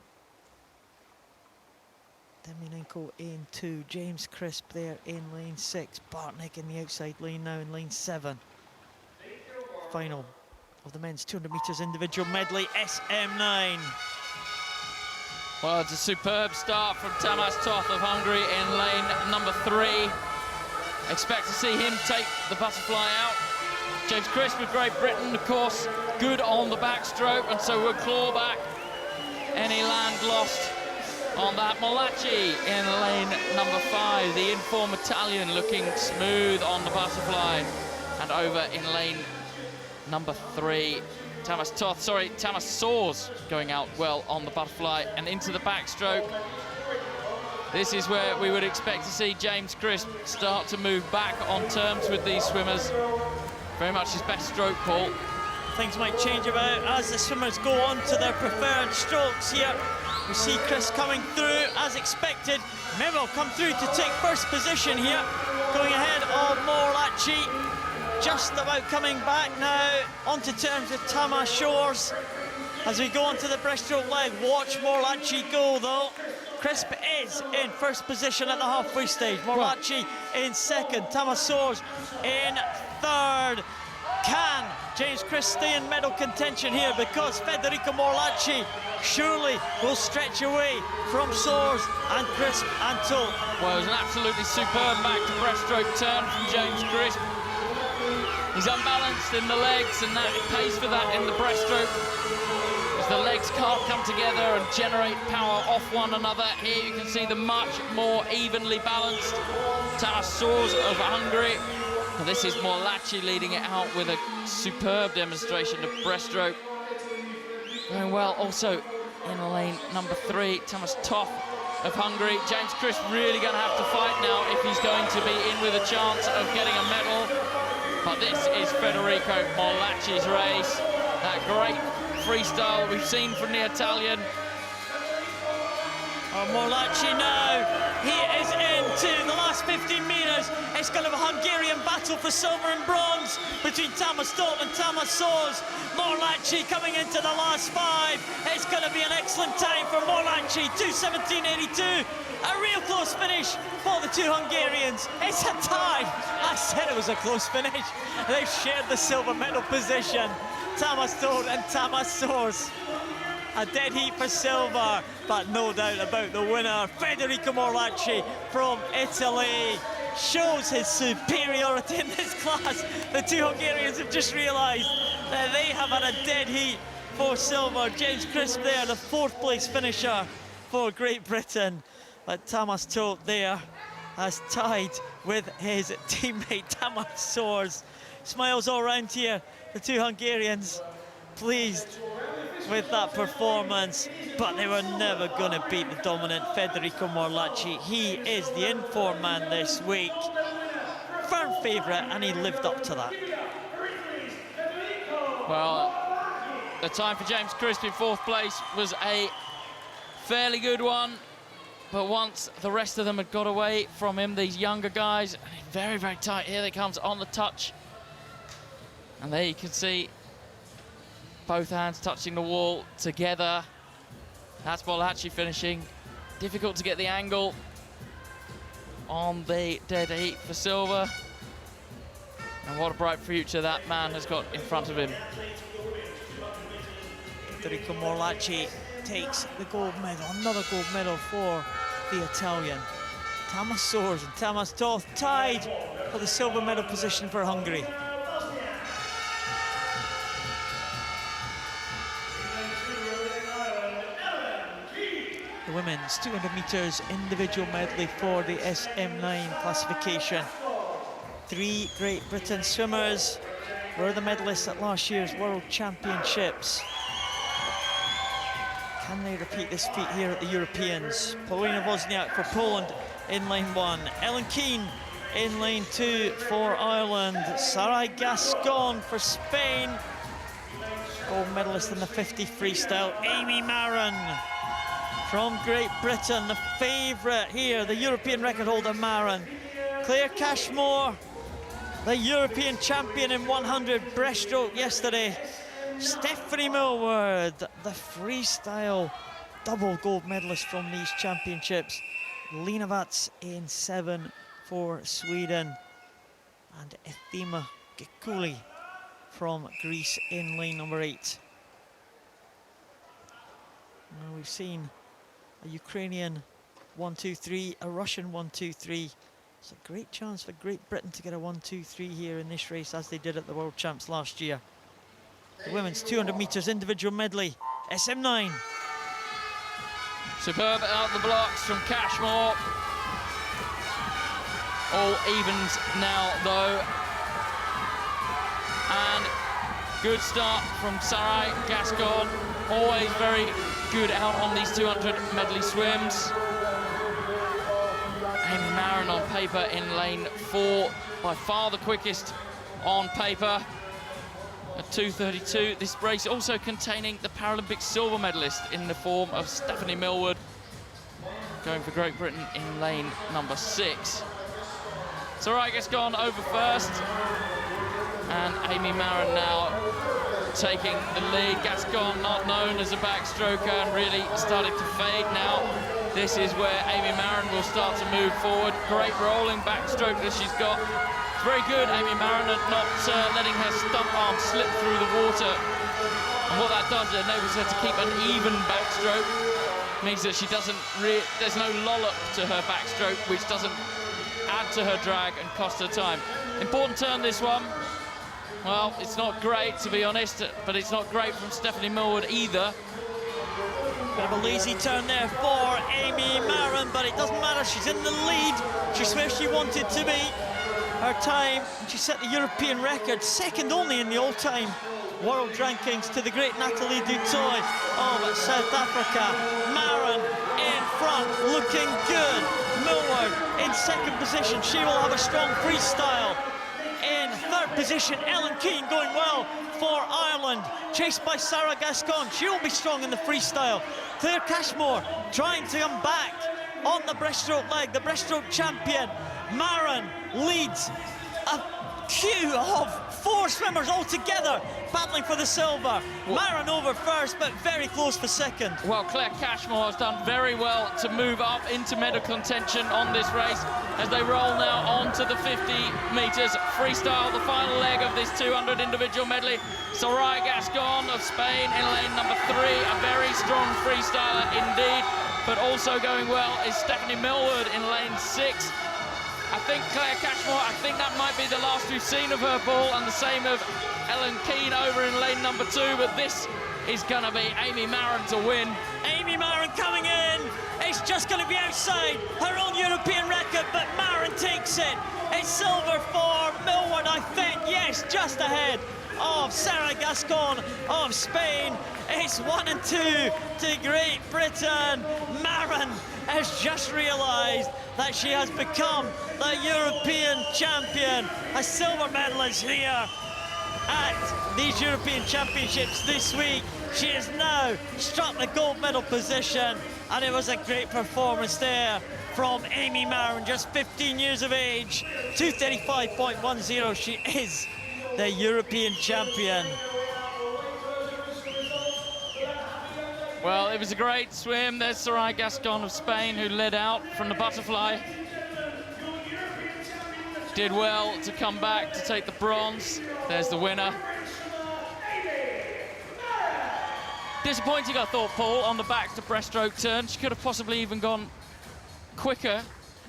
Demyanenko in 2, James Crisp there in lane 6, Bartnik in the outside lane now in lane 7. Final of the men's 200 metres individual medley, SM9. Well, it's a superb start from Tamas Toth of Hungary in lane number 3. Expect to see him take the butterfly out. James Crisp of Great Britain, of course, good on the backstroke, and so we'll claw back any land lost on that. Morlacci in lane number 5, the inform Italian looking smooth on the butterfly. And over in lane number 3, Tamas Soers going out well on the butterfly and into the backstroke. This is where we would expect to see James Crisp start to move back on terms with these swimmers. Very much his best stroke, Paul. Things might change about as the swimmers go on to their preferred strokes here. We see Chris coming through as expected. Memo come through to take first position here, going ahead of Morlacci. Just about coming back now onto terms with Tamas Shores. As we go onto the breaststroke leg, watch Morlacci go though. Crisp is in first position at the halfway stage. Morlacci in second, Tamas Soers in third. Can James Crisp stay in medal contention here? Because Federico Morlacci surely will stretch away from Soers and Crisp and Toth. Well, it was an absolutely superb back to breaststroke turn from James Crisp. He's unbalanced in the legs, and that pays for that in the breaststroke, as the legs can't come together and generate power off one another. Here you can see the much more evenly balanced Tamas Soers of Hungary. And this is Morlacci leading it out with a superb demonstration of breaststroke. Going well also in lane number 3, Tamas Toth of Hungary. James Crisp really going to have to fight now if he's going to be in with a chance of getting a medal. But this is Federico Morlacci's race. That great freestyle we've seen from the Italian. Oh, Morlachi now. He is into the last 15 metres. It's going to be a Hungarian battle for silver and bronze between Tamás Tóth and Tamás Sors. Morlachi coming into the last 5. It's going to be an excellent time for Morlachi. 2:17.82. A real close finish for the two Hungarians. It's a tie. I said it was a close finish. They've shared the silver medal position. Tamás Tóth and Tamás Sors. A dead heat for silver, but no doubt about the winner. Federico Morlachi from Italy shows his superiority in this class. The two Hungarians have just realised that they have had a dead heat for silver. James Crisp there, the 4th place finisher for Great Britain. But Tamás Tóth there has tied with his teammate Tamás Sors. Smiles all round here. The two Hungarians pleased with that performance, but they were never going to beat the dominant Federico Morlachi. He is the in-form man this week. Firm favourite, and he lived up to that. Well, the time for James Crisp in 4th place was a fairly good one, but once the rest of them had got away from him, these younger guys, very, very tight. Here they comes on the touch. And there you can see both hands touching the wall together. That's Morlachi finishing. Difficult to get the angle on the dead heat for silver. And what a bright future that man has got in front of him. Federico Morlachi takes the gold medal, another gold medal for the Italian. Tamás Sors and Tamás Tóth tied for the silver medal position for Hungary. The women's 200 metres individual medley for the SM9 classification. 3 Great Britain swimmers were the medalists at last year's World Championships. Can they repeat this feat here at the Europeans? Paulina Wozniak for Poland in lane 1. Ellen Keane in lane 2 for Ireland. Sarai Gascon for Spain. Gold medalist in the 50 freestyle. Amy Marin from Great Britain, the favourite here, the European record holder Marin. Claire Cashmore, the European champion in 100 breaststroke yesterday. Stephanie Millward, the freestyle double gold medalist from these championships. Lena Vats in 7 for Sweden. And Ethima Gekuli from Greece in lane number 8. Now we've seen a Ukrainian 1-2-3, a Russian 1-2-3. It's a great chance for Great Britain to get a 1-2-3 here in this race, as they did at the World Champs last year. The women's 200 metres individual medley, SM9. Superb out the blocks from Cashmore. All evens now, though. And good start from Sarai Gascon. Always very good out on these 200 medley swims. Amy Marin on paper in lane 4, by far the quickest on paper at 2:32. This race also containing the Paralympic silver medalist in the form of Stephanie Millward, going for Great Britain in lane number 6. Sarai Gascon over first, and Amy Marin now taking the lead. Gascon, not known as a backstroker, and really starting to fade now. This is where Amy Marin will start to move forward. Great rolling backstroke that she's got. It's very good, Amy Marin, at not letting her stump arm slip through the water. And what that does, it enables her to keep an even backstroke. Means that she doesn't, there's no lollop to her backstroke, which doesn't add to her drag and cost her time. Important turn, this one. Well, it's not great, to be honest, but it's not great from Stephanie Millward either. Bit of a lazy turn there for Amy Marin, but it doesn't matter, she's in the lead. She's where she wanted to be. Her time, she set the European record, second only in the all-time world rankings to the great Nathalie du Toit of South Africa. Marin in front, looking good. Millward in second position. She will have a strong freestyle. In third position, Ellen Keane going well. for Ireland, chased by Sarah Gascon. She'll be strong in the freestyle. Claire Cashmore trying to come back on the breaststroke leg, the breaststroke champion. Marin leads a queue of 4 swimmers all together battling for the silver. Marin over first, but very close for second. Well, Claire Cashmore has done very well to move up into medal contention on this race as they roll now on to the 50 metres freestyle, the final leg of this 200 individual medley. Soraya Gascon of Spain in lane number 3, a very strong freestyler indeed, but also going well is Stephanie Millward in lane 6. I think Claire Cashmore, I think that might be the last we've seen of her ball, and the same of Ellen Keane over in lane number 2, but this is going to be Amy Marin to win. Amy Marin coming in. It's just going to be outside her own European record, but Marin takes it. It's silver for Millward, I think. Yes, just ahead of Sarah Gascon of Spain. It's 1 and 2 to Great Britain. Marin has just realised that she has become the European champion, a silver medalist here at these European Championships this week. She has now struck the gold medal position, and it was a great performance there from Amy Marin, just 15 years of age, 2:35.10. She is the European champion. Well, it was a great swim. There's Soraya Gascon of Spain, who led out from the butterfly. Did well to come back to take the bronze. There's the winner. Disappointing, I thought, Paul, on the back to breaststroke turn. She could have possibly even gone quicker.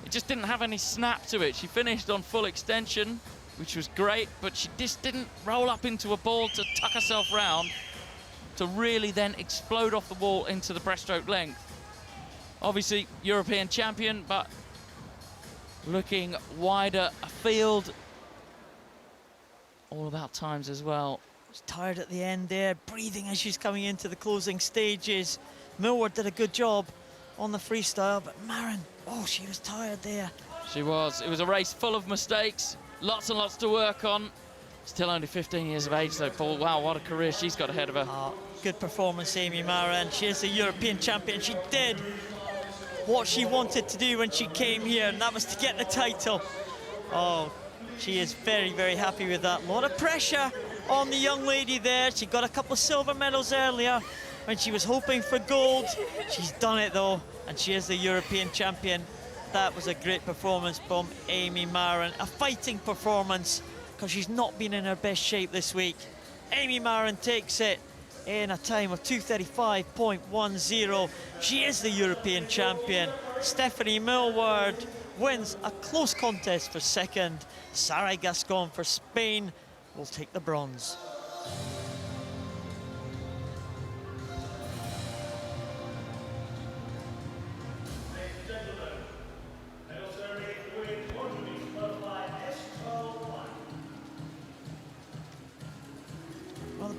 It just didn't have any snap to it. She finished on full extension, which was great, but she just didn't roll up into a ball to tuck herself round to really then explode off the wall into the breaststroke length. Obviously, European champion, but looking wider afield. All about times as well. Was tired at the end there, breathing as she's coming into the closing stages. Millward did a good job on the freestyle, but Marin, oh, she was tired there. She was. It was a race full of mistakes, lots and lots to work on. Still only 15 years of age though, Paul. Wow, what a career she's got ahead of her. Good performance, Amy Marin. She is the European champion. She did what she wanted to do when she came here, and that was to get the title. Oh, she is very, very happy with that. A lot of pressure on the young lady there. She got a couple of silver medals earlier when she was hoping for gold. She's done it though, and she is the European champion. That was a great performance from Amy Marin. A fighting performance, because she's not been in her best shape this week. Amy Marin takes it in a time of 2:35.10. She is the European champion. Stephanie Millward wins a close contest for second. Sarah Gascon for Spain will take the bronze.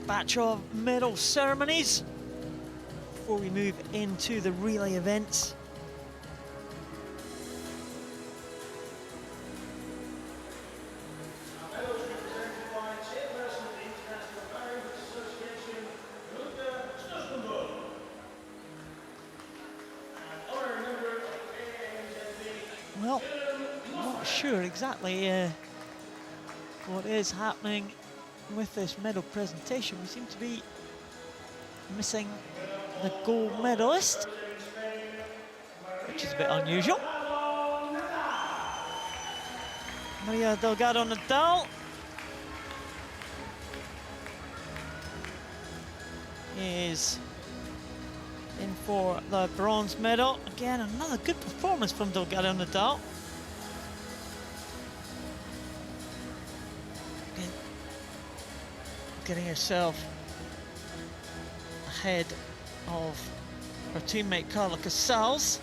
Batch of medal ceremonies before we move into the relay events. Well, I'm not sure exactly what is happening with this medal presentation. We seem to be missing the gold medalist, which is a bit unusual. Maria Delgado Nadal is in for the bronze medal. Again, another good performance from Delgado Nadal. Getting herself ahead of her teammate Carla Casals.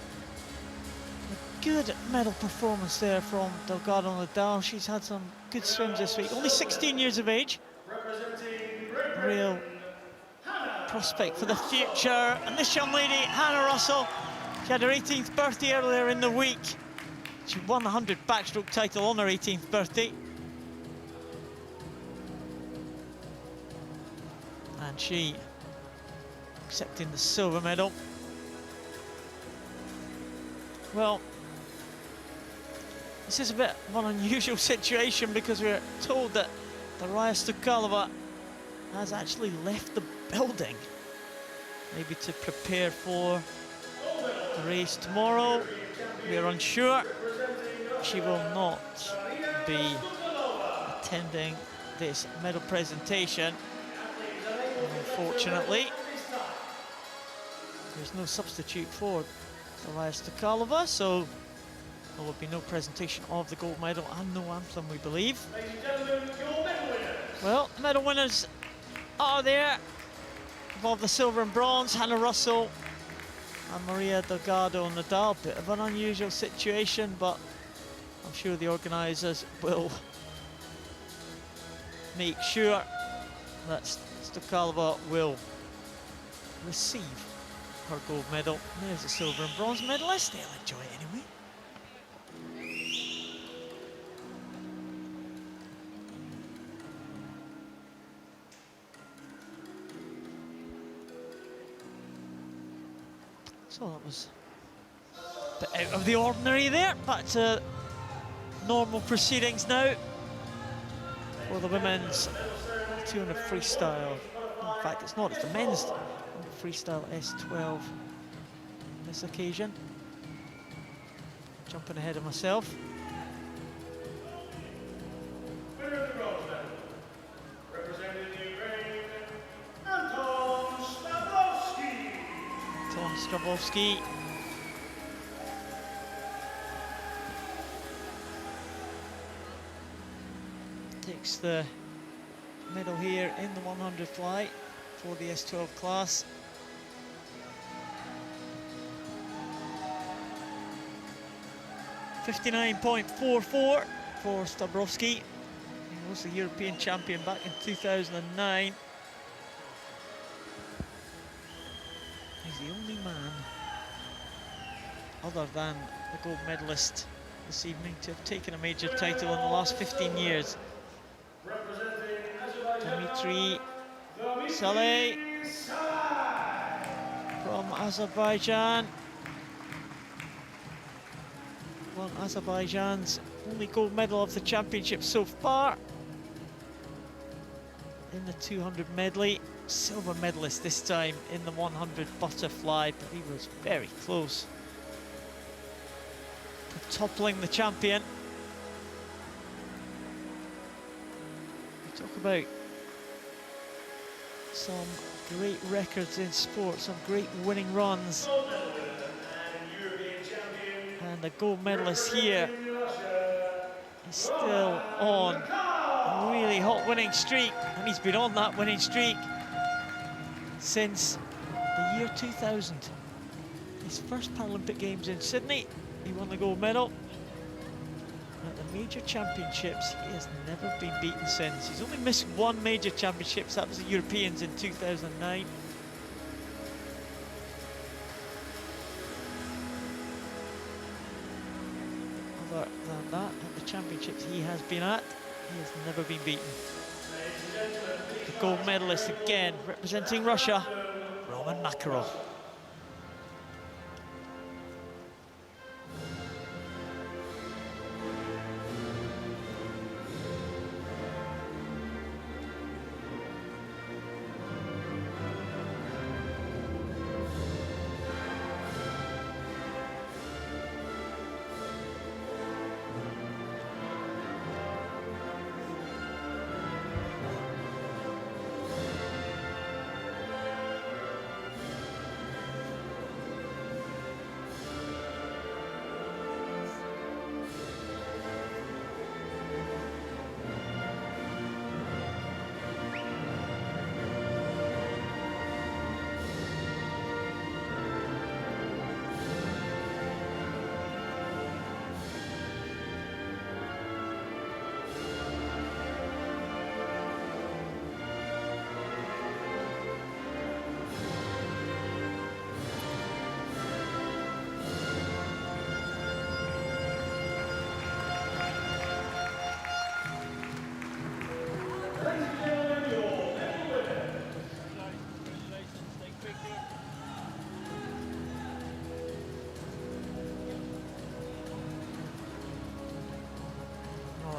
A good medal performance there from Delgado Nadal. She's had some good swims this week. Only 16 years of age. Real prospect for the future. And this young lady, Hannah Russell, she had her 18th birthday earlier in the week. She won the 100 backstroke title on her 18th birthday. and she accepting the silver medal. Well, this is a bit of an unusual situation because we're told that Darija Stukalova has actually left the building, maybe to prepare for the race tomorrow. We are unsure. She will not be attending this medal presentation, unfortunately. There's no substitute for Darija Stukalova, so there will be no presentation of the gold medal and no anthem, we believe. Well, medal winners are there. Above the silver and bronze, Hannah Russell and Maria Delgado Nadal. Bit of an unusual situation, but I'm sure the organisers will make sure that Stukalova will receive her gold medal. And there's the silver and bronze medalist. They'll enjoy it anyway. So that was a bit out of the ordinary there, back to normal proceedings now for the women's 200 freestyle. In fact, it's not, it's the men's freestyle S12 on this occasion. Jumping ahead of myself. Skabowski. Takes the medal here in the 100 fly for the S12 class. .59.44 for Stabrowski. He was the European champion back in 2009. He's the only man, other than the gold medalist this evening, to have taken a major title in the last 15 years. Dmitry Saleh from Azerbaijan. Won Azerbaijan's only gold medal of the championship so far in the 200 medley. Silver medalist this time in the 100 butterfly, but he was very close to toppling the champion. We talk about some great records in sport, some great winning runs. And the gold medalist here is still on a really hot winning streak, and he's been on that winning streak since the year 2000. His first Paralympic Games in Sydney, he won the gold medal. At the major championships, he has never been beaten since. He's only missed one major championships, that was the Europeans in 2009. Other than that, at the championships he has been at, he has never been beaten. The gold medalist again, representing Russia, Roman Makarov.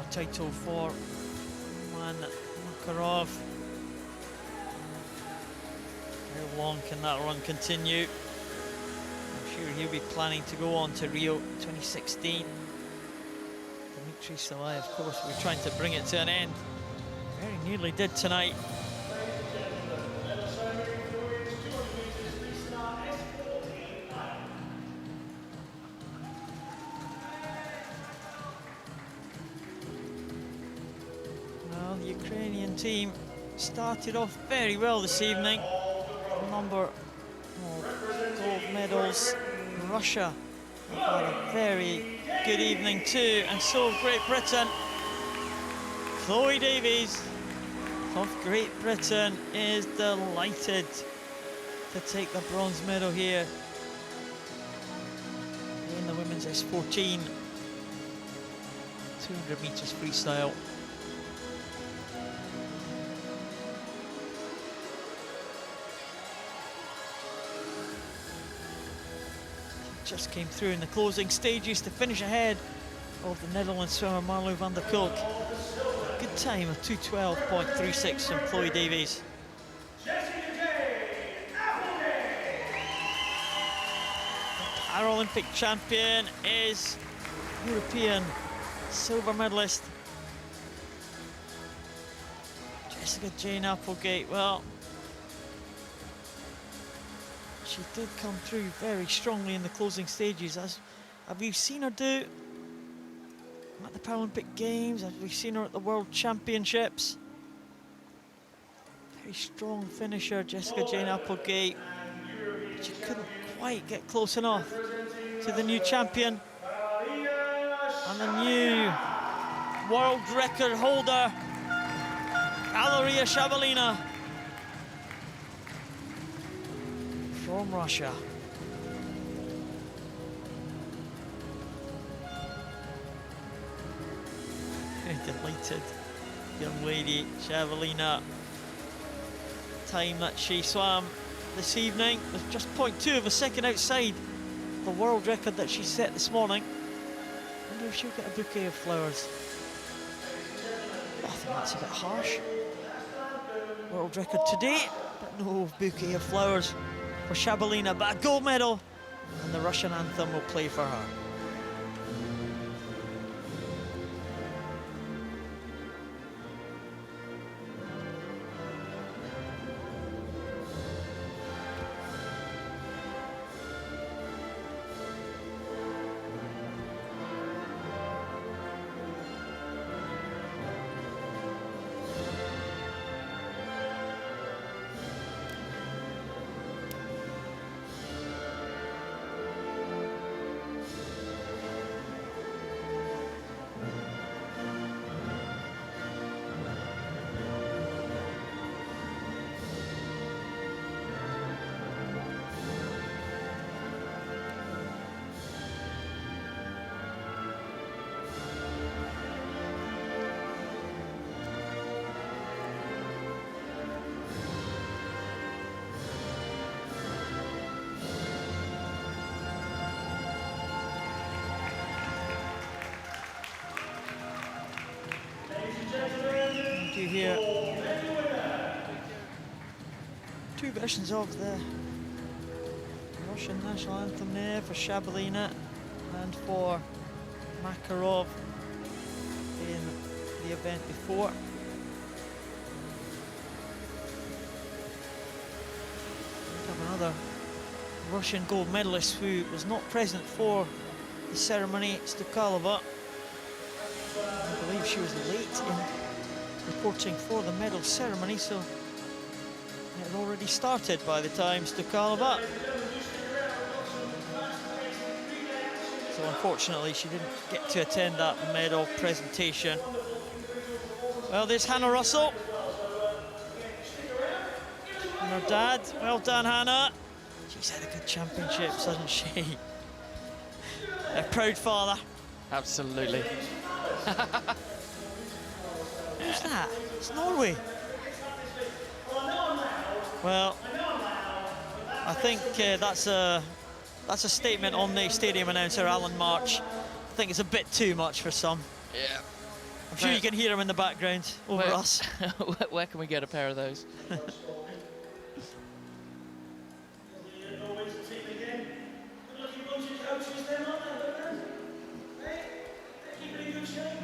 another title for Man Makarov. How long can that run continue? I'm sure he'll be planning to go on to Rio 2016. Dimitri Salai, of course, we're trying to bring it to an end. Very nearly did tonight. Well, the Ukrainian team started off very well this evening. A number of gold medals. Russia have had a very good evening too, and so Great Britain. Chloe Davies of Great Britain is delighted to take the bronze medal here in the women's S14 200 meters freestyle. Just came through in the closing stages to finish ahead of the Netherlands swimmer Marlo van der Kolk. Good time of 2:12.36 from Chloe Davies. The Paralympic champion is European silver medalist Jessica Jane Applegate. Well, she did come through very strongly in the closing stages, as have you seen her do at the Paralympic Games, as we've seen her at the World Championships. Very strong finisher, Jessica Jane Applegate. But she couldn't quite get close enough to the new champion and the new world record holder, Valeria Shabalina from Russia. Very delighted young lady, Shabalina. Time that she swam this evening was just 0.2 of a second outside the world record that she set this morning. I wonder if she'll get a bouquet of flowers. I think that's a bit harsh. World record today, but no bouquet of flowers for Shabalina, but a gold medal, and the Russian anthem will play for her. You hear two versions of the Russian national anthem there for Shabalina and for Makarov in the event before. We have another Russian gold medalist who was not present for the ceremony, Stukalova. I believe she was late in reporting for the medal ceremony, so it had already started by the time Stukalova. So unfortunately she didn't get to attend that medal presentation. Well, there's Hannah Russell and her dad. Well done, Hannah. She's had a good championships, hasn't she? A proud father. Absolutely. Who's that? It's Norway. Well, I think that's a statement on the stadium announcer, Alan March. I think it's a bit too much for some. Yeah. I'm sure you can hear him in the background over us. Where can we get a pair of those?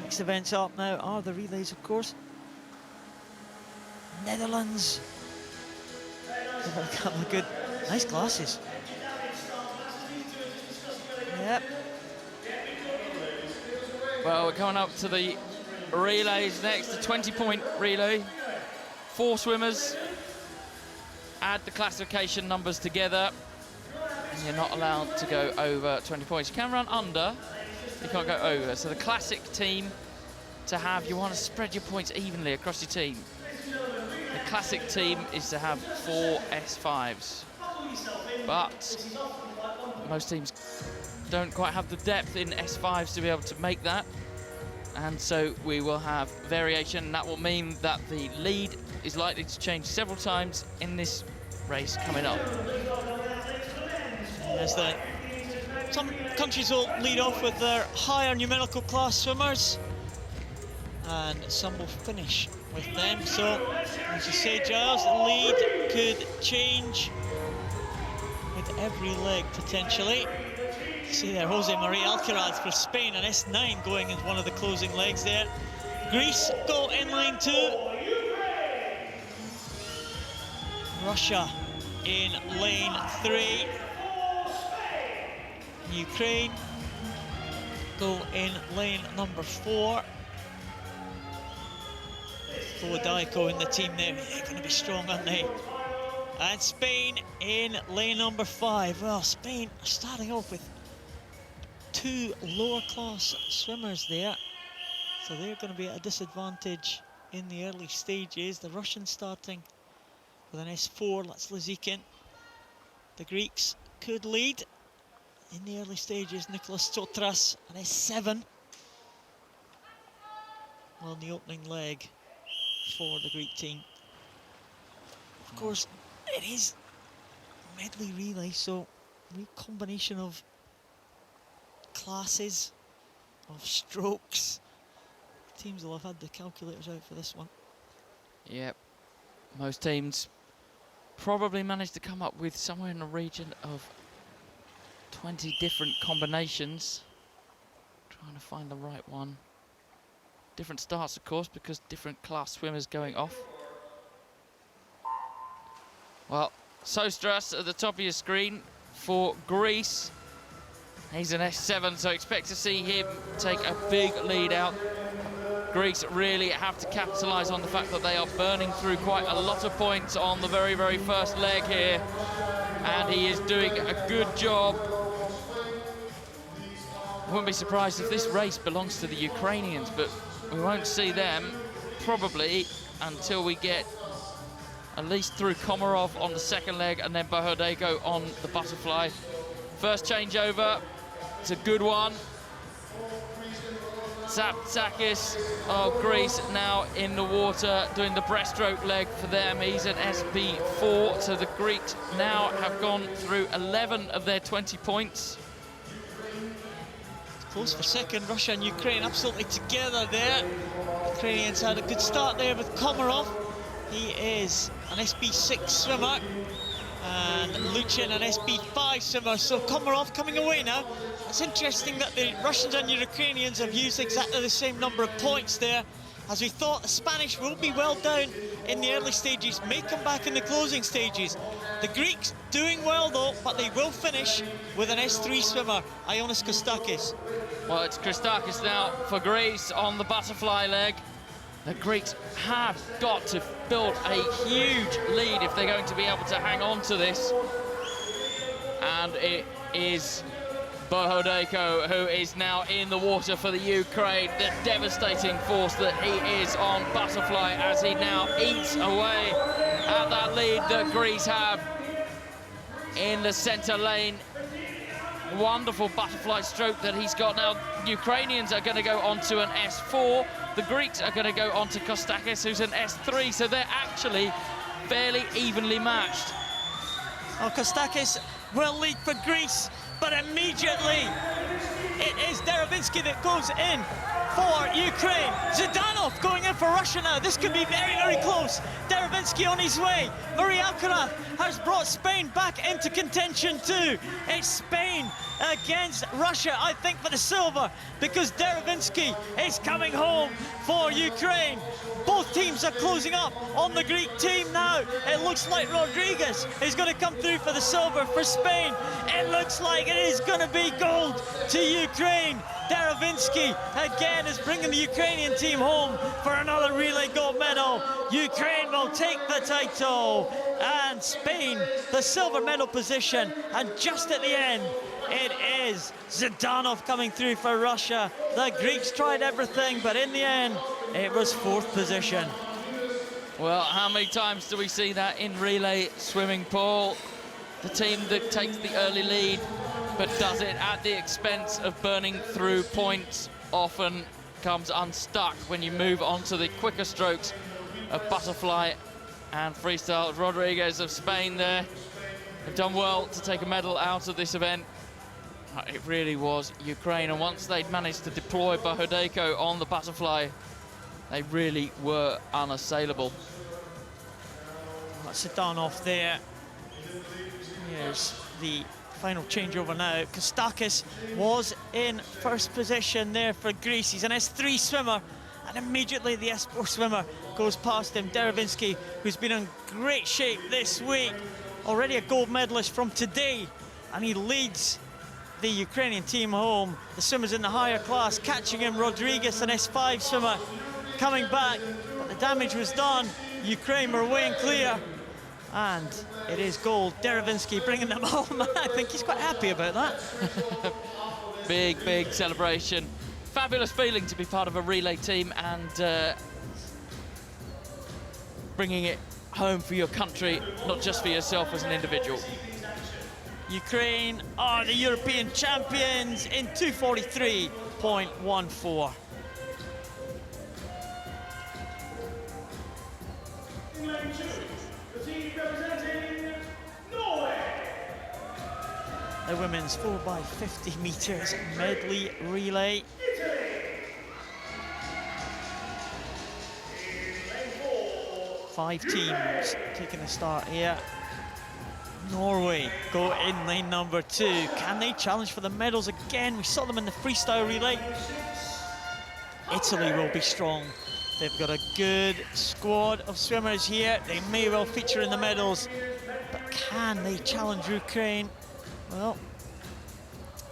Next events up now are the relays, of course. Netherlands. Have a couple of good, nice glasses. Yep. Well, we're coming up to the relays next, the 20-point relay. 4 swimmers. Add the classification numbers together. And you're not allowed to go over 20 points. You can run under, you can't go over. So the classic team to have, you want to spread your points evenly across your team. The classic team is to have 4 S5s. But most teams don't quite have the depth in S5s to be able to make that. And so we will have variation. That will mean that the lead is likely to change several times in this race coming up. Some countries will lead off with their higher numerical class swimmers, and some will finish with them. So, as you say, Giles, the lead could change with every leg potentially. See there, Jose Maria Alcaraz for Spain, and S9 going into one of the closing legs there. Greece go in line 2. Russia in lane 3. Ukraine go in lane number 4. Daiko in the team there, they're going to be strong, aren't they? And Spain in lane number 5. Well, Spain starting off with 2 lower class swimmers there, so they're going to be at a disadvantage in the early stages. The Russians starting with an S4, that's Lizikin. The Greeks could lead in the early stages. Nicholas Tsotras, an S7 on the opening leg for the Greek team. Of course, it is medley relay, so a combination of classes, of strokes. Teams will have had the calculators out for this one. Yep, most teams probably managed to come up with somewhere in the region of 20 different combinations. Trying to find the right one. Different starts, of course, because different class swimmers going off. Well, Sostras at the top of your screen for Greece. He's an S7, so expect to see him take a big lead out. Greeks really have to capitalise on the fact that they are burning through quite a lot of points on the very, very first leg here. And he is doing a good job. I wouldn't be surprised if this race belongs to the Ukrainians, but we won't see them probably until we get at least through Komarov on the second leg and then Bahodeko on the butterfly. First changeover, it's a good one. Tsaptsakis of Greece now in the water doing the breaststroke leg for them. He's an SP4, so the Greeks now have gone through 11 of their 20 points. It's close for second. Russia and Ukraine absolutely together there. Ukrainians had a good start there with Komarov. He is an SP6 swimmer, and Luchin an SP5 swimmer, so Komarov coming away now. It's interesting that the Russians and Ukrainians have used exactly the same number of points there. As we thought, the Spanish will be well down in the early stages, may come back in the closing stages. The Greeks doing well though, but they will finish with an S3 swimmer, Ioannis Kostakis. Well, it's Christakis now for Greece on the butterfly leg. The Greeks have got to build a huge lead if they're going to be able to hang on to this. And it is Bahodeko who is now in the water for the Ukraine. The devastating force that he is on butterfly as he now eats away at that lead that Greece have in the centre lane. Wonderful butterfly stroke that he's got now. Ukrainians are going to go on to an S4. The Greeks are going to go on to Kostakis, who's an S3, so they're actually fairly evenly matched. Oh, Kostakis will lead for Greece, but immediately it is Derevinsky that goes in for Ukraine. Zhdanov going in for Russia now. This could be very, very close. Derevinsky on his way. Muriakarath has brought Spain back into contention too. It's Spain against Russia, I think, for the silver, because Derevinsky is coming home for Ukraine. Both teams are closing up on the Greek team now. It looks like Rodriguez is going to come through for the silver for Spain. It looks like it is going to be gold to Ukraine. Derevinsky again is bringing the Ukrainian team home for another relay gold medal. Ukraine will take the title, and Spain the silver medal position. And just at the end, it is Zhdanov coming through for Russia. The Greeks tried everything, but in the end, it was fourth position. Well, how many times do we see that in relay swimming, Paul? The team that takes the early lead, but does it at the expense of burning through points, often comes unstuck when you move on to the quicker strokes of butterfly and freestyle. Rodriguez of Spain there have done well to take a medal out of this event. It really was Ukraine, and once they'd managed to deploy Bahodeko on the butterfly, they really were unassailable. That's Zhdanov there. Here's the final changeover now. Kostakis was in first position there for Greece. He's an S3 swimmer, and immediately the S4 swimmer goes past him. Derevinsky, who's been in great shape this week, already a gold medalist from today, and he leads the Ukrainian team home. The swimmers in the higher class catching him. Rodriguez, an S5 swimmer, coming back, but the damage was done. Ukraine were away and clear, and it is gold. Derevinsky bringing them home. I think he's quite happy about that. Big, big celebration. Fabulous feeling to be part of a relay team and bringing it home for your country, not just for yourself as an individual. Ukraine are the European champions in 2:43.14. The women's 4x50 meters medley relay. Five teams taking a start here. Norway go in lane number 2. Can they challenge for the medals again? We saw them in the freestyle relay. Italy will be strong. They've got a good squad of swimmers here. They may well feature in the medals, but can they challenge Ukraine? Well,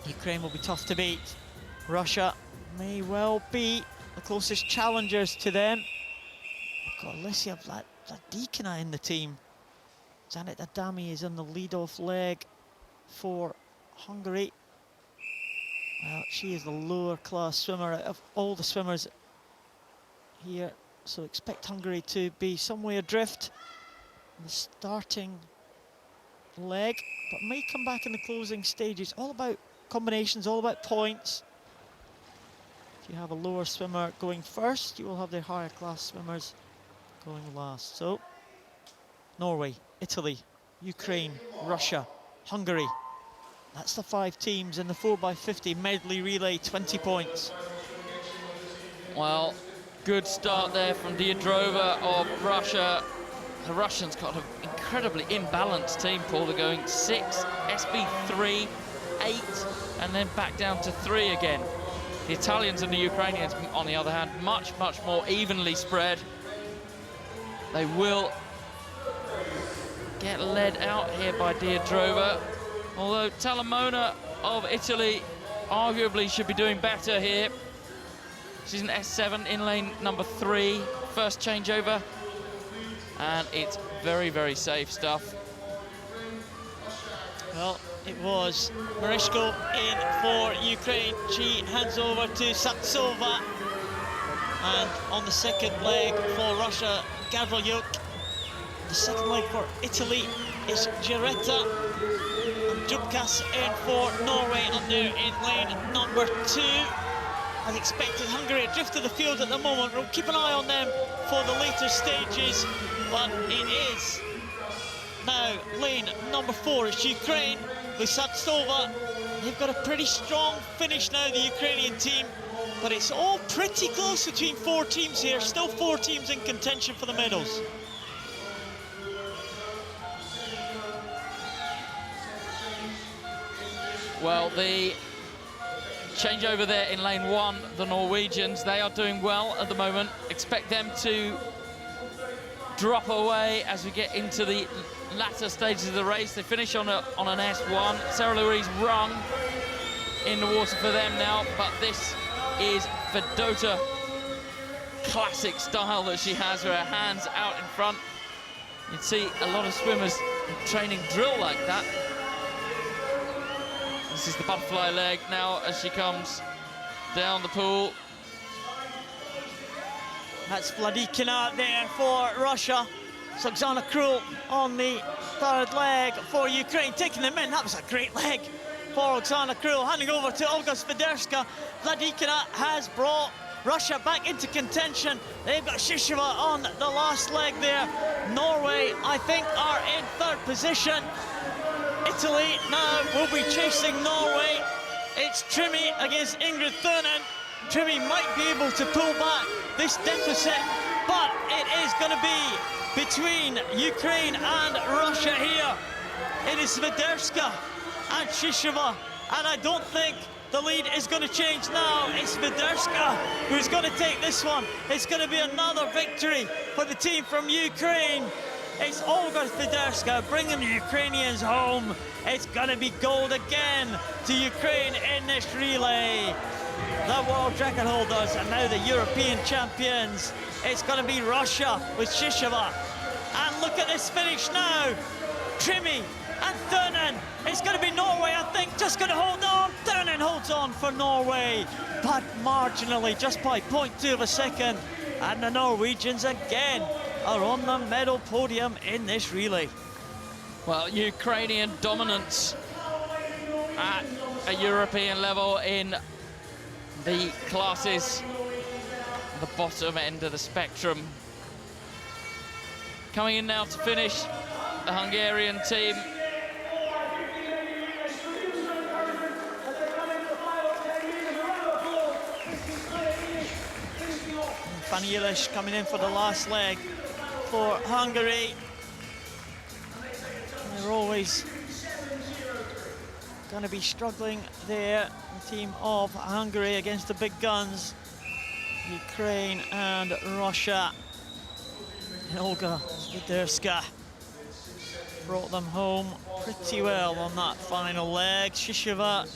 Ukraine will be tough to beat. Russia may well be the closest challengers to them. We've got Alicia Vladikina in the team. Janet Adami is on the lead-off leg for Hungary. Well, she is the lower class swimmer out of all the swimmers here, so expect Hungary to be some way adrift in the starting leg, but may come back in the closing stages. All about combinations, all about points. If you have a lower swimmer going first, you will have the higher class swimmers going last. So, Norway, Italy, Ukraine, Russia, Hungary. That's the 5 teams in the 4x50 medley relay, 20 points. Well, good start there from Diadrova of Russia. The Russians got an incredibly imbalanced team, Paul. They're going 6, SB3, 8, and then back down to 3 again. The Italians and the Ukrainians, on the other hand, much, much more evenly spread. They will get led out here by Diadrova, although Talamona of Italy arguably should be doing better here. She's an S7 in lane number 3, first changeover, and it's very, very safe stuff. Well, it was Mereshko in for Ukraine. She hands over to Satsova, and on the second leg for Russia, Gavrilyuk. The second leg for Italy is Giretta, and Dubkas in for Norway under in lane number 2. As expected, Hungary adrift to the field at the moment. We'll keep an eye on them for the later stages, but it is now lane number 4. It's Ukraine with Satsova They've got a pretty strong finish now, the Ukrainian team, but it's all pretty close between 4 teams here. Still 4 teams in contention for the medals. Well, the changeover there in lane 1, the Norwegians, they are doing well at the moment. Expect them to drop away as we get into the latter stages of the race. They finish on an S1. Sarah Louise Rung in the water for them now, but this is Fedota classic style that she has, with her hands out in front. You'd see a lot of swimmers training drill like that. This is the butterfly leg now as she comes down the pool. That's Vladikina there for Russia. Oksana Krul on the 3rd leg for Ukraine, taking them in. That was a great leg for Oksana Krul. Handing over to Olga Sviderska. Vladikina has brought Russia back into contention. They've got Shisheva on the last leg there. Norway, I think, are in 3rd position. Italy now will be chasing Norway. It's Trimmy against Ingrid Thunen. Trimmy might be able to pull back this deficit, but it is going to be between Ukraine and Russia here. It is Sviderska and Shisheva, and I don't think the lead is going to change now. It's Sviderska who's going to take this one. It's going to be another victory for the team from Ukraine. It's Olga Sviderska bringing the Ukrainians home. It's going to be gold again to Ukraine in this relay. The world record holders and now the European champions. It's going to be Russia with Shisheva. And look at this finish now. Trimmy and Thunen. It's going to be Norway, I think, just going to hold on. Thunen holds on for Norway, but marginally, just by 0.2 of a second. And the Norwegians again are on the medal podium in this relay. Well, Ukrainian dominance at a European level in the classes, the bottom end of the spectrum. Coming in now to finish, the Hungarian team. Fanny Illich coming in for the last leg for Hungary. They're always going to be struggling there, the team of Hungary against the big guns, Ukraine and Russia. And Olga Sviderska brought them home pretty well on that final leg. Shisheva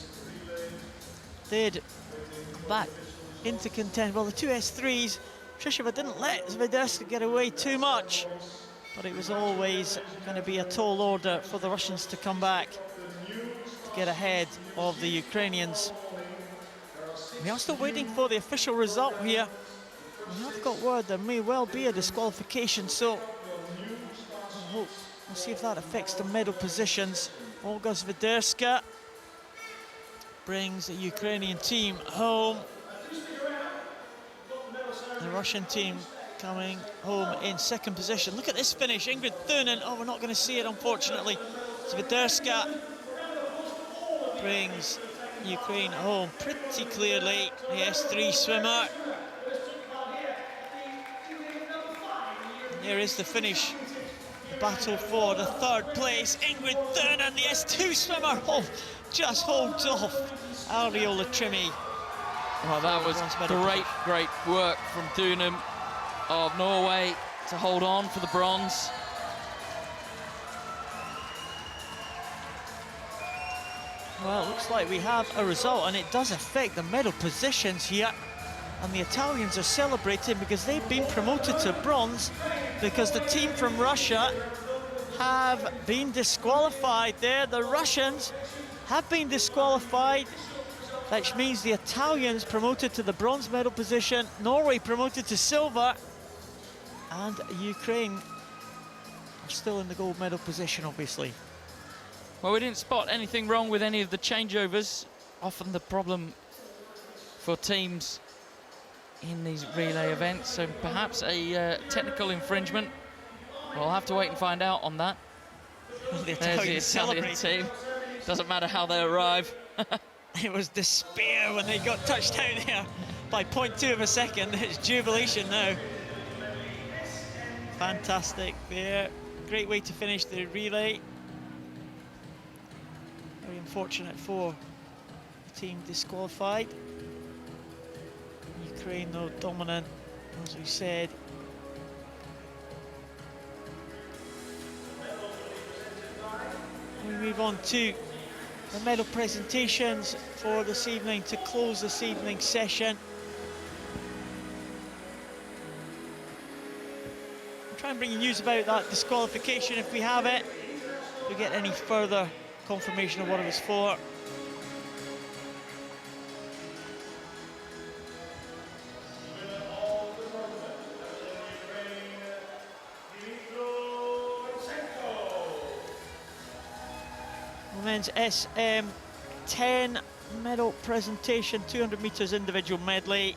did back into contention. Well, the 2 S3s, Shisheva didn't let Sviderska get away too much, but it was always going to be a tall order for the Russians to come back to get ahead of the Ukrainians. We are still waiting for the official result here. We have got word there may well be a disqualification, so we'll see if that affects the medal positions. Olga Sviderska brings the Ukrainian team home. The Russian team coming home in 2nd position. Look at this finish, Ingrid Thunen. Oh, we're not going to see it, unfortunately. Sviderska brings Ukraine home pretty clearly, the S3 swimmer. Here is the finish, the battle for the 3rd place. Ingrid Thunen, the S2 swimmer, just holds off Ariola Trimmy. Well, that was great work from Thunen of Norway to hold on for the bronze. Well, it looks like we have a result, and it does affect the medal positions here. And the Italians are celebrating because they've been promoted to bronze, because the team from Russia have been disqualified there. The Russians have been disqualified, which means the Italians promoted to the bronze medal position, Norway promoted to silver, and Ukraine are still in the gold medal position, obviously. Well, we didn't spot anything wrong with any of the changeovers. Often the problem for teams in these relay events, so perhaps a technical infringement. We'll have to wait and find out on that. The There's the Italian team. Doesn't matter how they arrive. It was despair when they got touched down there by 0.2 of a second. It's jubilation now. Fantastic there. Great way to finish the relay. Very unfortunate for the team disqualified. Ukraine, though, dominant, as we said. We move on to the medal presentations for this evening to close this evening's session. I'll try and bring you news about that disqualification if we have it. If we get any further confirmation of what it was for. Men's SM10 medal presentation, 200 meters individual medley.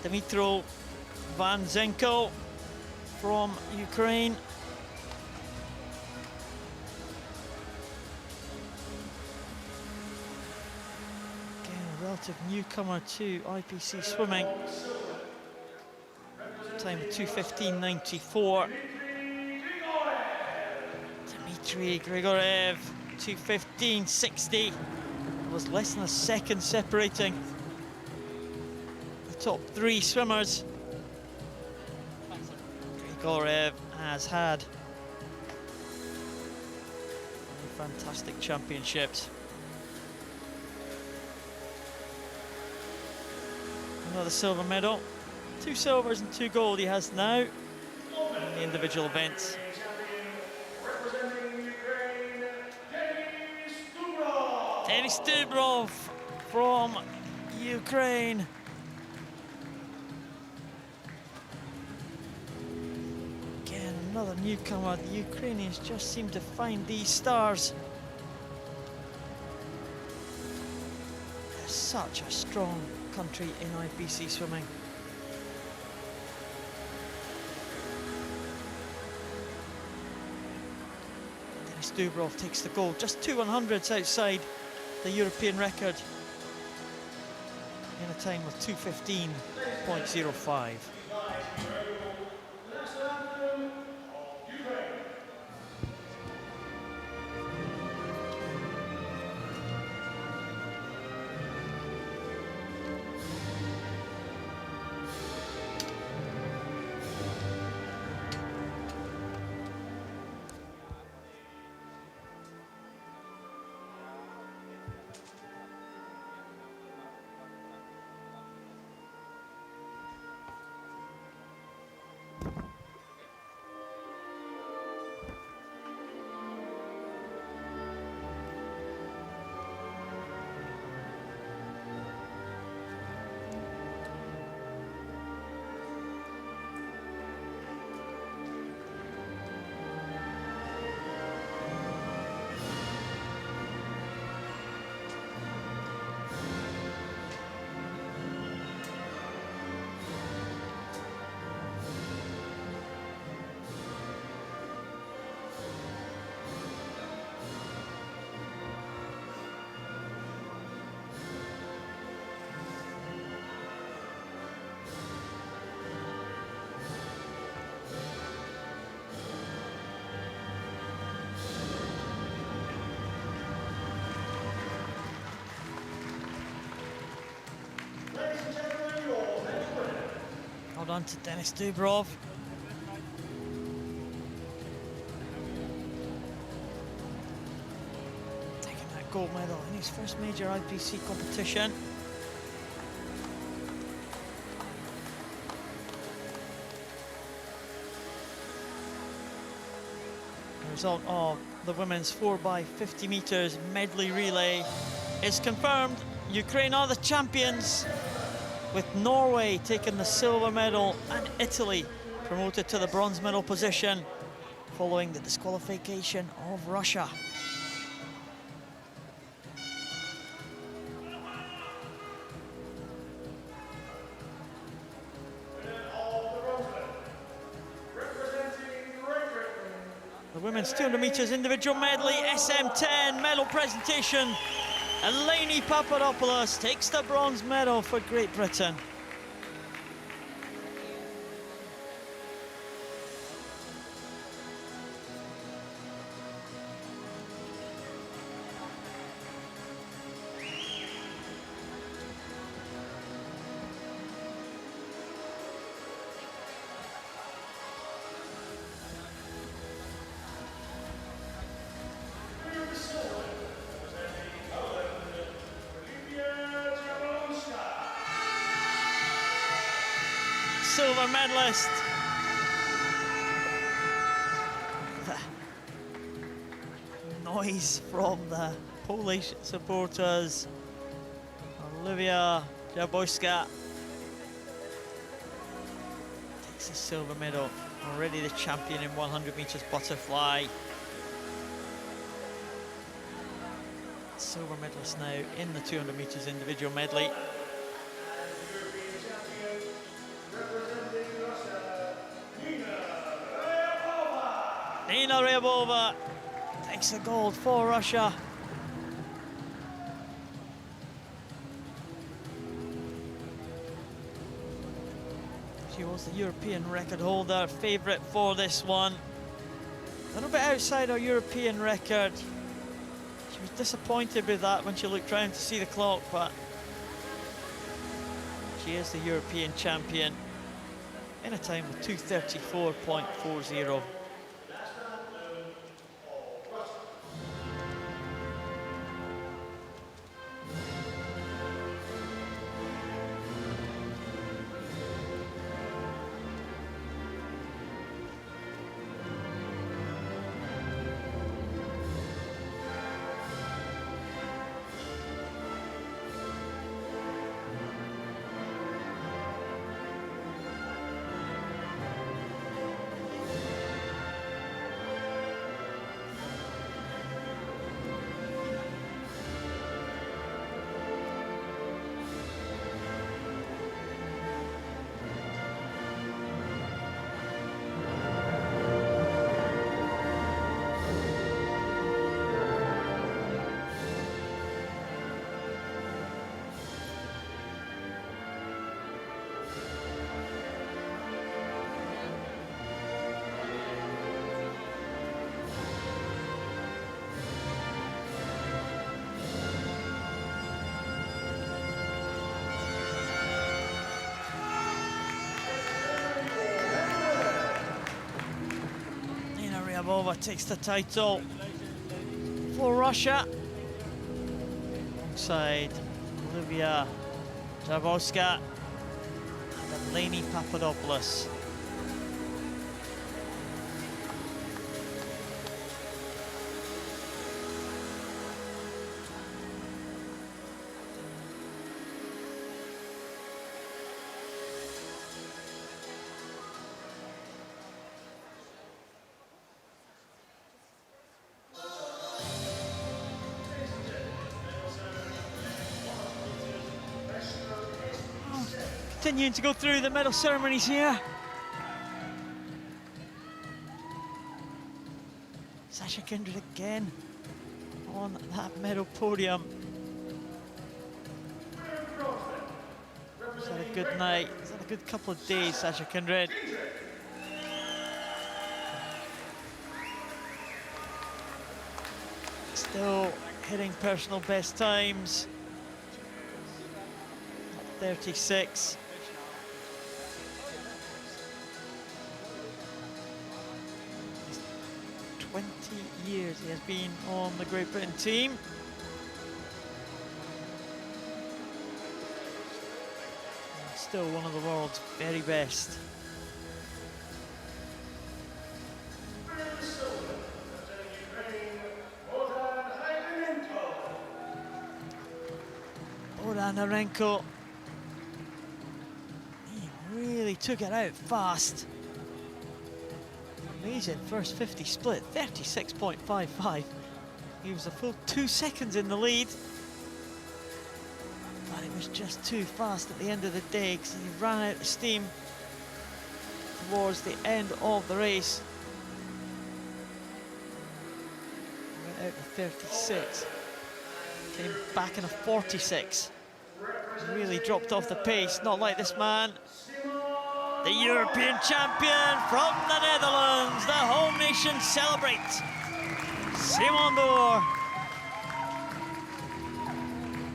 Dmytro Vanzenko from Ukraine. Relative newcomer to IPC swimming. Time of 2:15.94. Dmitry Grigorev, 2:15.60. Was less than a second separating the top three swimmers. Grigorev has had fantastic championships. Another silver medal. 2 silvers and 2 gold he has now in the individual events. Denis Dubrov from Ukraine. Again, another newcomer. The Ukrainians just seem to find these stars. They're such a strong country in IPC swimming. Denis Dubrov takes the gold, just 2 100s outside the European record in a time of 2:15.05. Well done to Denis Dubrov. Taking that gold medal in his first major IPC competition. The result of the women's 4x50 meters medley relay is confirmed. Ukraine are the champions, with Norway taking the silver medal and Italy promoted to the bronze medal position following the disqualification of Russia. The women's 200 metres individual medley, SM10 medal presentation. Eleni Papadopoulos takes the bronze medal for Great Britain. Silver medalist. The noise from the Polish supporters. Olivia Jabojska takes the silver medal. Already the champion in 100 metres butterfly. Silver medalist now in the 200 metres individual medley. Nina Ryabova takes the gold for Russia. She was the European record holder, favourite for this one. A little bit outside her European record. She was disappointed with that when she looked round to see the clock, but she is the European champion in a time of 2:34.40. Ryabova takes the title for Russia alongside Olivia Jabojska and Eleni Papadopoulos. Continuing to go through the medal ceremonies here. Sasha Kindred again on that medal podium. He's had a good night. He's had a good couple of days, Sasha Kindred. Still hitting personal best times. 36. 20 years he has been on the Great Britain team. And still one of the world's very best. Narenko, he really took it out fast. Amazing first 50 split, 36.55. He was a full 2 seconds in the lead. But it was just too fast at the end of the day because he ran out of steam towards the end of the race. out of 36. Came back in a 46. Really dropped off the pace, not like this man. The European champion from the Netherlands. The home nation celebrate. Simon Boer.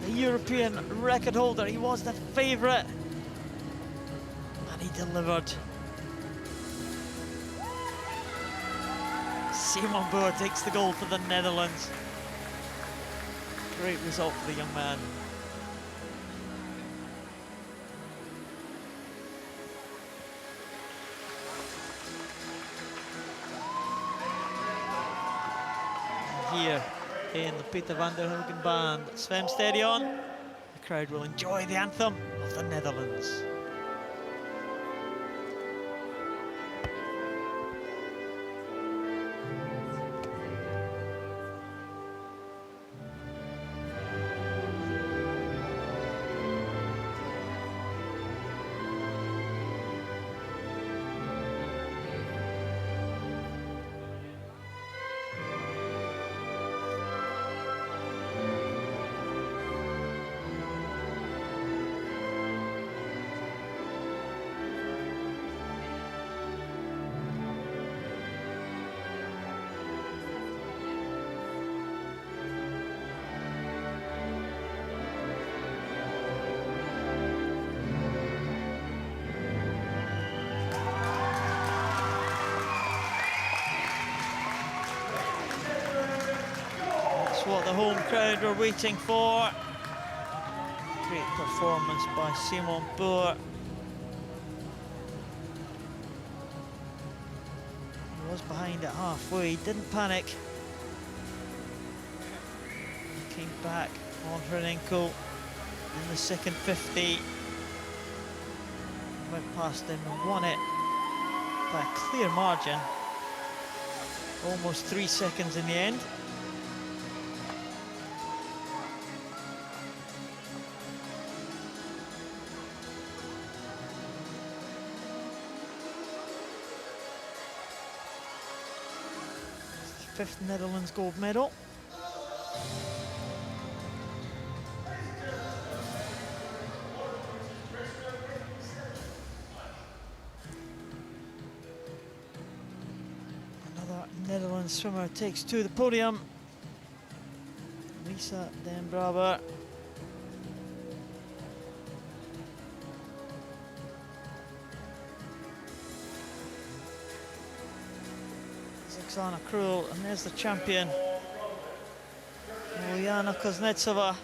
The European record holder. He was the favourite. And he delivered. Simon Boer takes the gold for the Netherlands. Great result for the young man. Here in the Peter van der Hogen Band Zwemstadion, the crowd will enjoy the anthem of the Netherlands. What the home crowd were waiting for. Great performance by Simon Boer. He was behind at halfway, didn't panic. He came back on Hrenenko in the second 50. Went past him and won it by a clear margin. Almost 3 seconds in the end. Fifth Netherlands gold medal. Another Netherlands swimmer takes to the podium. Lisa Den Braber. Oksana Krul, and there's the champion, Uljana Kuznetsova.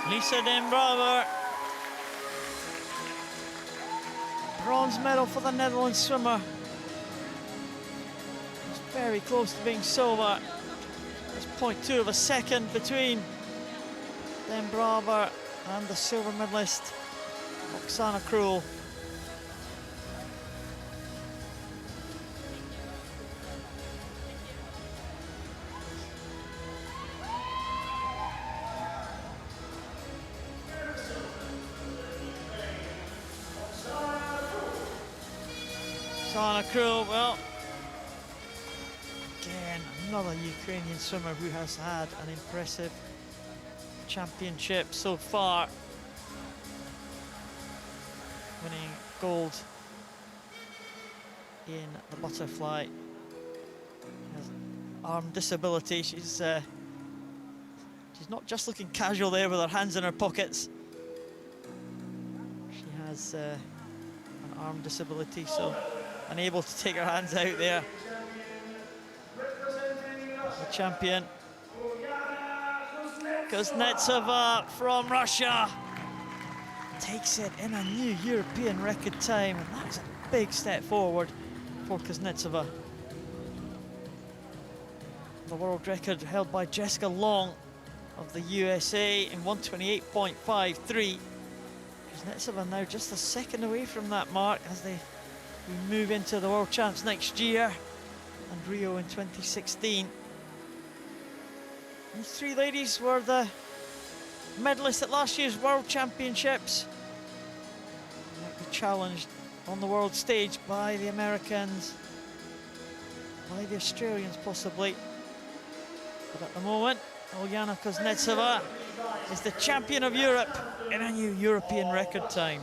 Lisa Den Braber. Bronze medal for the Netherlands swimmer. It's very close to being silver. There's 0.2 of a second between Den Braber and the silver medalist, Oksana Krul. Oksana Krul, well, again, another Ukrainian swimmer who has had an impressive championship so far, winning gold in the butterfly. Has arm disability. She's not just looking casual there with her hands in her pockets. She has an arm disability, so unable to take her hands out there. The champion, Kuznetsova from Russia, takes it in a new European record time, and that's a big step forward for Kuznetsova. The world record held by Jessica Long of the USA in 128.53. Kuznetsova now just a second away from that mark as we move into the World Champs next year and Rio in 2016. These three ladies were the medalists at last year's World Championships. They might be challenged on the world stage by the Americans. by the Australians possibly. But at the moment, Oljana Kuznetsova is the champion of Europe in a new European record time.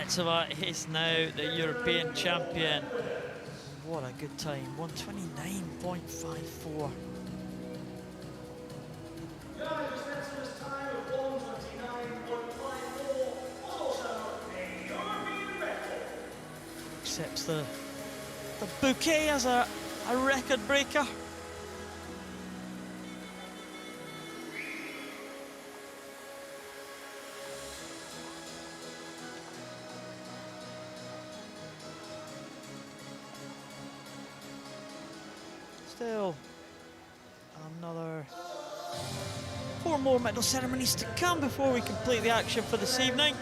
Kuznetsova is now the European champion. What a good time, 129.54. Accepts the bouquet as a record breaker. Still another 4 more medal ceremonies to come before we complete the action for this evening.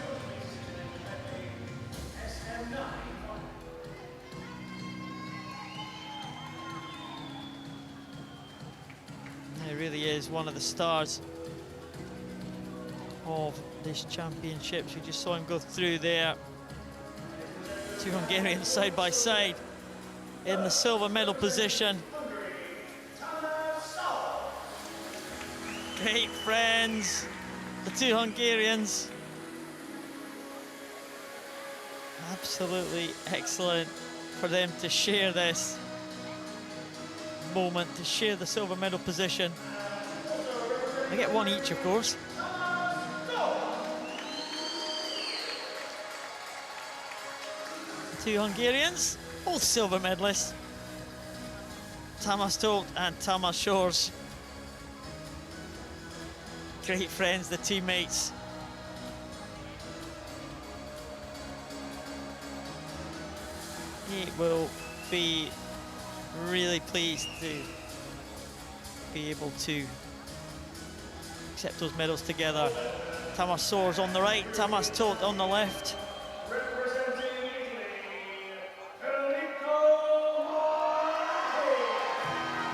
It really is one of the stars of this championships. We just saw him go through there. 2 Hungarians side by side in the silver medal position. Great friends, the 2 Hungarians. Absolutely excellent for them to share this moment, to share the silver medal position. They get 1 each, of course. The 2 Hungarians, both silver medalists. Tamás Tóth and Tamás Sors. Great friends, the teammates. He will be really pleased to be able to accept those medals together. Tamás Sors on the right, Tamás Tóth on the left.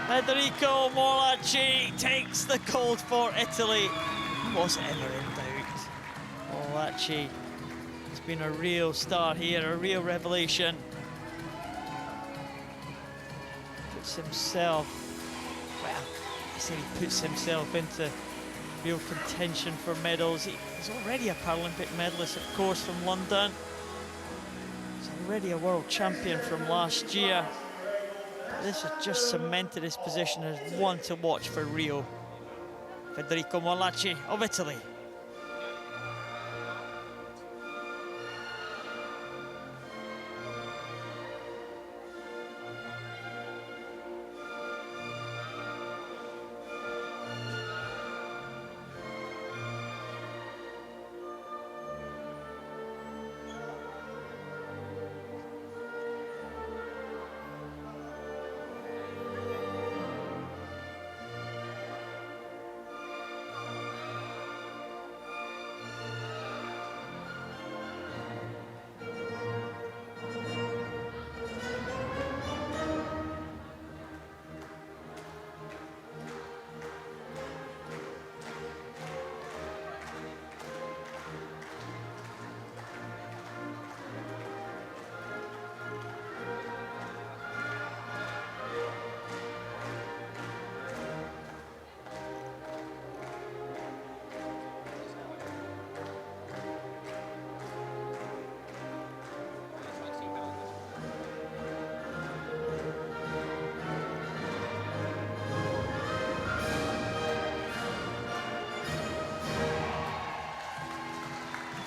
Federico Morlacci takes the gold for Italy. Was ever in doubt. Morlacci has been a real star here, a real revelation. Puts himself, well, I say he puts himself into real contention for medals. He's already a Paralympic medalist, of course, from London. He's already a world champion from last year. This has just cemented his position as one to watch for Rio. Federico Morlacci of Italy.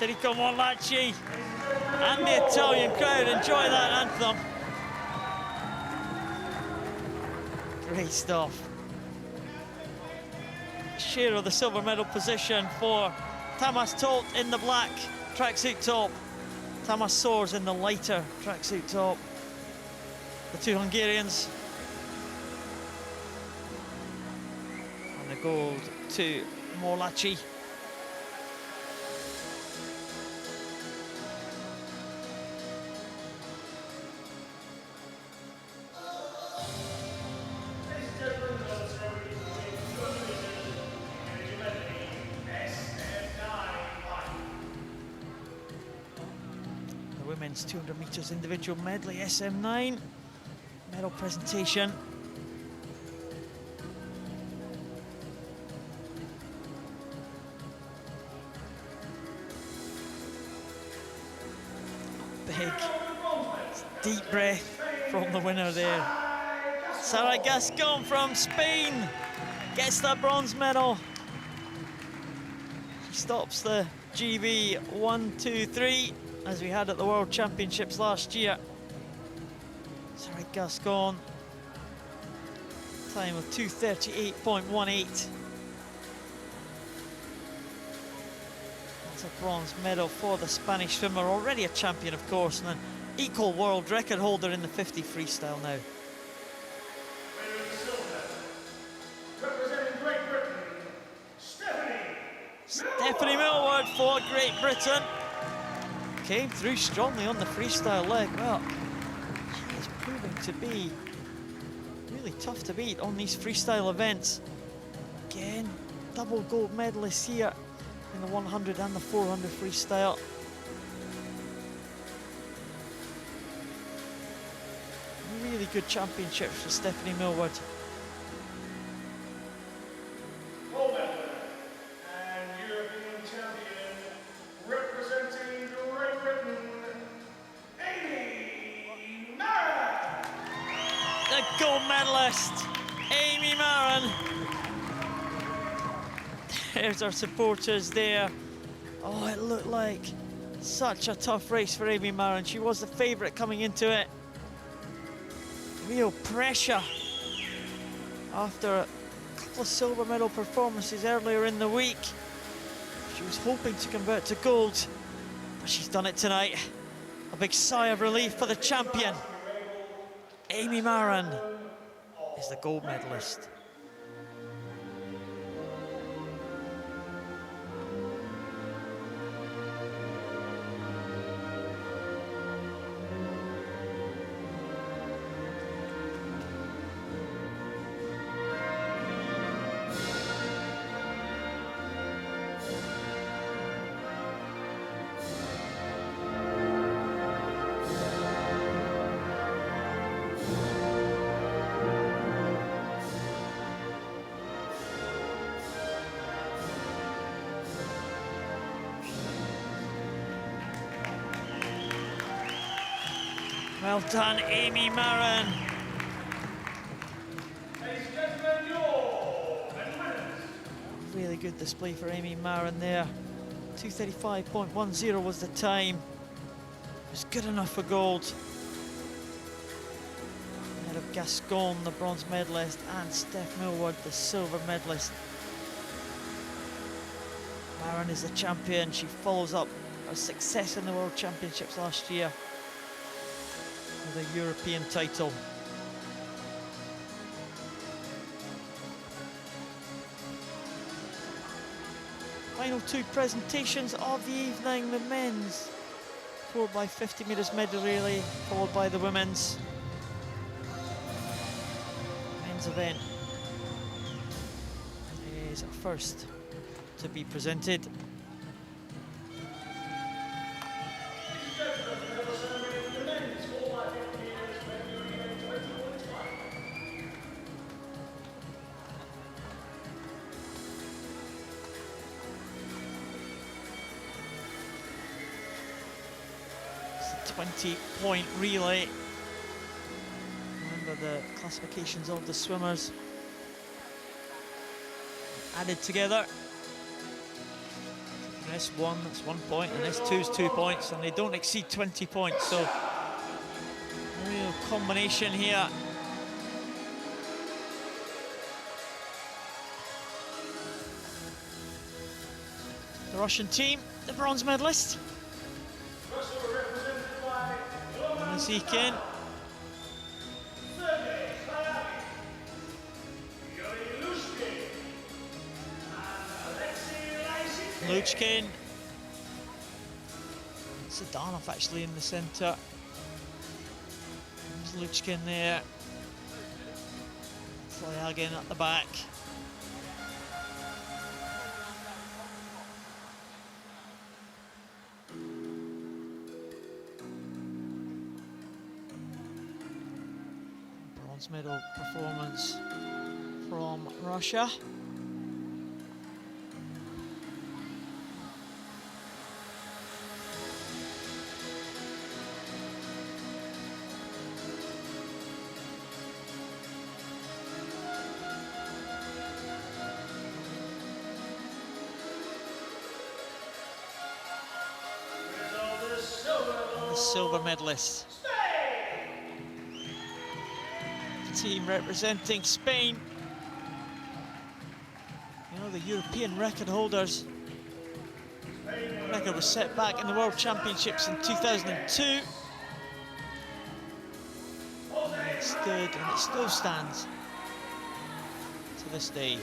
Federico Morlacci and the Italian crowd enjoy that anthem. Great stuff. Share of the silver medal position for Tamas Tolt in the black tracksuit top. Tamas Soares in the lighter tracksuit top. The two Hungarians. And the gold to Morlacci. Women's 200 meters individual medley SM9 medal presentation. Big deep breath from the winner there. Sara Gascon from Spain gets that bronze medal. She stops the GB 1-2-3 as we had at the World Championships last year. Sara Gascon, time of 2:38.18. That's a bronze medal for the Spanish swimmer, already a champion of course, and an equal world record holder in the 50 freestyle now. Stephanie Millward for Great Britain. Came through strongly on the freestyle leg. Well, she is proving to be really tough to beat on these freestyle events. Again, double gold medalist here in the 100 and the 400 freestyle. Really good championships for Stephanie Millward. Gold medalist, Amy Marin. There's our supporters there. Oh, it looked like such a tough race for Amy Marin. She was the favourite coming into it. Real pressure after a couple of silver medal performances earlier in the week. She was hoping to convert to gold, but she's done it tonight. A big sigh of relief for the champion. Amy Marin is the gold medalist. Well done, Amy Marin. Really good display for Amy Marin there. 2:35.10 was the time. It was good enough for gold. Ahead of Gascon, the bronze medalist, and Steph Millward, the silver medalist. Marin is the champion. She follows up her success in the World Championships last year with a European title. Final two presentations of the evening, the men's 4x50 metres medley relay, followed by the women's. Men's event is first to be presented. It's a 20-point relay. Remember the classifications of the swimmers added together. S1, that's 1 point, and S2 is 2 points, and they don't exceed 20 points, so a real combination here. The Russian team, the bronze medalist. Zikin. Luchkin. Zdanov actually in the centre. There's Luchkin there. Flyagin at the back. Bronze medal performance from Russia. Silver medalist. The team representing Spain. You know, the European record holders. The record was set back in the World Championships in 2002. And it stood, and it still stands to this day.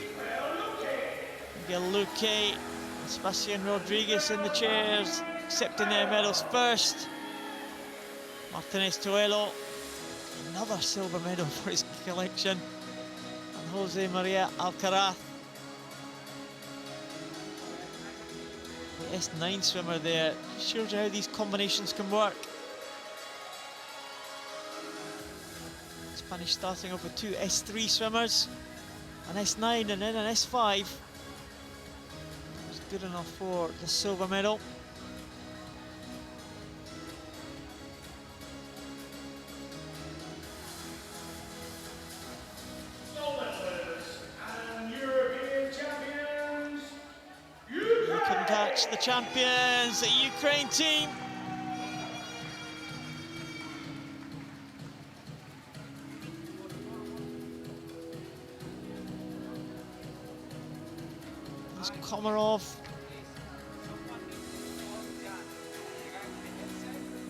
Miguel Luque and Sebastian Rodriguez in the chairs, accepting their medals first. Martinez Toello, another silver medal for his collection, and Jose Maria Alcaraz, the S9 swimmer there. Shows you how these combinations can work. Spanish starting off with two S3 swimmers, an S9 and then an S5. Was good enough for the silver medal. The champions, the Ukraine team. There's Komarov.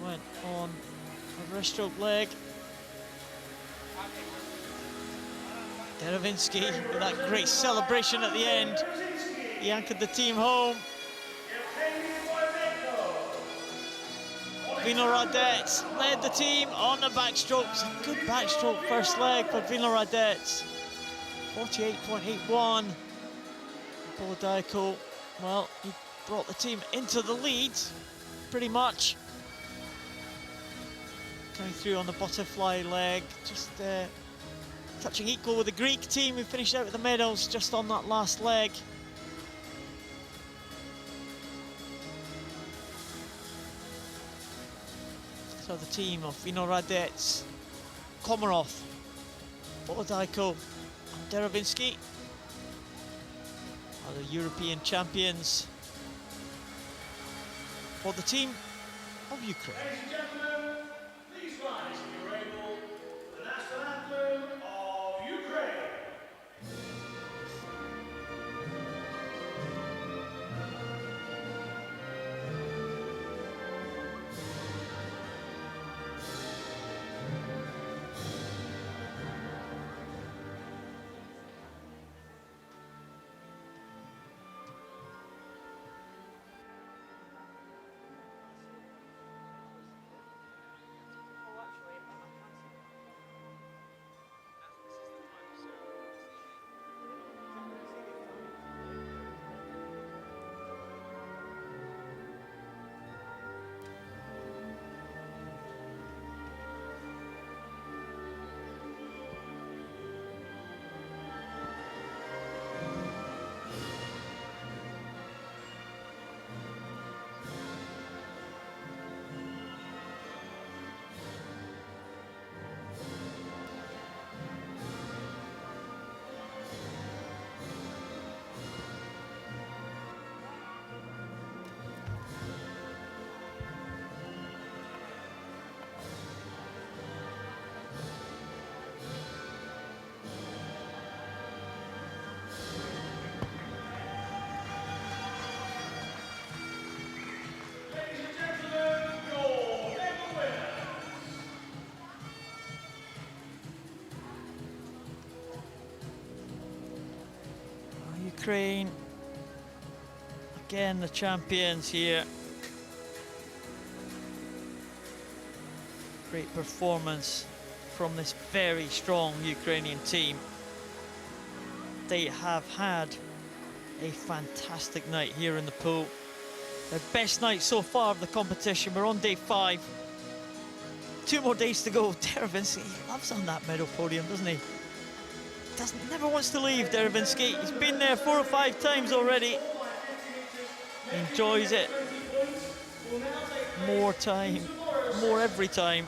Went on a breaststroke leg. Derovinsky with that great celebration at the end. He anchored the team home. Vino Radets led the team on the backstroke. It's a good backstroke first leg for Vino Radets. 48.81. Polodiaco, well, he brought the team into the lead, pretty much. Coming through on the butterfly leg, just touching equal with the Greek team who finished out with the medals just on that last leg. So the team of Vino Radets, Komarov, Polodiaco and Derovinsky are the European champions for the team of Ukraine. Ladies and gentlemen, please rise if you're able for the national anthem of Ukraine. Ukraine, again the champions here. Great performance from this very strong Ukrainian team. They have had a fantastic night here in the pool. Their best night so far of the competition. We're on day 5. 2 more days to go. Derevensky, he loves on that medal podium, doesn't he? Never wants to leave, Derevensky. He's been there 4 or 5 times already. He enjoys it. More time, more every time.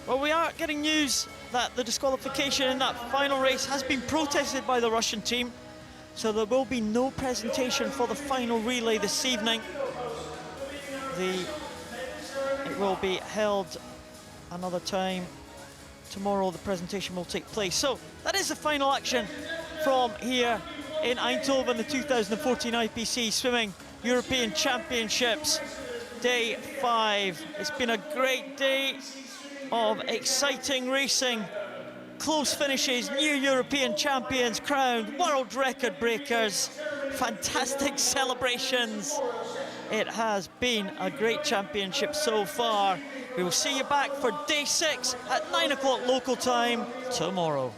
Well, we are getting news that the disqualification in that final race has been protested by the Russian team. So there will be no presentation for the final relay this evening. It will be held another time. Tomorrow the presentation will take place. So that is the final action from here in Eindhoven, the 2014 IPC Swimming European Championships, day 5. It's been a great day of exciting racing, close finishes, new European champions crowned, world record breakers, fantastic celebrations. It has been a great championship so far. We will see you back for day 6 at 9 o'clock local time tomorrow.